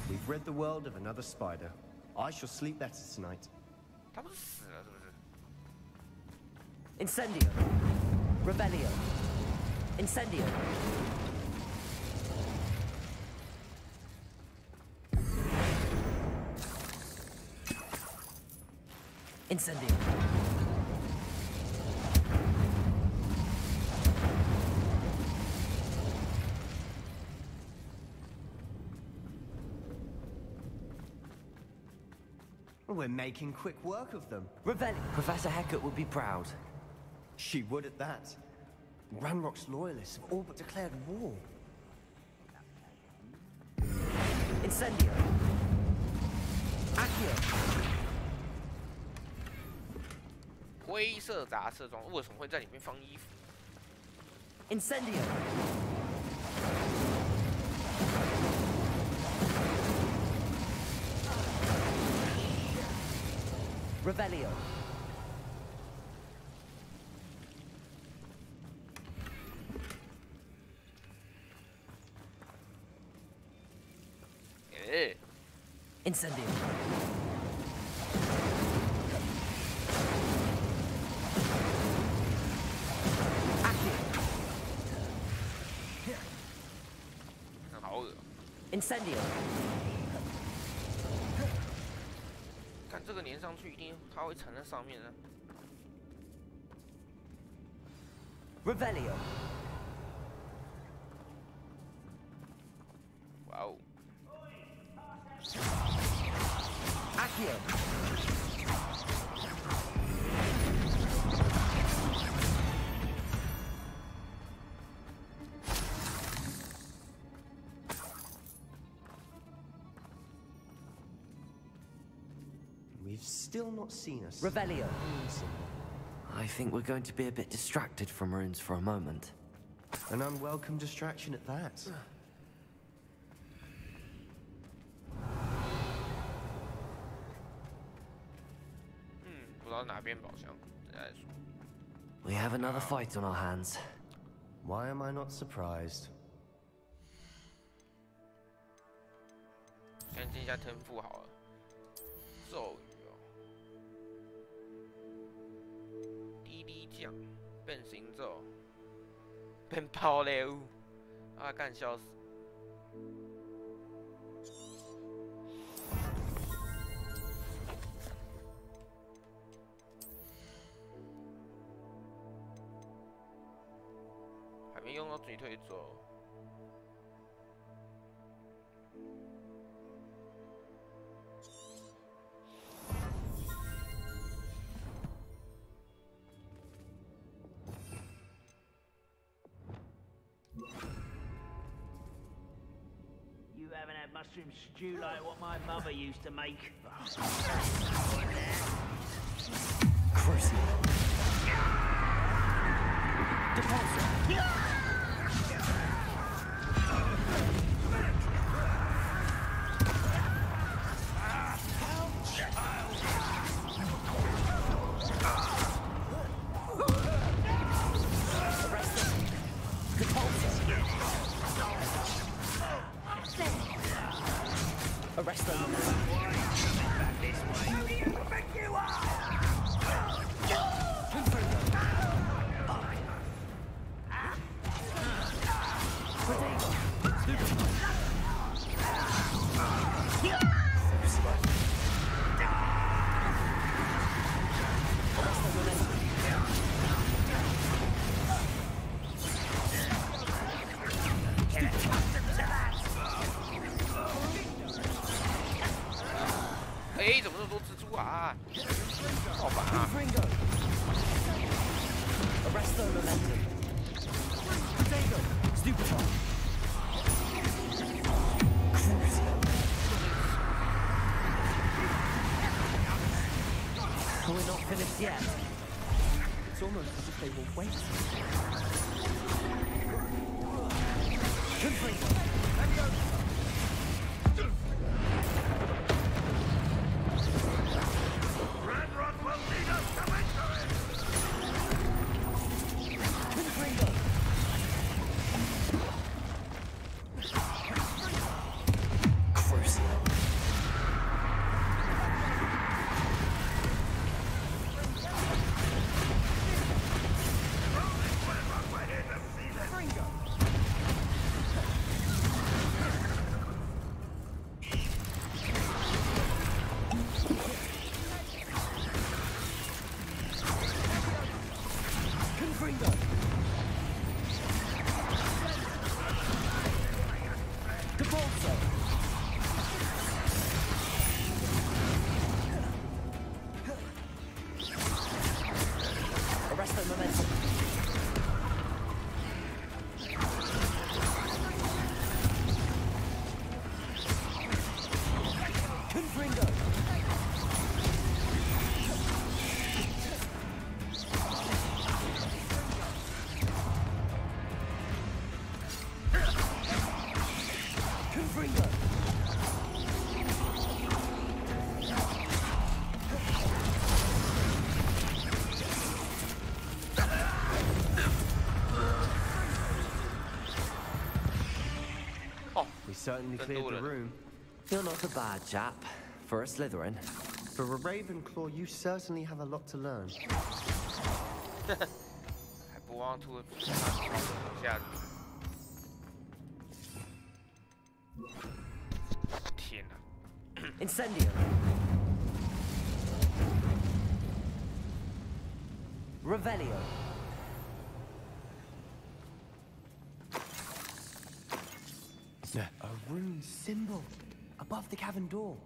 We've rid the world of another spider. I shall sleep better tonight. 他不是死了是不是？ Incendio. Revelio. Incendio. Incendio. We're making quick work of them. Revelli. Professor Hecat would be proud. She would at that. Ranrock's loyalists have all but declared war. Incendio. Accio. 灰色杂色装为什么会在里面放衣服 ？Incendio. Revelio. Incendio. Incendio. 看这个粘上去，一定它会缠在上面的。Revelio. 哇哦。Accio. We've still not seen us. Revelio. I think we're going to be a bit distracted from runes for a moment. An unwelcome distraction at that. 不知道哪边宝箱，再来说。We have another fight on our hands. Why am I not surprised? 先进一下天赋好了。咒语哦，滴滴酱，变形咒，变爆雷物，啊，干笑死！还没用到嘴退咒。 You haven't had mushroom stew like what my mother used to make. Crucial. Deposit. Arrest them. Back this way. Who do you think you are? Hey, 怎么那么多蜘蛛啊？好烦啊！ Arresto momentum. Potato. Stupefy. We're not finished yet. It's almost as if they were waiting. Ranrock will lead us to victory! Capalzo! Arrest the momentum. Confringo! Confringo! We certainly cleared the room. You're not a bad chap. For a Slytherin. For a Ravenclaw, you certainly have a lot to learn. 还不忘吐下天哪 Incendio! Revelio! A rune symbol above the cavern door.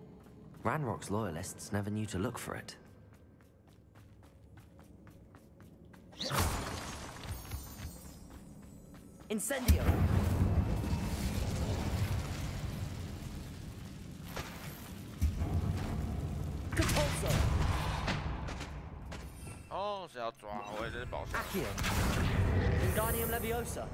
Ranrock's loyalists never knew to look for it. Incendio! Capalzo! 哦，是要抓，我也是保守。 Accio! Wingardium Leviosa!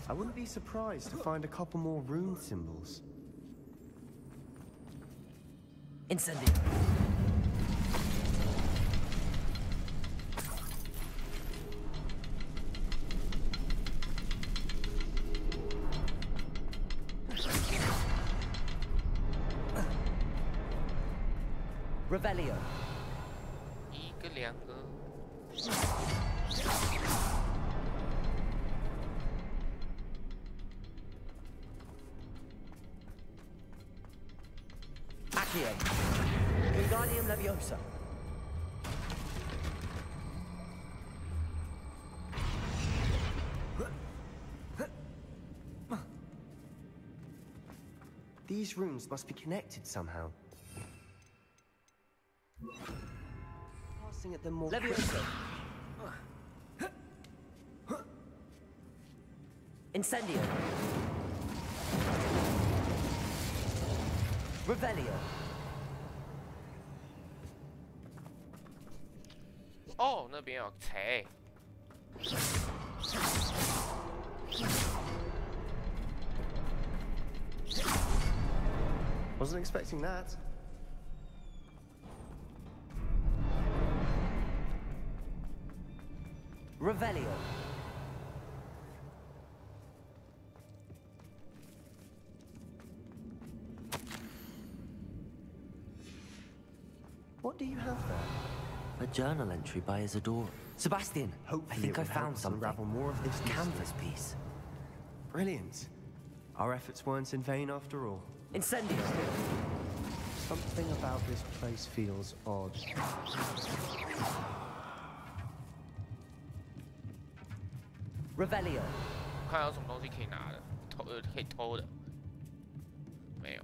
I wouldn't be surprised to find a couple more rune symbols. Incendio! Revelio! 一个两个。 Accio! Wingardium Leviosa! These runes must be connected somehow. Passing at them more Leviosa! Incendio! Revelio! 哦，那边有贼。 Wasn't expecting that. Revelio! What do you have there? A journal entry by Isadora. Sebastian, Hopefully I think I it will help found us something. unravel more of this Canvas piece. Brilliant. Our efforts weren't in vain after all. Incendio! Something about this place feels odd. Revelio! 看有什么东西可以拿的，可以偷的。没有。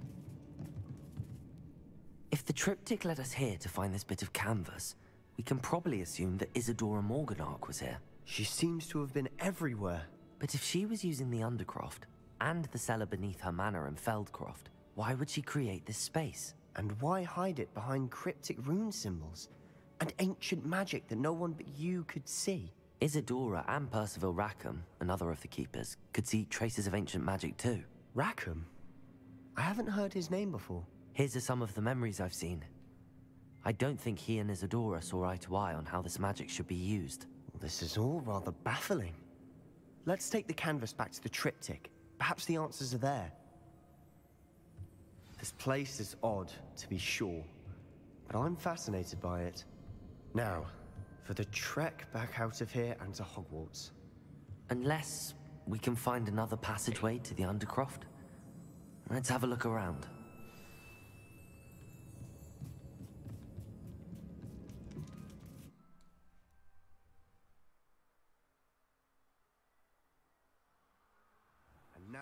If the triptych led us here to find this bit of canvas, we can probably assume that Isadora Morganach was here. She seems to have been everywhere. But if she was using the Undercroft, and the cellar beneath her manor in Feldcroft, why would she create this space? And why hide it behind cryptic rune symbols? And ancient magic that no one but you could see? Isadora and Percival Rackham, another of the Keepers, could see traces of ancient magic too. Rackham? I haven't heard his name before. His are some of the memories I've seen. I don't think he and Isadora saw eye to eye on how this magic should be used. Well, this is all rather baffling. Let's take the canvas back to the triptych. Perhaps the answers are there. This place is odd, to be sure, but I'm fascinated by it. Now, for the trek back out of here and to Hogwarts. Unless we can find another passageway to the Undercroft. Let's have a look around.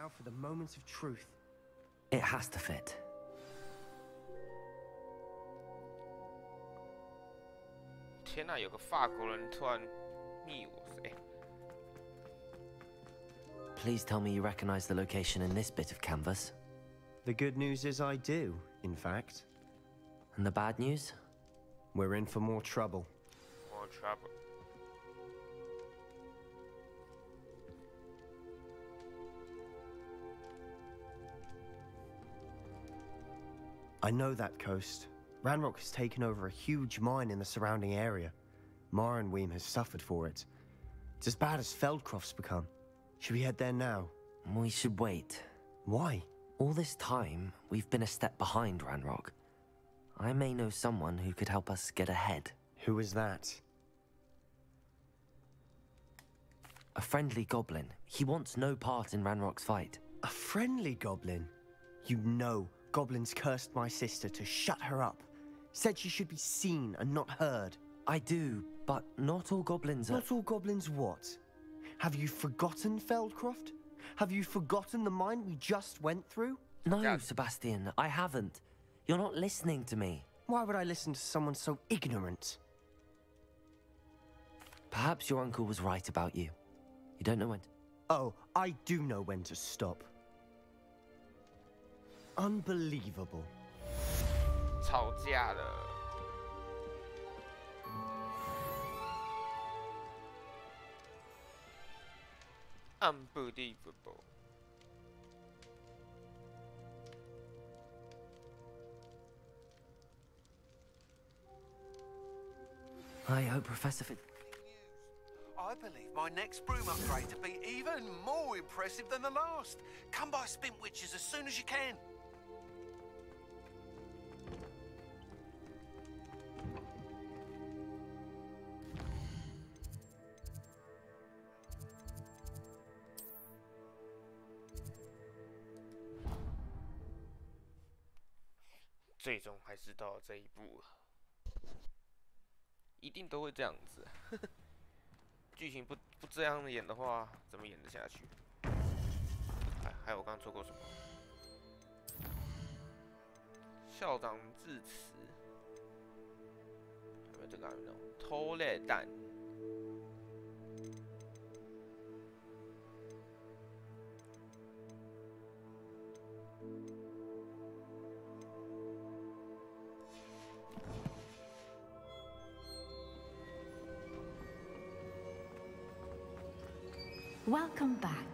now for the moment of truth. It has to fit.天哪，有个法国人突然密我谁？ Please tell me you recognize the location in this bit of canvas. The good news is I do, in fact. And the bad news? We're in for more trouble. More trouble. I know that coast. Ranrock has taken over a huge mine in the surrounding area. Marenweem has suffered for it. It's as bad as Feldcroft's become. Should we head there now? We should wait. Why? All this time, we've been a step behind Ranrock. I may know someone who could help us get ahead. Who is that? A friendly goblin. He wants no part in Ranrock's fight. A friendly goblin? You know goblins cursed my sister to shut her up. Said she should be seen and not heard. I do, but not all goblins are... Not all goblins what? Have you forgotten Feldcroft? Have you forgotten the mine we just went through? No, Sebastian, I haven't. You're not listening to me. Why would I listen to someone so ignorant? Perhaps your uncle was right about you. You don't know when to... Oh, I do know when to stop. Unbelievable. 吵架了。Unbelievable. I hope Professor Fit... I believe my next broom upgrade to be even more impressive than the last. Come by Spint Witches as soon as you can. "最终还是到了这一步了，一定都会这样子。剧情不这样演的话，怎么演得下去？还有我刚刚错过什么？校长致辞，还有这个还有那种偷猎弹。Welcome back.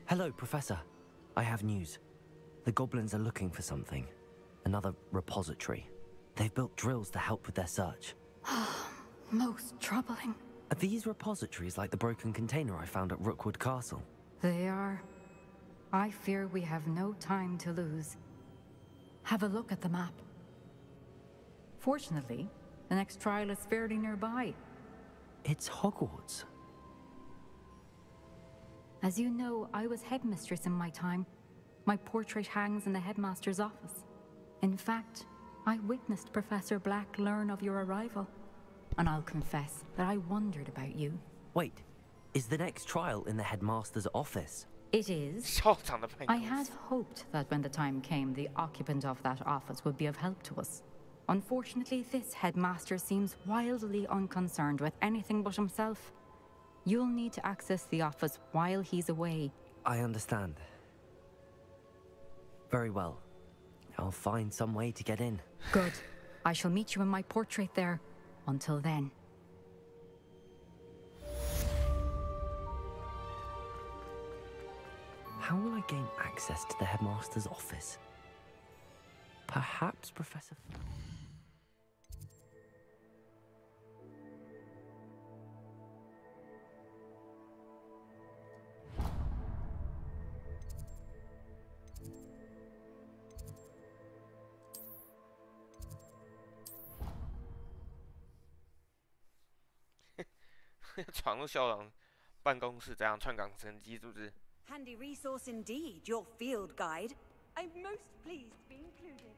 Hello, Professor. I have news. The goblins are looking for something. Another repository. They've built drills to help with their search. Most troubling. Are these repositories like the broken container I found at Rookwood Castle? They are. I fear we have no time to lose. Have a look at the map. Fortunately, the next trial is fairly nearby. It's Hogwarts. As you know, I was headmistress in my time. My portrait hangs in the headmaster's office. In fact, I witnessed Professor Black learn of your arrival. And I'll confess that I wondered about you. Wait, is the next trial in the headmaster's office? It is. I had hoped that when the time came, the occupant of that office would be of help to us. Unfortunately, this headmaster seems wildly unconcerned with anything but himself. You'll need to access the office while he's away. I understand. Very well. I'll find some way to get in. Good. I shall meet you in my portrait there. Until then. How will I gain access to the headmaster's office? Perhaps Professor...闯入校长办公室，这样篡岗成绩是不是？ Handy resource indeed, your field guide. I'm most pleased to be included.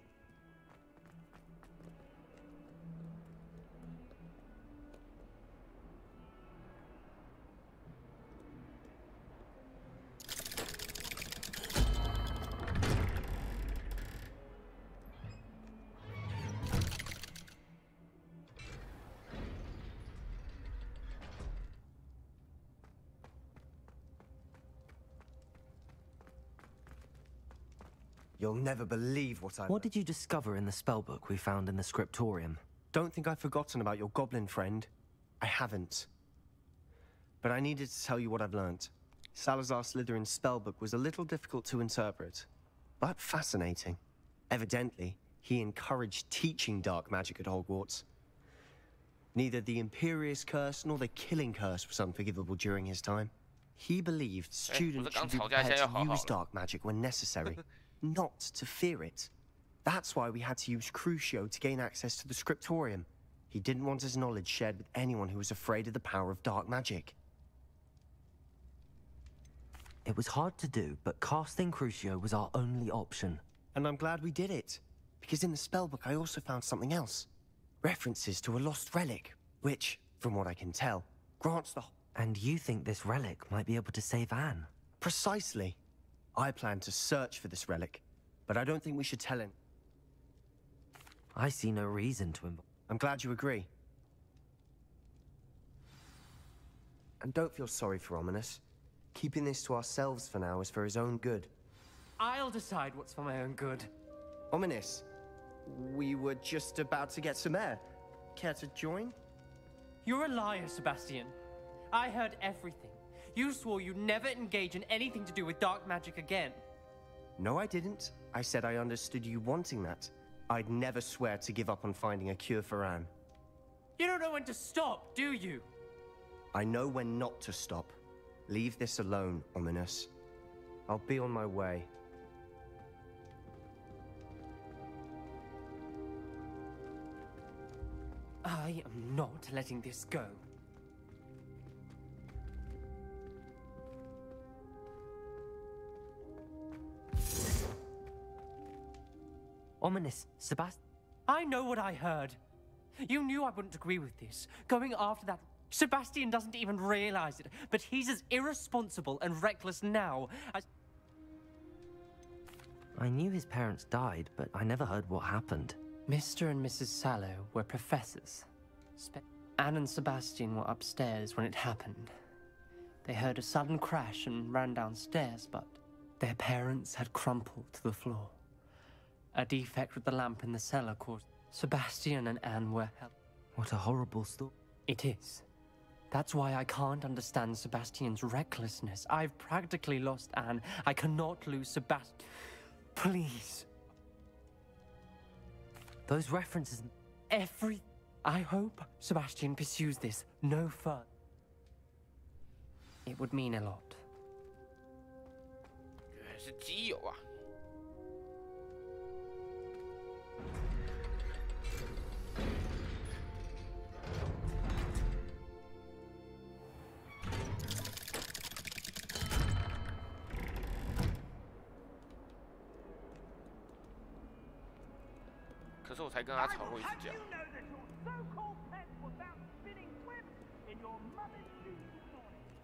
You'll never believe what I... What did you discover in the spellbook we found in the scriptorium? Don't think I've forgotten about your goblin friend. I haven't. But I needed to tell you what I've learnt. Salazar Slytherin's spellbook was a little difficult to interpret, but fascinating. Evidently, he encouraged teaching dark magic at Hogwarts. Neither the Imperious Curse nor the Killing Curse was unforgivable during his time. He believed students should be prepared to use dark magic when necessary, not to fear it. That's why we had to use Crucio to gain access to the scriptorium. He didn't want his knowledge shared with anyone who was afraid of the power of dark magic. It was hard to do, but casting Crucio was our only option. And I'm glad we did it, because in the spellbook I also found something else. References to a lost relic, which, from what I can tell, grants the... And you think this relic might be able to save Anne? Precisely. I plan to search for this relic, but I don't think we should tell him. I see no reason to... I'm glad you agree. And don't feel sorry for Ominous. Keeping this to ourselves for now is for his own good. I'll decide what's for my own good. Ominous, we were just about to get some air. Care to join? You're a liar, Sebastian. I heard everything. You swore you'd never engage in anything to do with dark magic again. No, I didn't. I said I understood you wanting that. I'd never swear to give up on finding a cure for Anne. You don't know when to stop, do you? I know when not to stop. Leave this alone, Ominous. I'll be on my way. I am not letting this go. Ominous, Sebastian. I know what I heard. You knew I wouldn't agree with this. Going after that... Sebastian doesn't even realize it, but he's as irresponsible and reckless now as... I knew his parents died, but I never heard what happened. Mr. and Mrs. Sallow were professors. Anne and Sebastian were upstairs when it happened. They heard a sudden crash and ran downstairs, but their parents had crumpled to the floor. A defect with the lamp in the cellar caused... Sebastian and Anne were held. What a horrible story. It is. That's why I can't understand Sebastian's recklessness. I've practically lost Anne. I cannot lose Sebastian. Please. Those references... I hope Sebastian pursues this no further. It would mean a lot. 是基友啊。可是我才跟他吵过一次架。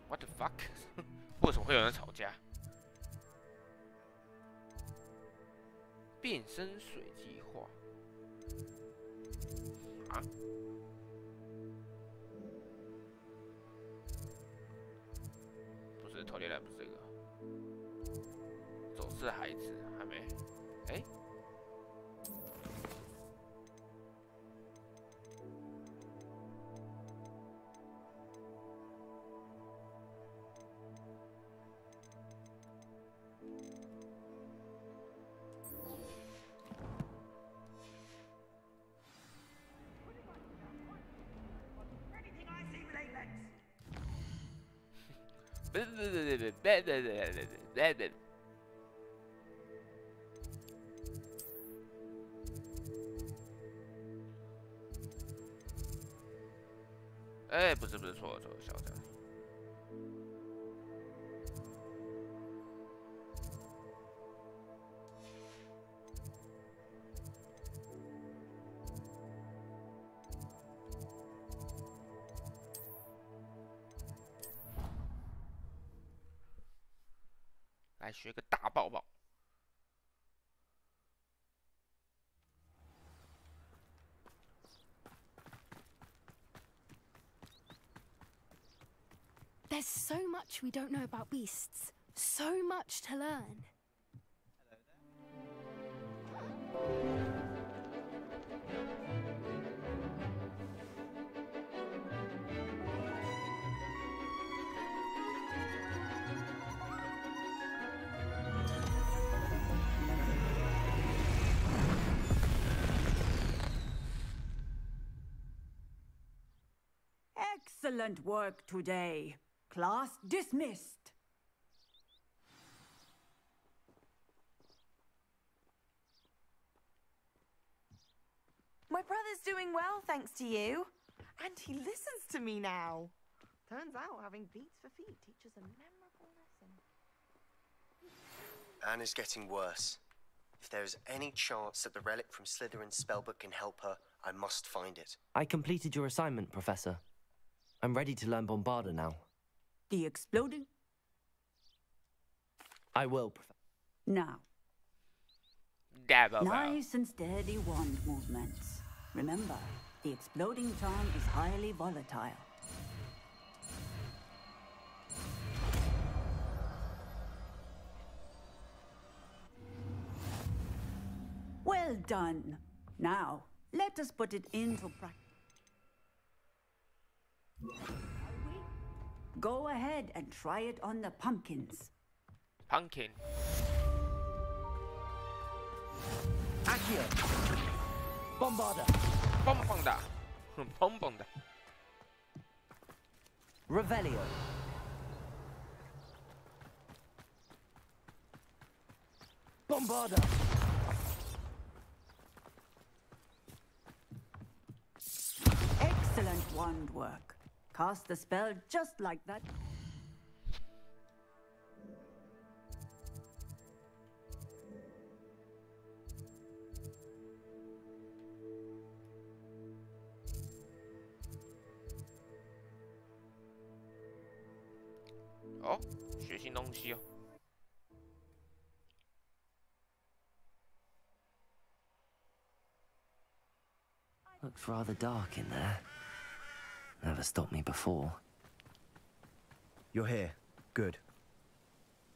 What the fuck？ 为什么会有人吵架？变身水计划啊？不是头猎来，不是这个。走失孩子还没？哎。哎，不是，错了，小子。来学个大抱抱。There's so much we don't know about beasts. So much to learn. Excellent work today. Class dismissed. My brother's doing well, thanks to you. And he listens to me now. Turns out having beats for feet teaches a memorable lesson. Anna's getting worse. If there is any chance that the relic from Slytherin's spellbook can help her, I must find it. I completed your assignment, Professor. I'm ready to learn Bombarda now. The exploding? I will, Professor. Now. Dabba. Nice and steady wand movements. Remember, the exploding charm is highly volatile. Well done. Now, let us put it into practice. Go ahead and try it on the pumpkins. Pumpkin. Accio. Bombarda. Bombarda. Bombarda. Revelio. Bombarda. Excellent wand work. Cast the spell just like that. Oh, 学新东西哦。Looks rather dark in there. Never stopped me before. You're here. Good.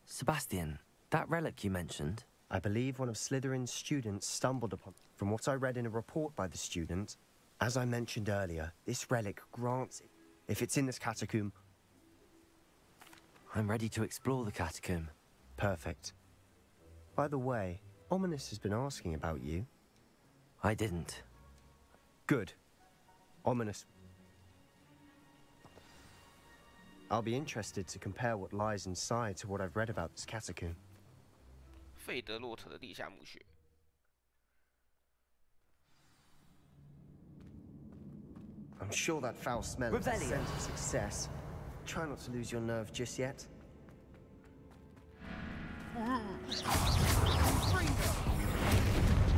Sebastian, that relic you mentioned? I believe one of Slytherin's students stumbled upon. From what I read in a report by the student, as I mentioned earlier, this relic grants it. If it's in this catacomb... I'm ready to explore the catacomb. Perfect. By the way, Ominous has been asking about you. I didn't. Good. Ominous. I'll be interested to compare what lies inside to what I've read about this catacomb. 费德洛特的地下墓穴。I'm sure that foul smell is a sense of success. Try not to lose your nerve just yet.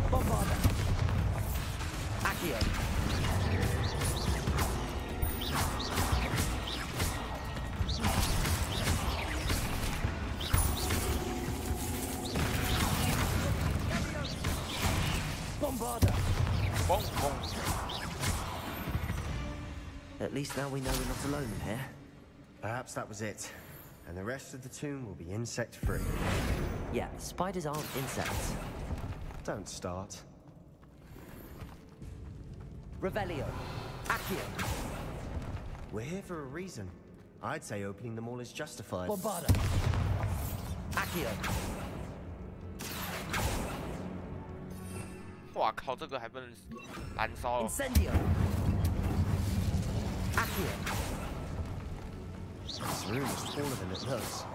Bombarda. Accio. Bombarda. Bong bong. At least now we know we're not alone in here. Perhaps that was it. And the rest of the tomb will be insect-free. Yeah, spiders aren't insects. Don't start. Revelio. Accio. We're here for a reason. I'd say opening them all is justified. Bombarda. Accio. 哇靠，这个还不能燃烧哦。Incendio. Accio. This room is taller than it looks.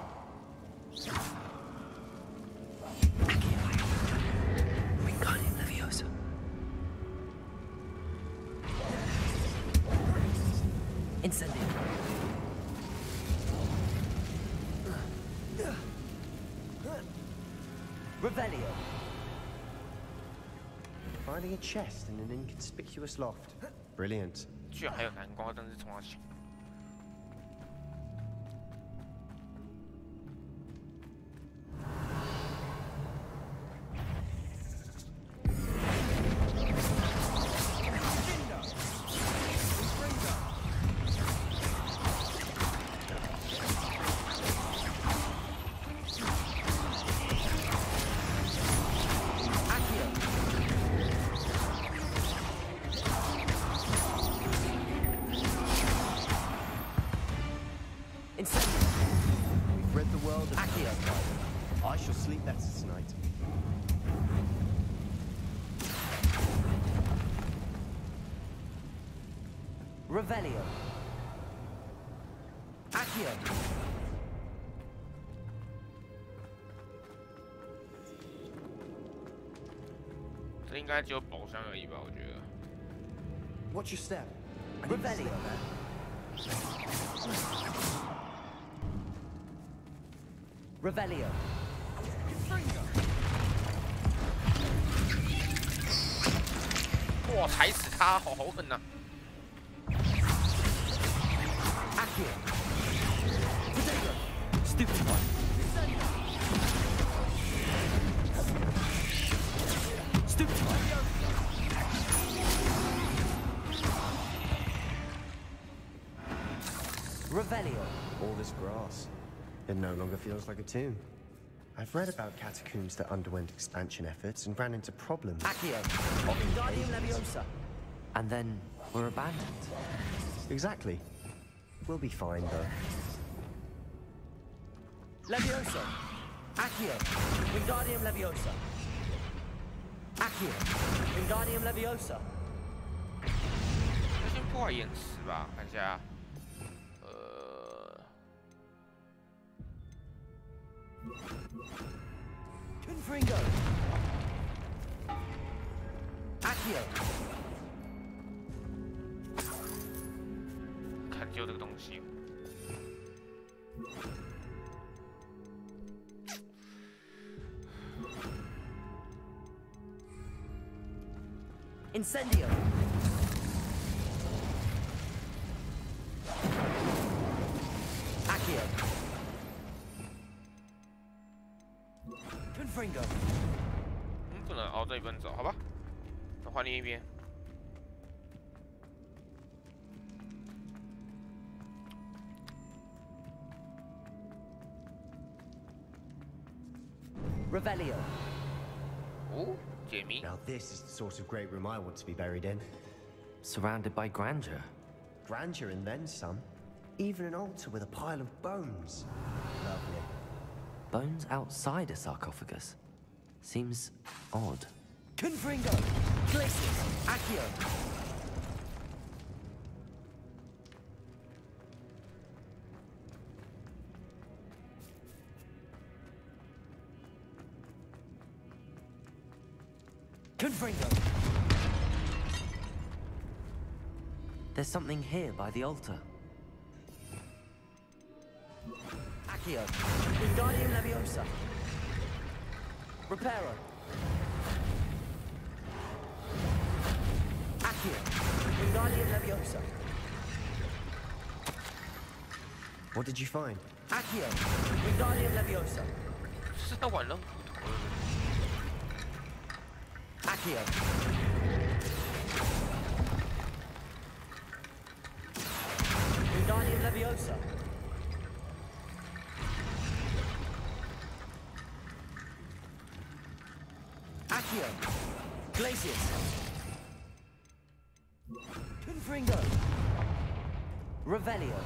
Wingardium Leviosa. Incendio. Revelio. Finding a chest in an inconspicuous loft. Brilliant. 居然还有南瓜，真是从哪想？ Accio. well done. Accio. I shall sleep better tonight. Revelio. Accio. 这应该只有宝箱而已吧？我觉得。Watch your step. Revelio. Revelio. 哇，踩死他，好狠呐！ Accio. Stupid one. Stupid one. Revelio. All this grass. It no longer feels like a tomb. I've read about catacombs that underwent expansion efforts and ran into problems. Accio. Wingardium Leviosa. And then were abandoned. Exactly. We'll be fine, though. Leviosa. Accio. Wingardium Leviosa. Accio. Wingardium Leviosa. 先破坏岩石吧，看一下。Confringo. Accio. 看就这个东西。Incendio. Accio. Confringo. 不能熬这一边走，好吧？那换另一边。 Revelio. Oh, Jamie. Now this is the sort of great room I want to be buried in. Surrounded by grandeur. Grandeur and then some. Even an altar with a pile of bones. Lovely. Bones outside a sarcophagus? Seems odd. Confringo. Glacius. Accio. Confringo. There's something here by the altar. Accio. Wingardium Leviosa. Reparo. Accio. Wingardium Leviosa. What did you find? Accio. Wingardium Leviosa. 是他玩了。 Accio. Wingardium Leviosa. Accio. Glacius. Confringo. Revelio.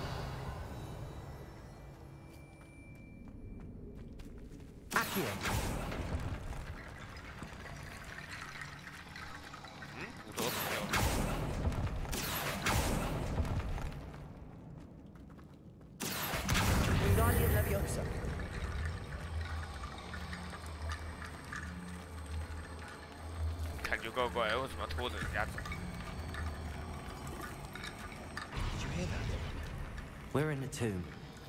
Accio. Wingardium Leviosa. Did you hear that? We're in a tomb.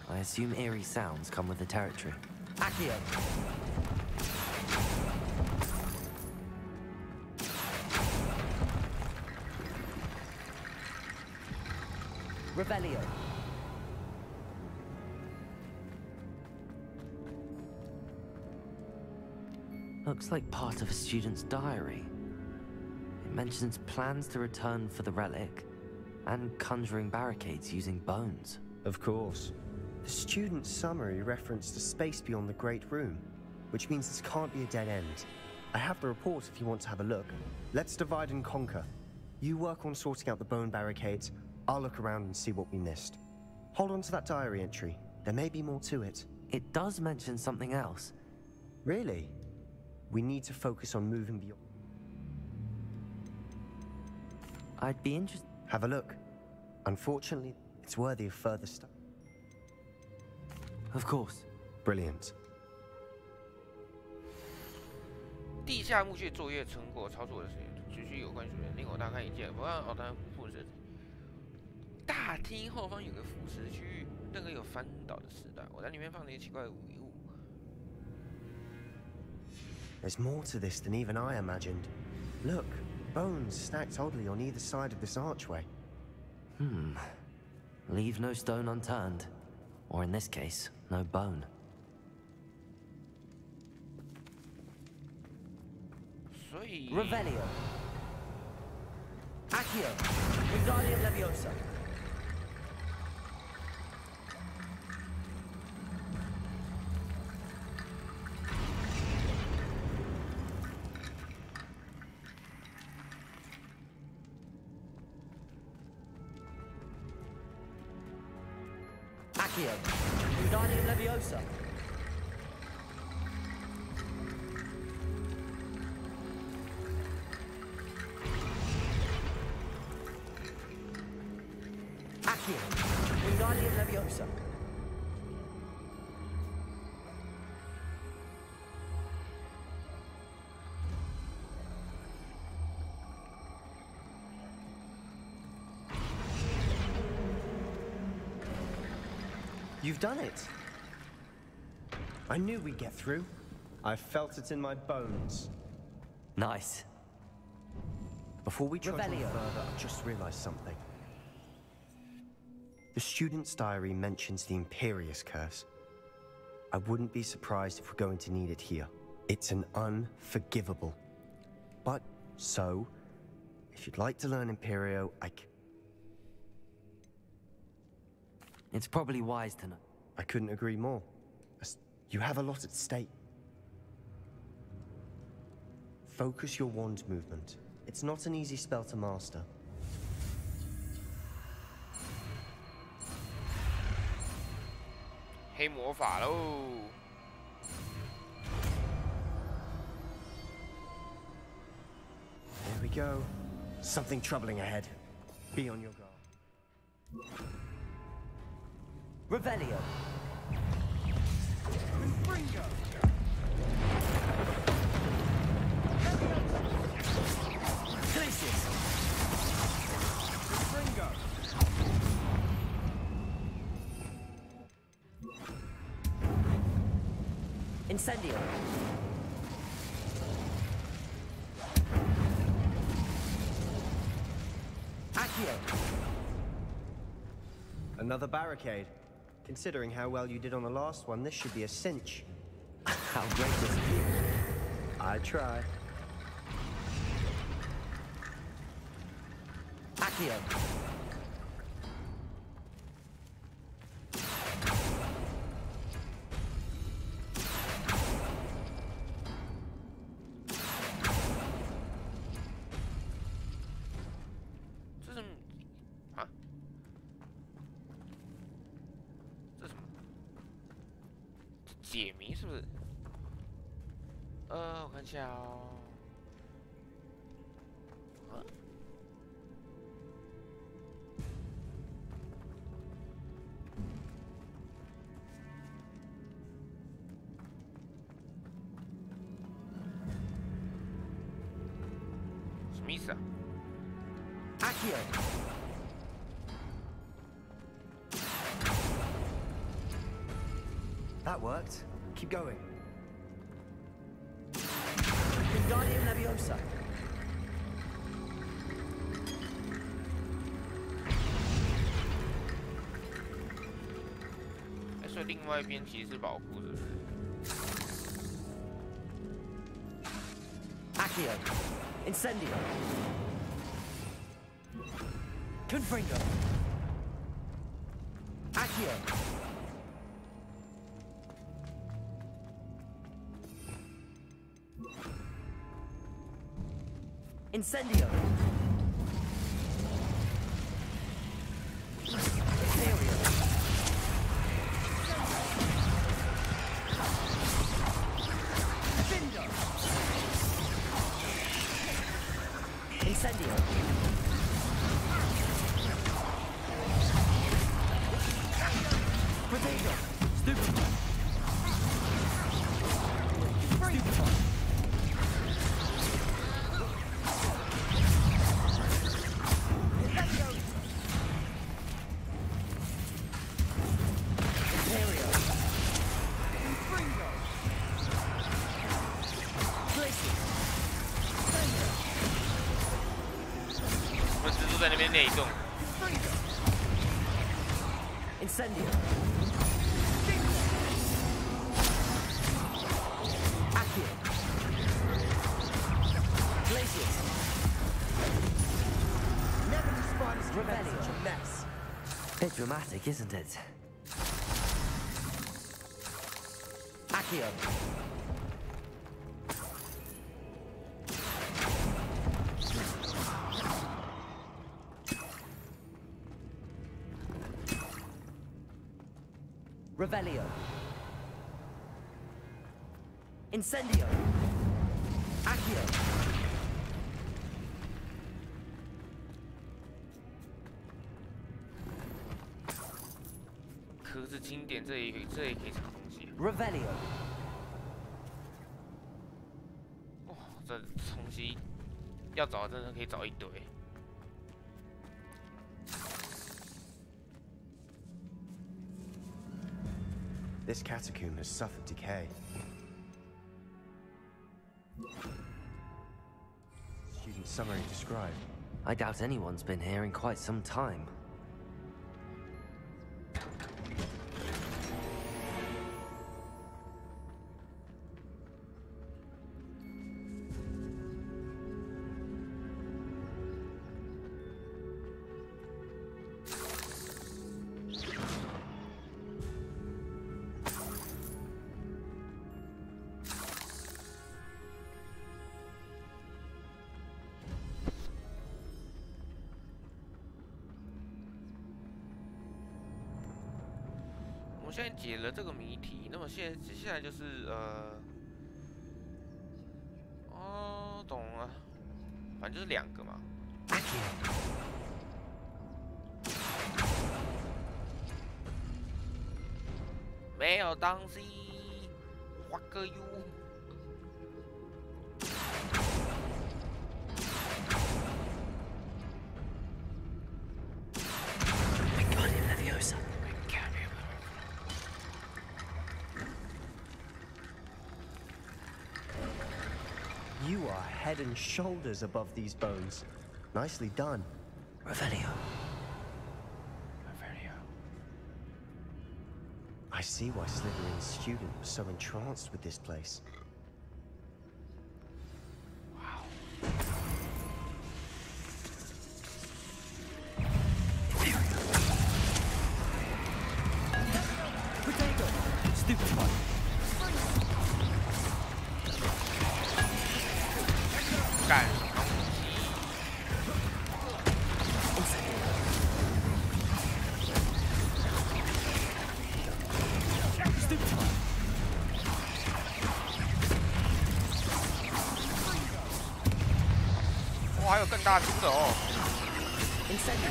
I assume eerie sounds come with the territory. Accio. Revelio. Looks like part of a student's diary. It mentions plans to return for the relic and conjuring barricades using bones. Of course. The student's summary referenced a space beyond the Great Room, which means this can't be a dead end. I have the report if you want to have a look. Let's divide and conquer. You work on sorting out the bone barricades. I'll look around and see what we missed. Hold on to that diary entry. There may be more to it. it does mention something else. Really? We need to focus on moving beyond. I'd be interested. Have a look. Unfortunately, it's worthy of further study. Of course. Brilliant. 地下墓穴作业成果操作的时间，持续有关学员令我大开眼界。不过当然不是。大厅后方有个腐蚀区域，那个有翻倒的时代，我在里面放了一些奇怪的遗物。There's more to this than even I imagined. Look, bones stacked oddly on either side of this archway. Leave no stone unturned. Or in this case, no bone. Revelio. Accio. Wingardium Leviosa. Accio. Wingardium Leviosa. Accio. Wingardium Leviosa. You've done it. I knew we'd get through. I felt it in my bones. Nice. Before we trudge on Revelio. further, I just realized something. The student's diary mentions the Imperius curse. I wouldn't be surprised if we're going to need it here. It's an unforgivable. But, so, if you'd like to learn Imperio, It's probably wise to know. I couldn't agree more. You have a lot at stake. Focus your wand movement. It's not an easy spell to master. Hey, 魔法喽 Here we go. Something troubling ahead. Be on your guard. Revelio. Bringo. Glacius. Bringo. Incendio. Accio. Another barricade. Considering how well you did on the last one, this should be a cinch. How gracious of you. I try. Accio.解谜是不是？我看一下哦。什么意思啊 Accio. That worked. Keep going. Wingardium Leviosa.所以另外一边其实是保护，是不是 Accio. Incendio. Confringo. Accio. Incendio. Imperio. 在那边内动。Incendio. Glaciers. Never knew spiders could make such a mess. Bit dramatic, isn't it? Accio. Revelio. Incendio. Accio. 壳子经典，这也可以藏东西。Revelio. 哇，这东西要找真的可以找一堆。 This catacomb has suffered decay. Student summary described. I doubt anyone's been here in quite some time.我们现在解了这个谜题，那么接下来就是哦，懂了，反正就是2个嘛。没有东西，花个 U。You are head and shoulders above these bones. Nicely done. Revelio. I see why Slytherin's student was so entranced with this place. Potato. Stupid one. Stupid one. 哇，还有更大只的哦！ Incendio.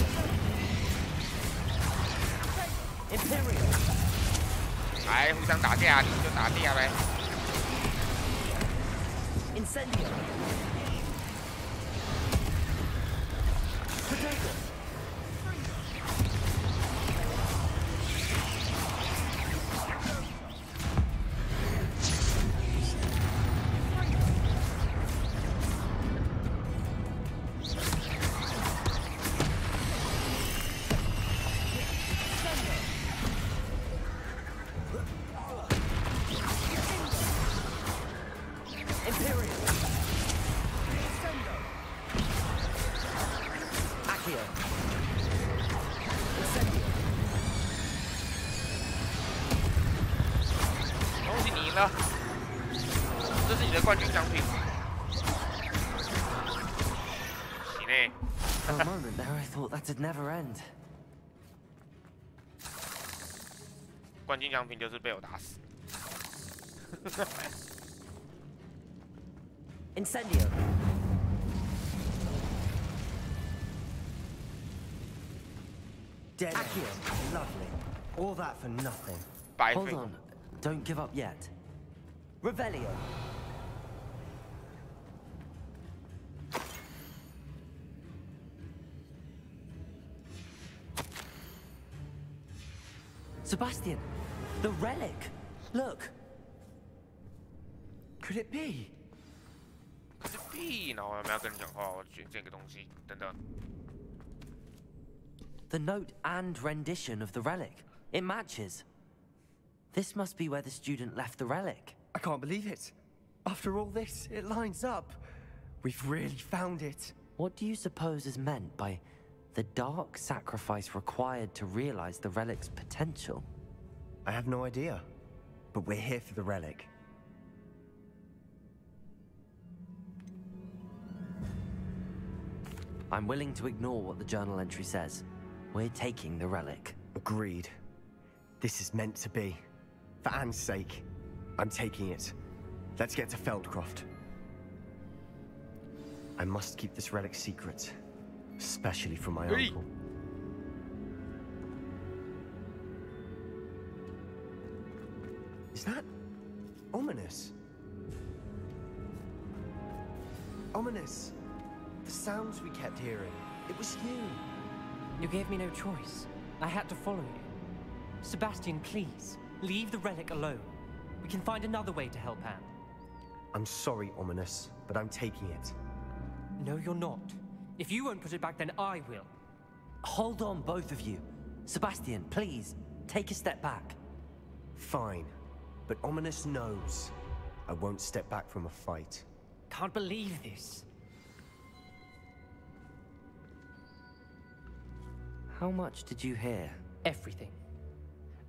Imperial. 来，互相打架，你们就打架呗。 Incendio. Potato. Imperial. Accio. Incendio. 恭喜你赢了，这是你的冠军奖品。行嘞。 For a moment there, I thought that'd never end. 冠军奖品就是被我打死。Incendio. Dead end. Lovely. All that for nothing. Hold on. Don't give up yet. Revelio. Sebastian, the relic. Look. Could it be? Could it be? 然后我们要跟你讲话，我选这个东西，等等。The note and rendition of the relic. It matches. This must be where the student left the relic. I can't believe it. After all this, it lines up. We've really found it. What do you suppose is meant by the dark sacrifice required to realize the relic's potential? I have no idea, but we're here for the relic. I'm willing to ignore what the journal entry says. We're taking the relic. Agreed. This is meant to be. For Anne's sake, I'm taking it. Let's get to Feldcroft. I must keep this relic secret, especially from my uncle. Is that ominous? Ominous. The sounds we kept hearing. It was you. You gave me no choice. I had to follow you. Sebastian, please, leave the relic alone. We can find another way to help Anne. I'm sorry, Ominous, but I'm taking it. No, you're not. If you won't put it back, then I will. Hold on, both of you. Sebastian, please, take a step back. Fine, but Ominous knows I won't step back from a fight. Can't believe this. How much did you hear? Everything.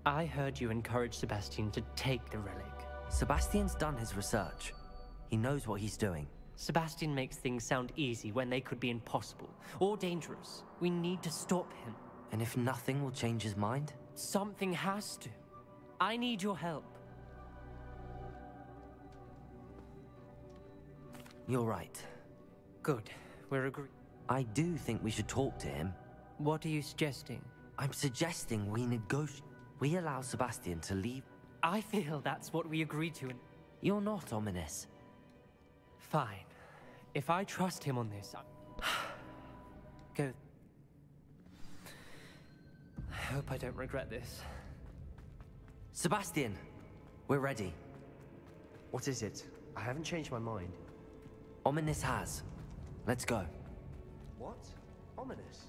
I heard you encourage Sebastian to take the relic. Sebastian's done his research. He knows what he's doing. Sebastian makes things sound easy when they could be impossible or dangerous. We need to stop him. And if nothing will change his mind? Something has to. I need your help. You're right. Good. We're agreed. I do think we should talk to him. What are you suggesting? I'm suggesting we allow Sebastian to leave. I feel that's what we agreed to. You're not ominous. Fine. If I trust him on this, go. I hope I don't regret this. Sebastian, we're ready. What is it? I haven't changed my mind. Ominous has. Let's go. What? Ominous?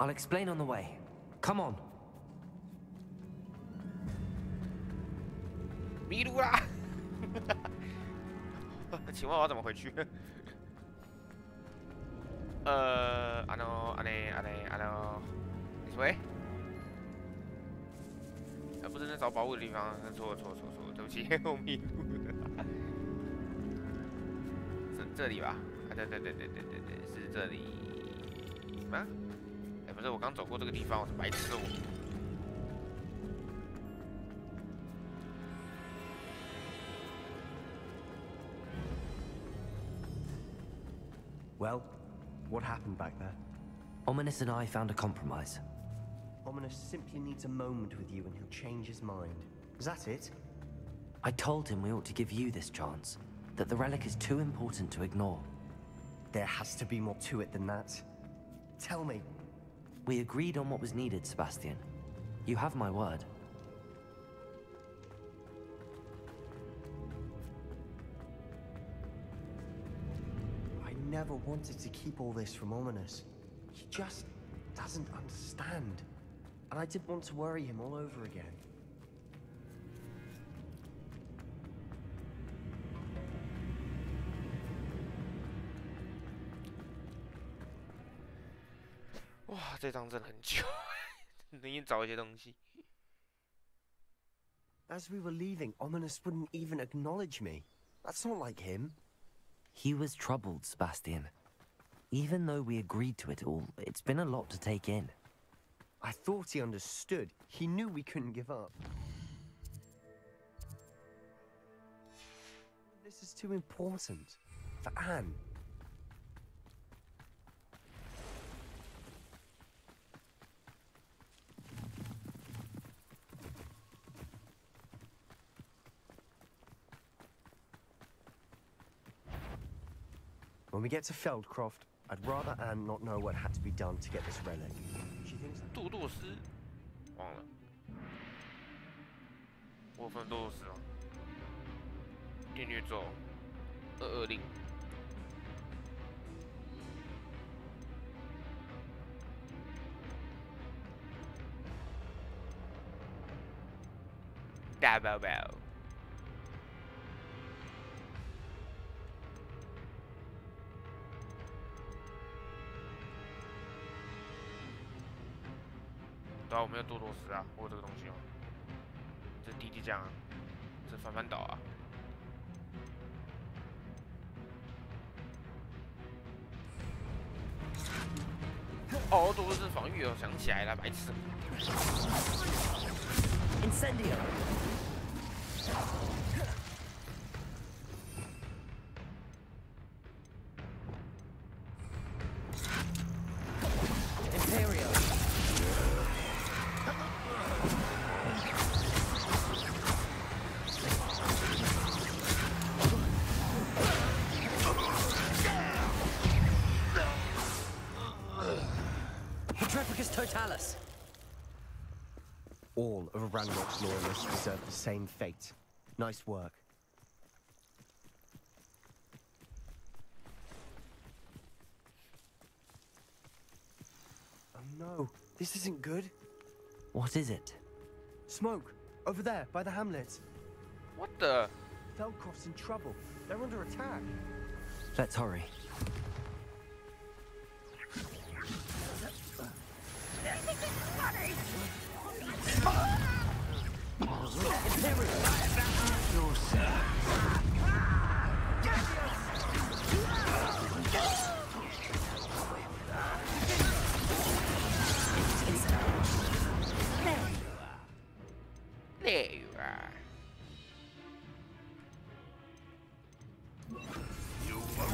I'll explain on the way. Come on. 迷路啦！请问我要怎么回去？你说？不是在找宝物的地方，错，对不起，我迷路了。这里吧？啊，对，是这里吗？哎，不是，我刚走过这个地方，我是白痴我。Well, what happened back there? Ominous and I found a compromise. Ominous simply needs a moment with you and he'll change his mind. Is that it? I told him we ought to give you this chance, that the relic is too important to ignore. There has to be more to it than that. Tell me. We agreed on what was needed, Sebastian. You have my word. I never wanted to keep all this from Ominous. He just doesn't understand. And I didn't want to worry him all over again. Wow, 这张真的很久，能找一些东西。As we were leaving, Ominous wouldn't even acknowledge me. That's not like him. He was troubled, Sebastian. Even though we agreed to it all, it's been a lot to take in. I thought he understood. He knew we couldn't give up. This is too important. For Anne. When we get to Feldcroft, I'd rather Anne not know what had to be done to get this relic. She thinks that... 杜杜斯，忘了，我分杜杜斯吗？电锯咒220。大宝宝。对啊，我没有多罗斯啊，我有这个东西哦。这滴滴酱啊，这翻翻倒啊。哦，多罗斯防御哦，想起来了，白痴。Incendio. Imperial. Petrificus Totalis. All of Ranrock's loyalists deserve the same fate. Nice work. Oh no, this isn't good. What is it? Smoke! Over there, by the hamlet. What the? Feldcroft's in trouble. They're under attack. Let's hurry. There you are. You won't.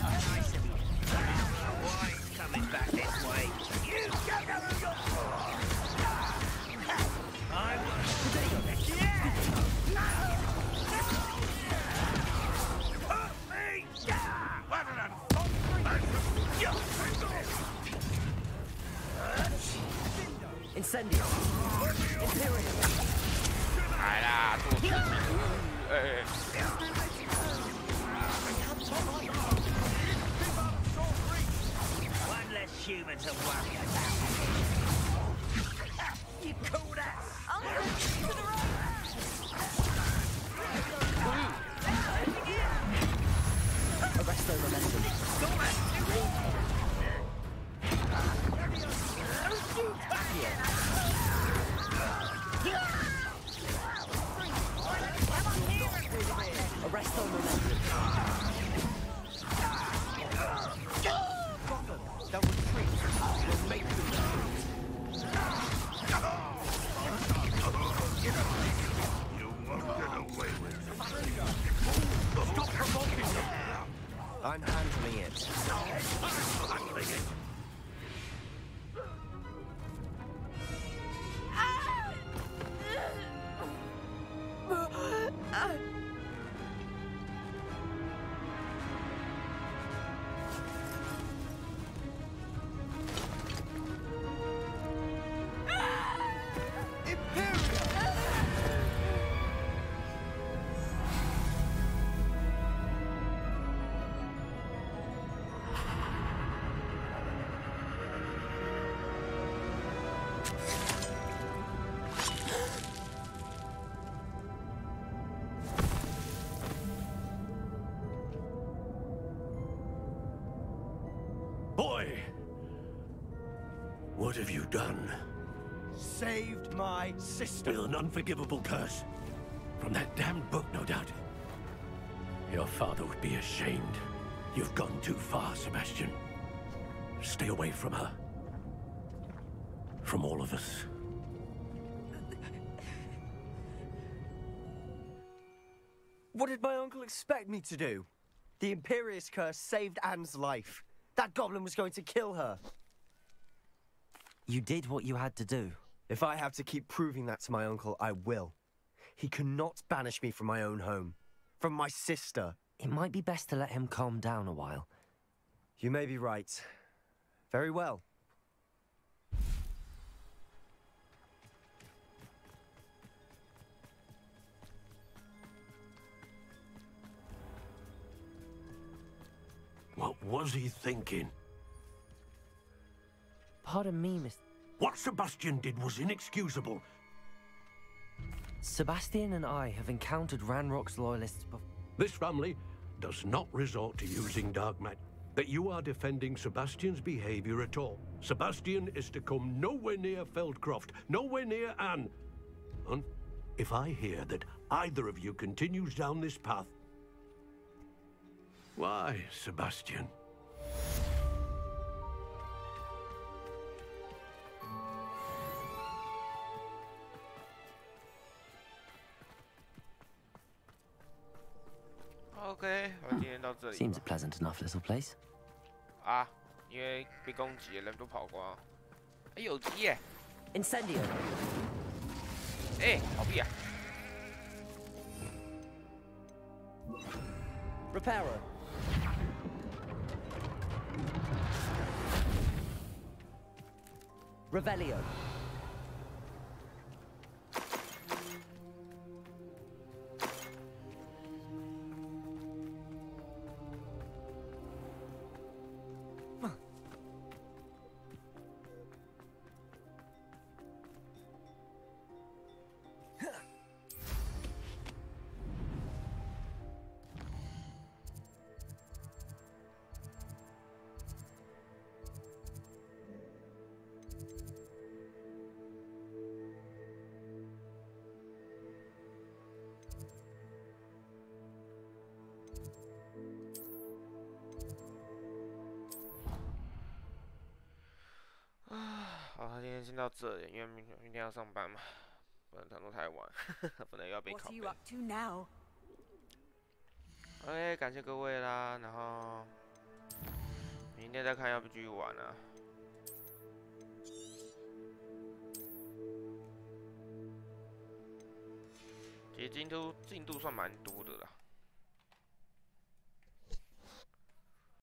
Why coming back this way? You don't know who you're for. I will. Put me down. Incendio. Imperial. 来啦，做事情。One less human to worry about. You call that? To the right. Arresto momentum. Arresto momentum. They'll retreat. We'll make them You won't get away with it. Stop provoking them! I'm handling it. Boy! What have you done? Saved my sister. With an unforgivable curse. From that damned book, no doubt. Your father would be ashamed. You've gone too far, Sebastian. Stay away from her. From all of us. What did my uncle expect me to do? The Imperious curse saved Anne's life. That goblin was going to kill her. You did what you had to do. If I have to keep proving that to my uncle, I will. He cannot banish me from my own home. From my sister. It might be best to let him calm down a while. You may be right. Very well. What was he thinking? Pardon me, Miss... What Sebastian did was inexcusable. Sebastian and I have encountered Ranrock's loyalists before. This family does not resort to using dark magic. That you are defending Sebastian's behavior at all. Sebastian is to come nowhere near Feldcroft, nowhere near Anne. And if I hear that either of you continues down this path... Why, Sebastian? OK， 我今天到这里。 Seems a pleasant enough little place. 啊，因为被攻击的人都跑光。哎，有鸡耶 Incendio. 哎，逃避啊！ Reparo. Revelio.好，今天先到这里，因为明天要上班嘛，不能躺到太晚，不能又要被拷贝。OK， 感谢各位啦，然后明天再看要不继续玩啊。其实进度算蛮多的啦。